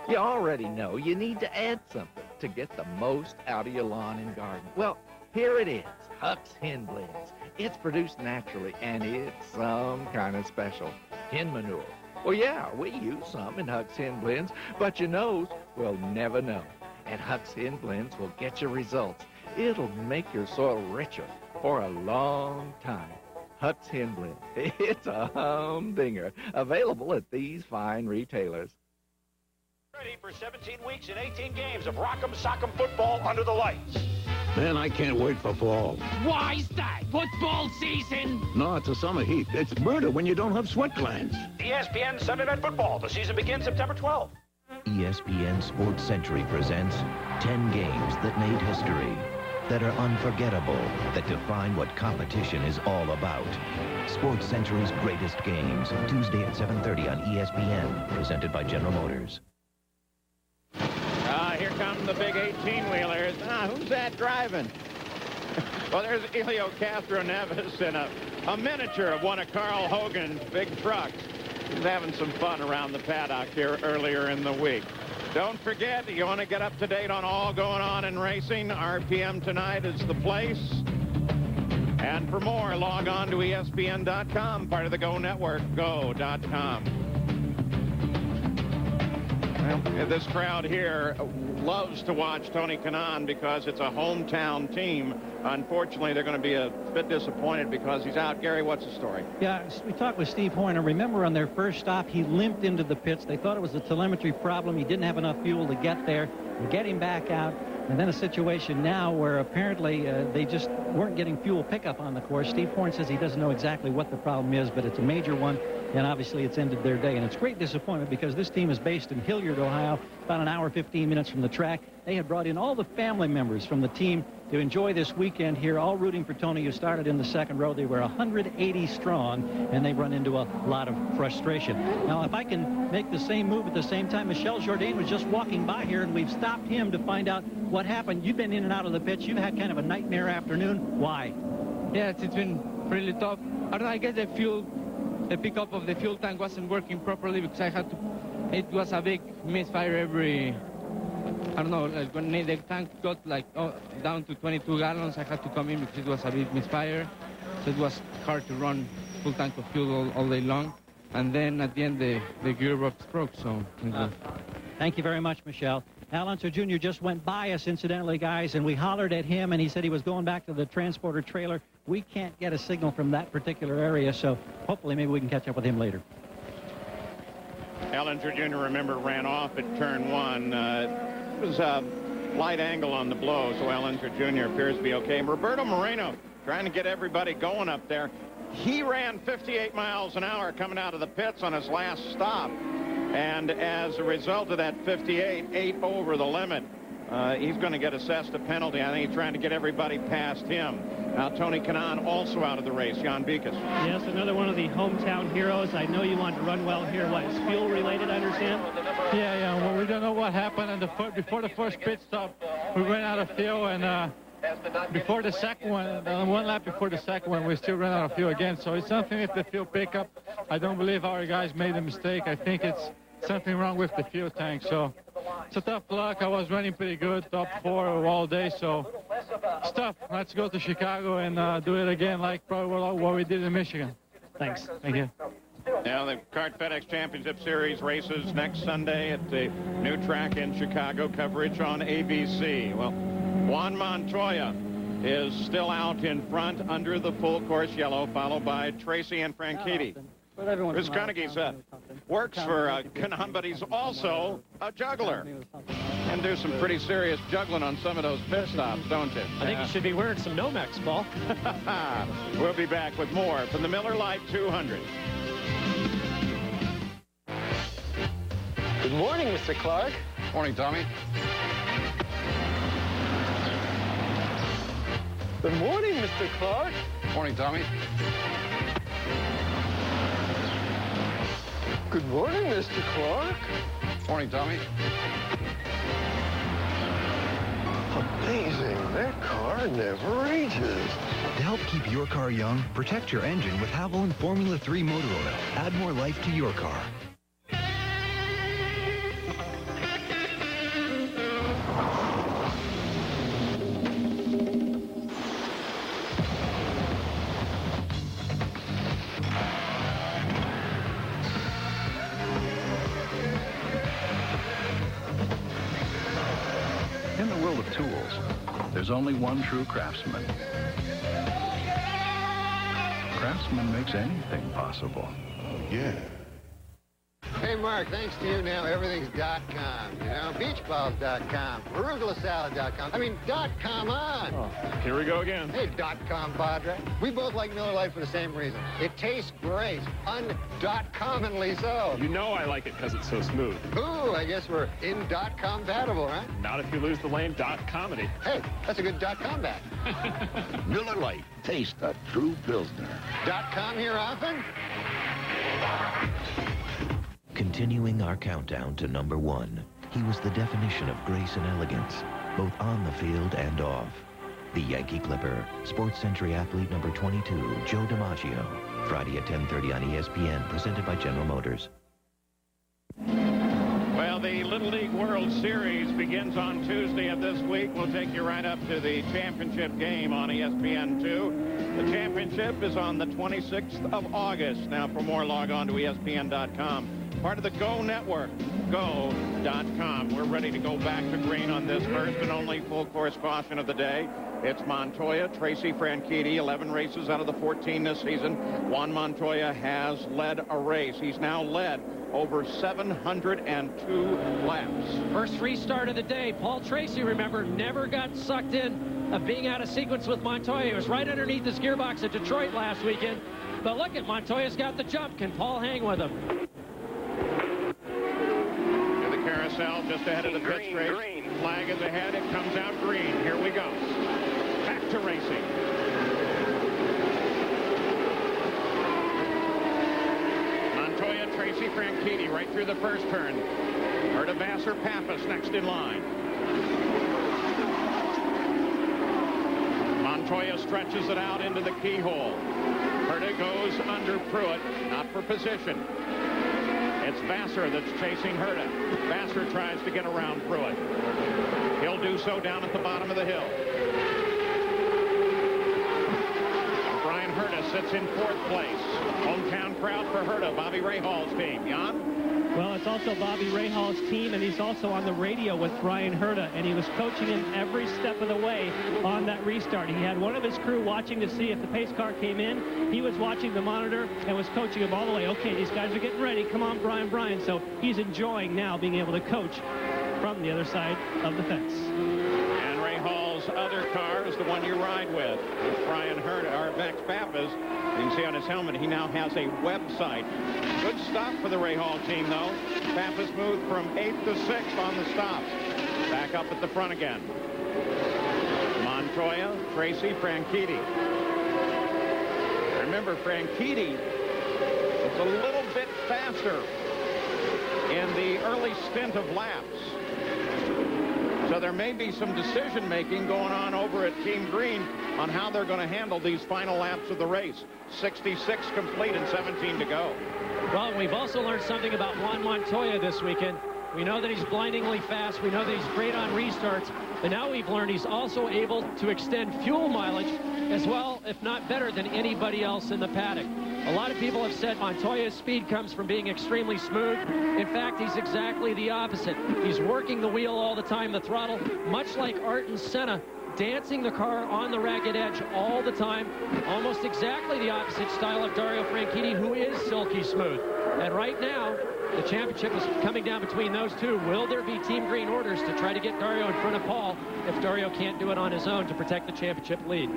You already know you need to add something to get the most out of your lawn and garden. Well, here it is, Huck's Hen Blends. It's produced naturally, and it's some kind of special. Hen manure. Well, yeah, we use some in Huck's Hen Blends, but your nose will never know. And Huck's Hen Blends will get you results. It'll make your soil richer for a long time. Huck's Hen Blends. It's a humdinger. Available at these fine retailers. Ready for 17 weeks and 18 games of Rock'em Sock'em football under the lights. Man, I can't wait for fall. Why's that? Football season? No, it's a summer heat. It's murder when you don't have sweat glands. ESPN Sunday Night Football. The season begins September 12th. ESPN Sports Century presents 10 games that made history, that are unforgettable, that define what competition is all about. Sports Century's greatest games, Tuesday at 7:30 on ESPN, presented by General Motors. Here come the big 18-wheelers. Who's that driving? Well, there's Elio Castro Neves in a a miniature of one of Carl Hogan's big trucks. He's having some fun around the paddock here earlier in the week. Don't forget, you want to get up to date on all going on in racing, RPM Tonight is the place. And for more, log on to ESPN.com, part of the Go Network, go.com. Well, this crowd here loves to watch Tony Kanaan because it's a hometown team. Unfortunately, they're going to be a bit disappointed because he's out. Gary, what's the story? Yeah, we talked with Steve Horner. Remember, on their first stop, he limped into the pits. They thought it was a telemetry problem. He didn't have enough fuel to get there and get him back out. And then a situation now where apparently they just weren't getting fuel pickup on the course. Steve Horn says he doesn't know exactly what the problem is, but it's a major one, and obviously it's ended their day. And it's great disappointment because this team is based in Hilliard, Ohio, about an hour, 15 minutes from the track. They had brought in all the family members from the team to enjoy this weekend here, all rooting for Tony, who started in the second row. They were 180 strong, and they run into a lot of frustration. Now, if I can make the same move at the same time, Michel Jourdain was just walking by here, and we've stopped him to find out what happened. You've been in and out of the pits. You've had kind of a nightmare afternoon. Why? Yeah, it's been really tough. I don't know, I guess the pickup of the fuel tank wasn't working properly because it was a big misfire every, I don't know, like when the tank got like down to 22 gallons, I had to come in because it was a big misfire. So it was hard to run full tank of fuel all day long. And then at the end, the gearbox broke, so. Thank you very much, Michel. Al Unser Jr. just went by us, incidentally, guys, and we hollered at him, and he said he was going back to the transporter trailer. We can't get a signal from that particular area, so hopefully maybe we can catch up with him later. Al Unser Jr., remember, ran off at turn one. It was a light angle on the blow, so Al Unser Jr. appears to be okay. And Roberto Moreno trying to get everybody going up there. He ran 58 miles an hour coming out of the pits on his last stop. And as a result of that 58, 8 over the limit, he's going to get assessed a penalty. I think he's trying to get everybody past him. Now, Tony Kanaan also out of the race. Jan Beekes. Yes, another one of the hometown heroes. I know you want to run well here. What, is fuel related, I understand? Yeah. Well, we don't know what happened. And before the first pit stop, we ran out of fuel. And before the second one, one lap before the second one, we still ran out of fuel again. So it's something with the fuel pickup. I don't believe our guys made a mistake. I think it's something wrong with the fuel tank. So it's a tough luck. I was running pretty good, top 4 all day. So it's tough. Let's go to Chicago and do it again like probably what we did in Michigan. Thanks. Thank you. Now, the Kart FedEx Championship Series races next Sunday at the new track in Chicago. Coverage on ABC. Well, Juan Montoya is still out in front under the full course yellow, followed by Tracy and Franchitti. Chris Carnegie's works for Kanaan, but he's also a juggler. And there's some pretty serious juggling on some of those pit stops, don't you? I think you should be wearing some Nomex, Paul. We'll be back with more from the Miller Lite 200. Good morning, Mr. Clark. Morning, Tommy. Good morning, Mr. Clark. Morning, Tommy. Good morning, Mr. Clark. Morning, Tommy. Amazing. That car never ages. To help keep your car young, protect your engine with Haviland Formula 3 motor oil. Add more life to your car. In the world of tools, there's only one true craftsman. Craftsman makes anything possible. Yeah. Hey, Mark, thanks to you now, everything's .com, you know? Beachballs.com, arugulasalad.com. I mean, .com on. Oh, here we go again. Hey, .com, Padre. We both like Miller Lite for the same reason. It tastes great. Un.commonly so. You know I like it because it's so smooth. Ooh, I guess we're in .compatible, right? Not if you lose the lane .comedy. Hey, that's a good .com back. Miller Lite. Taste a true Pilsner. .com here often? Continuing our countdown to number 1, he was the definition of grace and elegance, both on the field and off. The Yankee Clipper. Sports Century athlete number 22, Joe DiMaggio. Friday at 10:30 on ESPN, presented by General Motors. Well, the Little League World Series begins on Tuesday of this week. We'll take you right up to the championship game on ESPN2. The championship is on the 26th of August. Now, for more, log on to ESPN.com. Part of the Go Network, go.com. We're ready to go back to green on this first and only full course caution of the day. It's Montoya, Tracy Franchitti, 11 races out of the 14 this season. Juan Montoya has led a race. He's now led over 702 laps. First restart of the day. Paul Tracy, remember, never got sucked in of being out of sequence with Montoya. He was right underneath his gearbox at Detroit last weekend. But look at Montoya's got the jump. Can Paul hang with him? To the carousel just ahead of the pit straight. Flag is ahead. It comes out green. Here we go. Back to racing. Montoya, Tracy Franchitti right through the first turn. Herta Vassar Pappas next in line. Montoya stretches it out into the keyhole. Herta goes under Pruitt, not for position. It's Vassar that's chasing Herta. Vassar tries to get around Pruitt. He'll do so down at the bottom of the hill. Brian Herta sits in 4th place. Hometown crowd for Herta, Bobby Rahall's team. Jan? Well, it's also Bobby Rahall's team, and he's also on the radio with Brian Herta, and he was coaching him every step of the way on that restart. He had one of his crew watching to see if the pace car came in. He was watching the monitor and was coaching him all the way. Okay, these guys are getting ready. Come on, Brian. So he's enjoying now being able to coach from the other side of the fence. And Rahall's other car is the one you ride with. It's Brian Herta, or Max Pappas. You can see on his helmet, he now has a website. Good stop for the Rahall team, though. Pappas moved from 8th to 6th on the stops. Back up at the front again. Montoya, Tracy Franchitti. Remember, Franchitti is a little bit faster in the early stint of laps. So there may be some decision-making going on over at Team Green on how they're going to handle these final laps of the race. 66 complete and 17 to go. Well, we've also learned something about Juan Montoya this weekend. We know that he's blindingly fast. We know that he's great on restarts. But now we've learned he's also able to extend fuel mileage as well, if not better, than anybody else in the paddock. A lot of people have said Montoya's speed comes from being extremely smooth. In fact, he's exactly the opposite. He's working the wheel all the time, the throttle, much like Ayrton Senna, dancing the car on the ragged edge all the time. Almost exactly the opposite style of Dario Franchitti, who is silky smooth. And right now, the championship is coming down between those two. Will there be Team Green orders to try to get Dario in front of Paul if Dario can't do it on his own to protect the championship lead?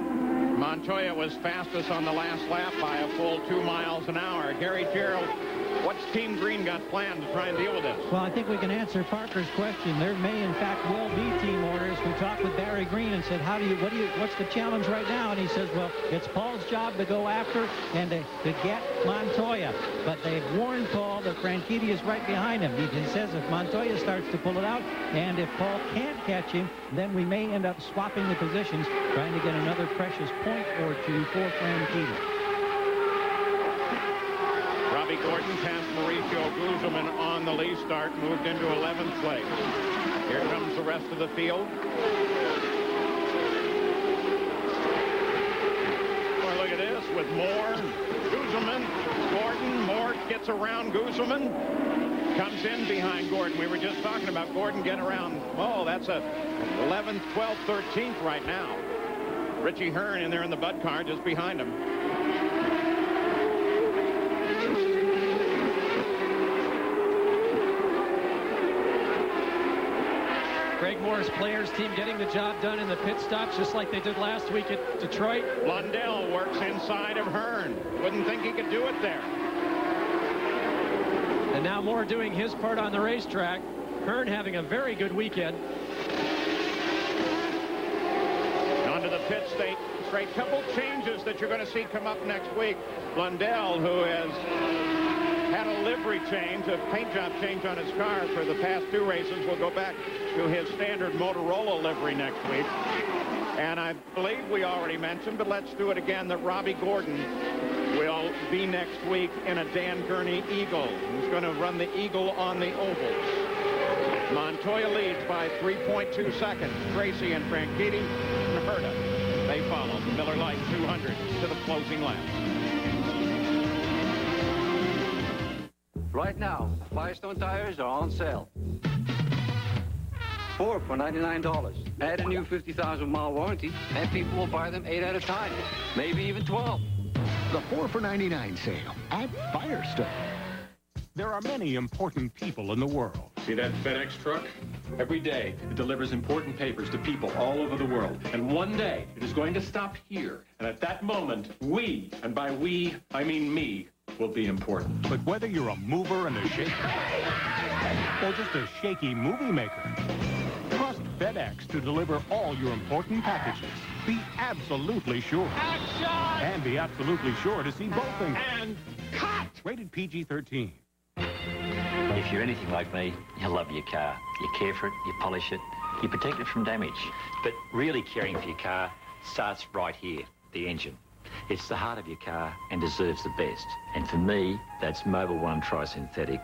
Montoya was fastest on the last lap by a full 2 miles an hour. Gary Gerald, what's Team Green got planned to try and deal with this? Well, I think we can answer Parker's question. There may, in fact, well be team orders. We talked with Barry Green and said, what's the challenge right now? And he says, well, it's Paul's job to go after and to get Montoya. But they've warned Paul that Franchitti is right behind him. He says if Montoya starts to pull it out and if Paul can't catch him, then we may end up swapping the positions, trying to get another precious point or two for Franchitti. Robbie Gordon passed Mauricio Guzman on the lead start, moved into 11th place. Here comes the rest of the field. Well, look at this with Moore, Guzman, Gordon. Moore gets around Guzman, comes in behind Gordon. We were just talking about Gordon getting around. Oh, that's a 11th, 12th, 13th right now. Richie Hearn in there in the Bud car just behind him. Greg Moore's players team getting the job done in the pit stops just like they did last week at Detroit. Blundell works inside of Hearn. Wouldn't think he could do it there. And now Moore doing his part on the racetrack. Hearn having a very good weekend. Onto the pit straight. Couple changes that you're going to see come up next week. Blundell, who has had a livery change, a paint job change on his car for the past 2 races, will go back to his standard Motorola livery next week. And I believe we already mentioned, but let's do it again, that Robbie Gordon will be next week in a Dan Gurney Eagle. He's going to run the Eagle on the ovals. Montoya leads by 3.2 seconds. Tracy and Franchitti and Herta, they follow. The Miller Lite 200 to the closing lap. Right now, Firestone tires are on sale. 4 for $99. Add a new 50,000-mile warranty, and people will buy them 8 at a time, maybe even 12. The 4 for $99 sale at Firestone. There are many important people in the world. See that FedEx truck? Every day, it delivers important papers to people all over the world. And one day, it is going to stop here. And at that moment, we, and by we, I mean me, will be important. But whether you're a mover and a shaker, or just a shaky movie maker, trust FedEx to deliver all your important packages. Be absolutely sure. Action! And be absolutely sure to see both things. And cut! Rated PG-13. If you're anything like me, you love your car. You care for it, you polish it, you protect it from damage. But really caring for your car starts right here, the engine. It's the heart of your car and deserves the best. And for me, that's Mobil 1 Tri-Synthetic